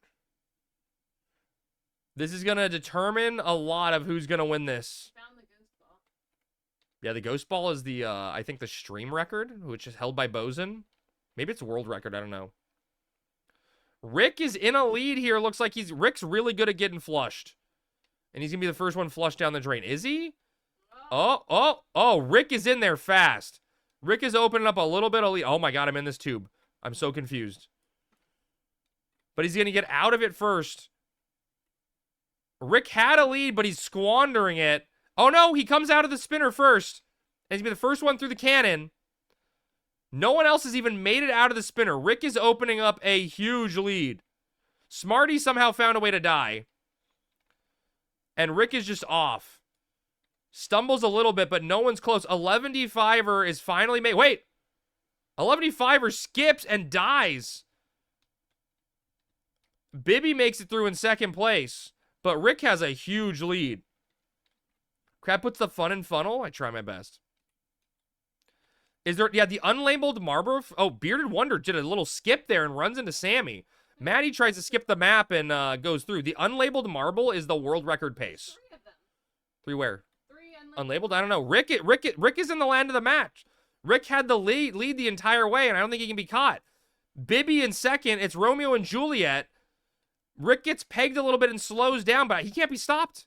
S1: This is going to determine a lot of who's going to win this.
S3: Found the ghost ball.
S1: Yeah, the ghost ball is the, I think the stream record, which is held by Bozen. Maybe it's world record, I don't know. Rick is in a lead here. Looks like Rick's really good at getting flushed. And he's going to be the first one flushed down the drain. Is he? Oh, Rick is in there fast. Rick is opening up a little bit of lead. Oh my God, I'm in this tube. I'm so confused. But he's going to get out of it first. Rick had a lead, but he's squandering it. Oh no, he comes out of the spinner first. And he's going to be the first one through the cannon. No one else has even made it out of the spinner. Rick is opening up a huge lead. Smarty somehow found a way to die. And Rick is just off. Stumbles a little bit, but no one's close. 11D5er is finally made. Wait. 11D5er skips and dies. Bibby makes it through in second place. But Rick has a huge lead. Crab puts the fun in funnel. I try my best. Is there... Yeah, the unlabeled marble... Oh, Bearded Wonder did a little skip there and runs into Sammy. Maddie tries to skip the map and goes through. The unlabeled marble is the world record pace.
S3: 3 of them.
S1: 3 where?
S3: 3
S1: Unlabeled? I don't know. Rick is in the land of the match. Rick had the lead the entire way, and I don't think he can be caught. Bibby in second. It's Romeo and Juliet. Rick gets pegged a little bit and slows down, but he can't be stopped.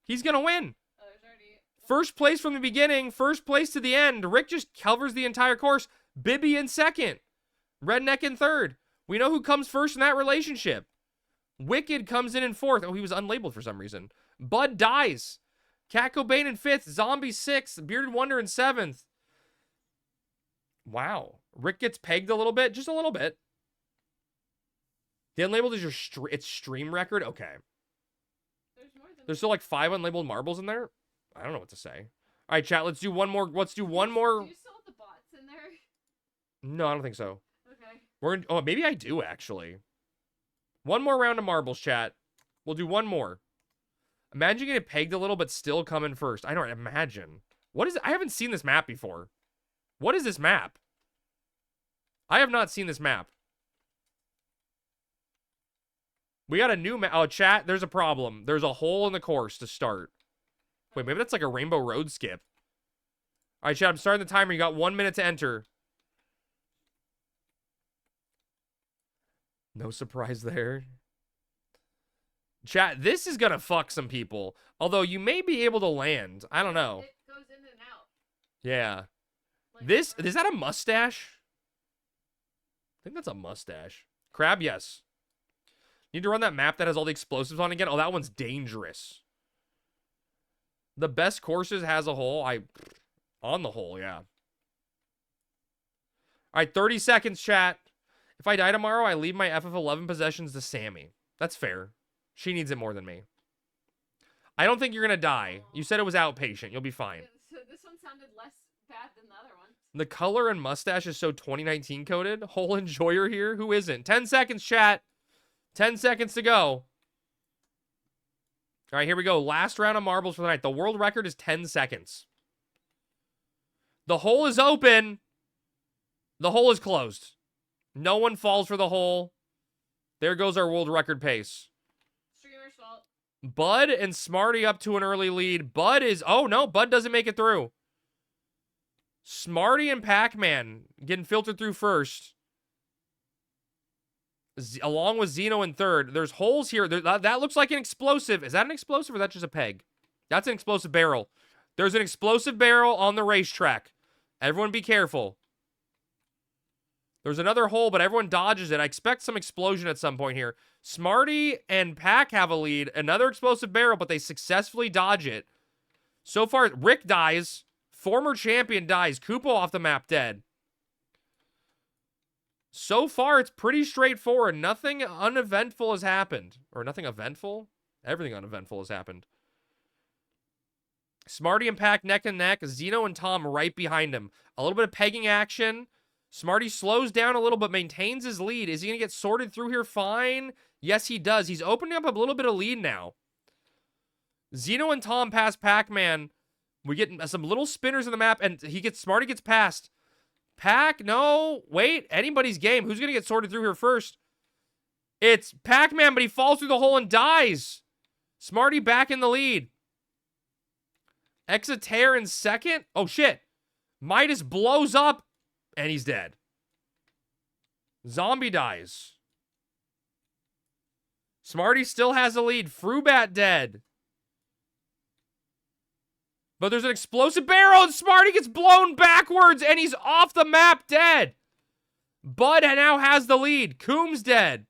S1: He's going to win.
S3: Oh, there's already...
S1: First place from the beginning, first place to the end. Rick just covers the entire course. Bibby in second. Redneck in third. We know who comes first in that relationship. Wicked comes in fourth. Oh, he was unlabeled for some reason. Bud dies. Cat Cobain in fifth. Zombie sixth. Bearded Wonder in seventh. Wow. Rick gets pegged a little bit. Just a little bit. The unlabeled is it's stream record? Okay. There's still like 5 unlabeled marbles in there? I don't know what to say. All right, chat. Let's do one more. Let's do one more.
S3: Do you still have the bots in there?
S1: No, I don't think so.
S3: Okay.
S1: Oh, maybe I do, actually. One more round of marbles, chat. We'll do one more. Imagine getting pegged a little, but still coming first. I don't imagine. What is it? I haven't seen this map before. What is this map? I have not seen this map. We got a new map. Oh, chat, there's a problem. There's a hole in the course to start. Wait, maybe that's like a Rainbow Road skip. All right, chat, I'm starting the timer. You got 1 minute to enter. No surprise there. Chat, this is gonna fuck some people. Although you may be able to land. I don't know.
S3: It goes in and out.
S1: Yeah.
S3: Like
S1: Is that a mustache? I think that's a mustache. Crab, yes. Need to run that map that has all the explosives on again. Oh, that one's dangerous. The best courses has a hole. On the hole, yeah. All right, 30 seconds, chat. If I die tomorrow, I leave my FF11 possessions to Sammy. That's fair. She needs it more than me. I don't think you're going to die. You said it was outpatient. You'll be fine.
S3: So this one sounded less bad than the other one.
S1: The color and mustache is so 2019 coded. Whole enjoyer here. Who isn't? 10 seconds, chat. 10 seconds to go. All right, here we go. Last round of marbles for the night. The world record is 10 seconds. The hole is open. The hole is closed. No one falls for the hole. There goes our world record pace.
S3: Streamer's fault.
S1: Bud and Smarty up to an early lead. Bud is... Oh, no. Bud doesn't make it through. Smarty and Pac-Man getting filtered through first. Along with Xeno in third. There's holes here. That looks like an explosive. Is that an explosive or is that just a peg? That's an explosive barrel. There's an explosive barrel on the racetrack. Everyone be careful. There's another hole, but everyone dodges it. I expect some explosion at some point here. Smarty and Pac have a lead. Another explosive barrel, but they successfully dodge it. So far, Rick dies. Former champion dies. Koopo off the map dead. So far, it's pretty straightforward. Nothing uneventful has happened. Or nothing eventful? Everything uneventful has happened. Smarty and Pac neck and neck. Xeno and Tom right behind him. A little bit of pegging action. Smarty slows down a little but maintains his lead. Is he going to get sorted through here fine? Yes, he does. He's opening up a little bit of lead now. Xeno and Tom pass Pac-Man. We get some little spinners in the map, and Smarty gets past. Pac, no, wait, anybody's game. Who's going to get sorted through here first? It's Pac-Man, but he falls through the hole and dies. Smarty back in the lead. Exeter in second. Oh, shit. Midas blows up, and he's dead. Zombie dies. Smarty still has a lead. Frubat dead. But there's an explosive barrel, and Smarty gets blown backwards, and he's off the map dead. Bud now has the lead. Coombs dead.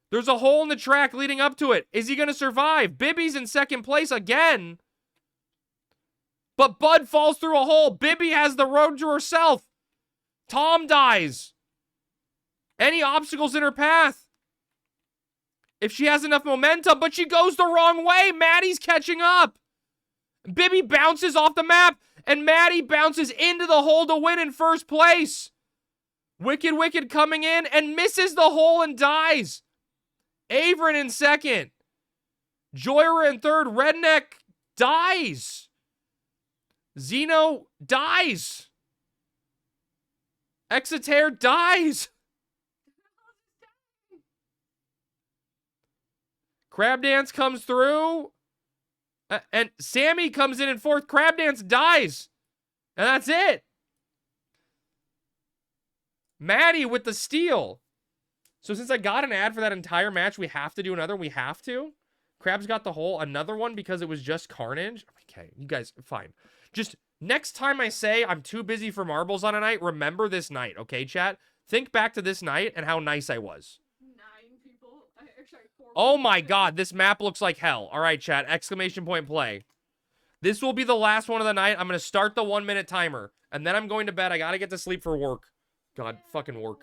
S1: There's a hole in the track leading up to it. Is he going to survive? Bibby's in second place again. But Bud falls through a hole. Bibby has the road to herself. Tom dies. Any obstacles in her path? If she has enough momentum, but she goes the wrong way. Maddie's catching up. Bibby bounces off the map, and Maddie bounces into the hole to win in first place. Wicked coming in and misses the hole and dies. Averin in second. Joyra in third. Redneck dies. Xeno dies. Exeter dies. Crab Dance comes through. And Sammy comes in fourth. Crab Dance dies. And that's it. Maddie with the steal. So since I got an ad for that entire match, we have to do another. We have to. Crab's got the hole. Another one because it was just Carnage. Okay, you guys, fine. Just next time I say I'm too busy for marbles on a night, remember this night, okay, chat? Think back to this night and how nice I was.
S3: 9 people. Sorry, 4
S1: Oh my god, this map looks like hell. All right, chat, exclamation point play. This will be the last one of the night. I'm going to start the 1-minute timer, and then I'm going to bed. I got to get to sleep for work. God, fucking work.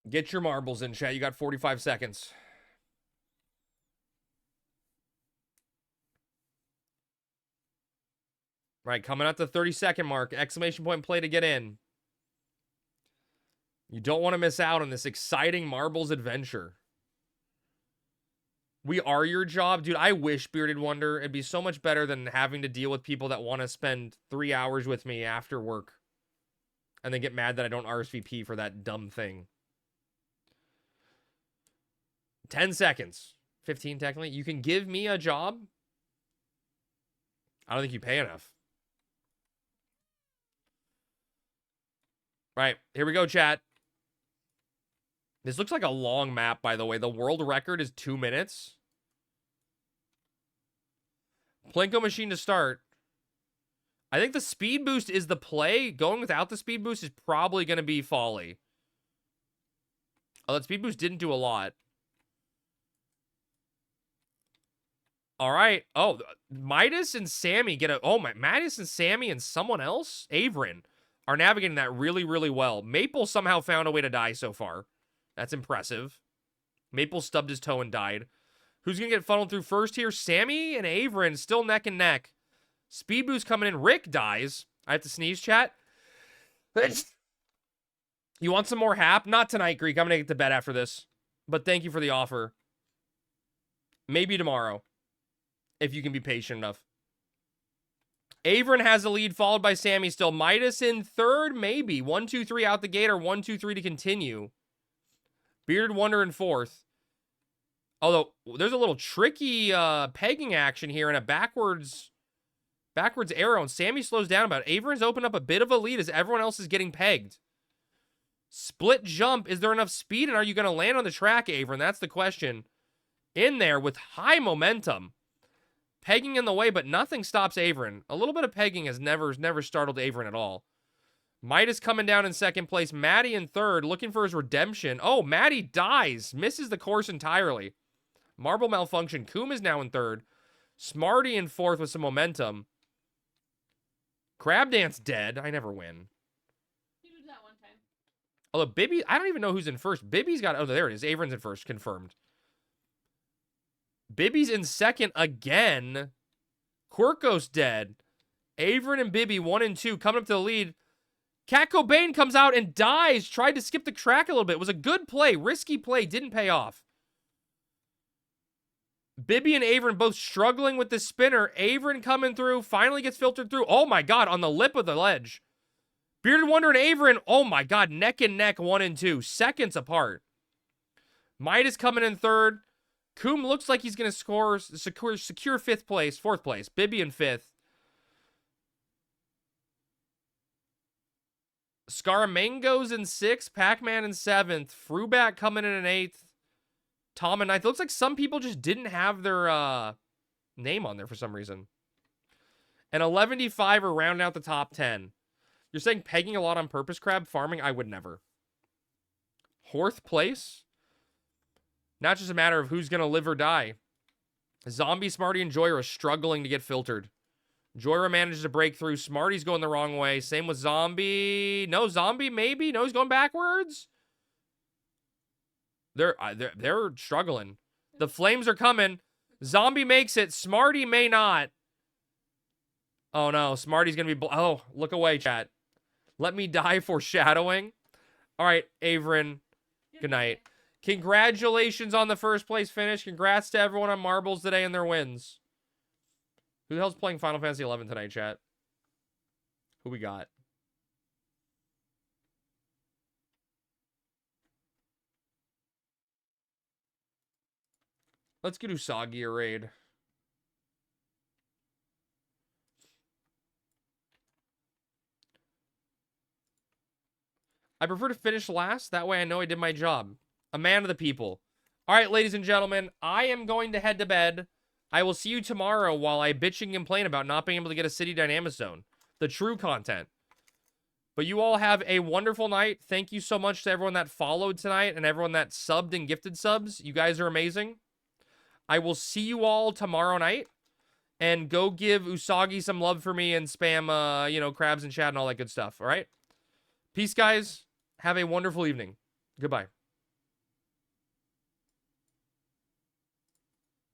S1: Get your marbles in, chat. You got 45 seconds. Right, coming at the 30-second mark. Exclamation point play to get in. You don't want to miss out on this exciting marbles adventure. We are your job. Dude, I wish, Bearded Wonder. It'd be so much better than having to deal with people that want to spend 3 hours with me after work. And then get mad that I don't RSVP for that dumb thing. 10 seconds. 15 technically. You can give me a job. I don't think you pay enough. Right. Here we go, chat. This looks like a long map, by the way. The world record is 2 minutes. Plinko machine to start. I think the speed boost is the play. Going without the speed boost is probably going to be folly. Oh, that speed boost didn't do a lot. All right. Oh, Midas and Sammy get a... Oh, my... Midas and Sammy and someone else? Averin are navigating that really, really well. Maple somehow found a way to die so far. That's impressive. Maple stubbed his toe and died. Who's going to get funneled through first here? Sammy and Averin still neck and neck. Speed boost coming in. Rick dies. I have to sneeze, chat. You want some more hap? Not tonight, Greek. I'm going to get to bed after this. But thank you for the offer. Maybe tomorrow. If you can be patient enough. Averin has the lead, followed by Sammy still. Midas in third, maybe. 1, 2, 3 out the gate, or 1, 2, 3 to continue. Bearded Wonder in fourth. Although, there's a little tricky pegging action here and a backwards arrow, and Sammy slows down about it. Averin's opened up a bit of a lead as everyone else is getting pegged. Split jump. Is there enough speed, and are you going to land on the track, Averin? That's the question. In there with high momentum. Pegging in the way, but nothing stops Averin. A little bit of pegging has never startled Averin at all. Midas coming down in second place. Maddie in third, looking for his redemption. Oh, Maddie dies. Misses the course entirely. Marble malfunction. Coom is now in third. Smarty in fourth with some momentum. Crab Dance dead. I never win.
S3: You did that one time.
S1: Although Bibby, I don't even know who's in first. Bibby's got, oh, there it is. Averin's in first, confirmed. Bibby's in second again. Quirkos dead. Averin and Bibby 1 and 2 coming up to the lead. Cat Cobain comes out and dies. Tried to skip the track a little bit. It was a good play. Risky play. Didn't pay off. Bibby and Averin both struggling with the spinner. Averin coming through. Finally gets filtered through. Oh my god. On the lip of the ledge. Bearded Wonder and Averin. Oh my god. Neck and neck 1 and 2. Seconds apart. Midas coming in third. Coom looks like he's going to secure fourth place. Bibby in fifth. Scaramango's in sixth. Pac-Man in seventh. Fruback coming in eighth. Tom in ninth. It looks like some people just didn't have their name on there for some reason. And 11-5 are rounding out the top 10. You're saying pegging a lot on purpose, Crab? Farming? I would never. Fourth place? Not just a matter of who's going to live or die. Zombie, Smarty, and Joyra are struggling to get filtered. Joyra manages to break through. Smarty's going the wrong way. Same with Zombie. No, Zombie, maybe. No, he's going backwards. They're struggling. The flames are coming. Zombie makes it. Smarty may not. Oh, no. Smarty's going to be... Oh, look away, chat. Let me die foreshadowing. All right, Averin. Good night. Congratulations on the first place finish. Congrats to everyone on marbles today and their wins. Who the hell's playing Final Fantasy 11 tonight, chat? Who we got? Let's get Usagi a raid. I prefer to finish last. That way I know I did my job. A man of the people. All right, ladies and gentlemen, I am going to head to bed. I will see you tomorrow while I bitch and complain about not being able to get a City Dynamic Zone. The true content. But you all have a wonderful night. Thank you so much to everyone that followed tonight and everyone that subbed and gifted subs. You guys are amazing. I will see you all tomorrow night. And go give Usagi some love for me and spam, crabs in chat and all that good stuff. All right? Peace, guys. Have a wonderful evening. Goodbye.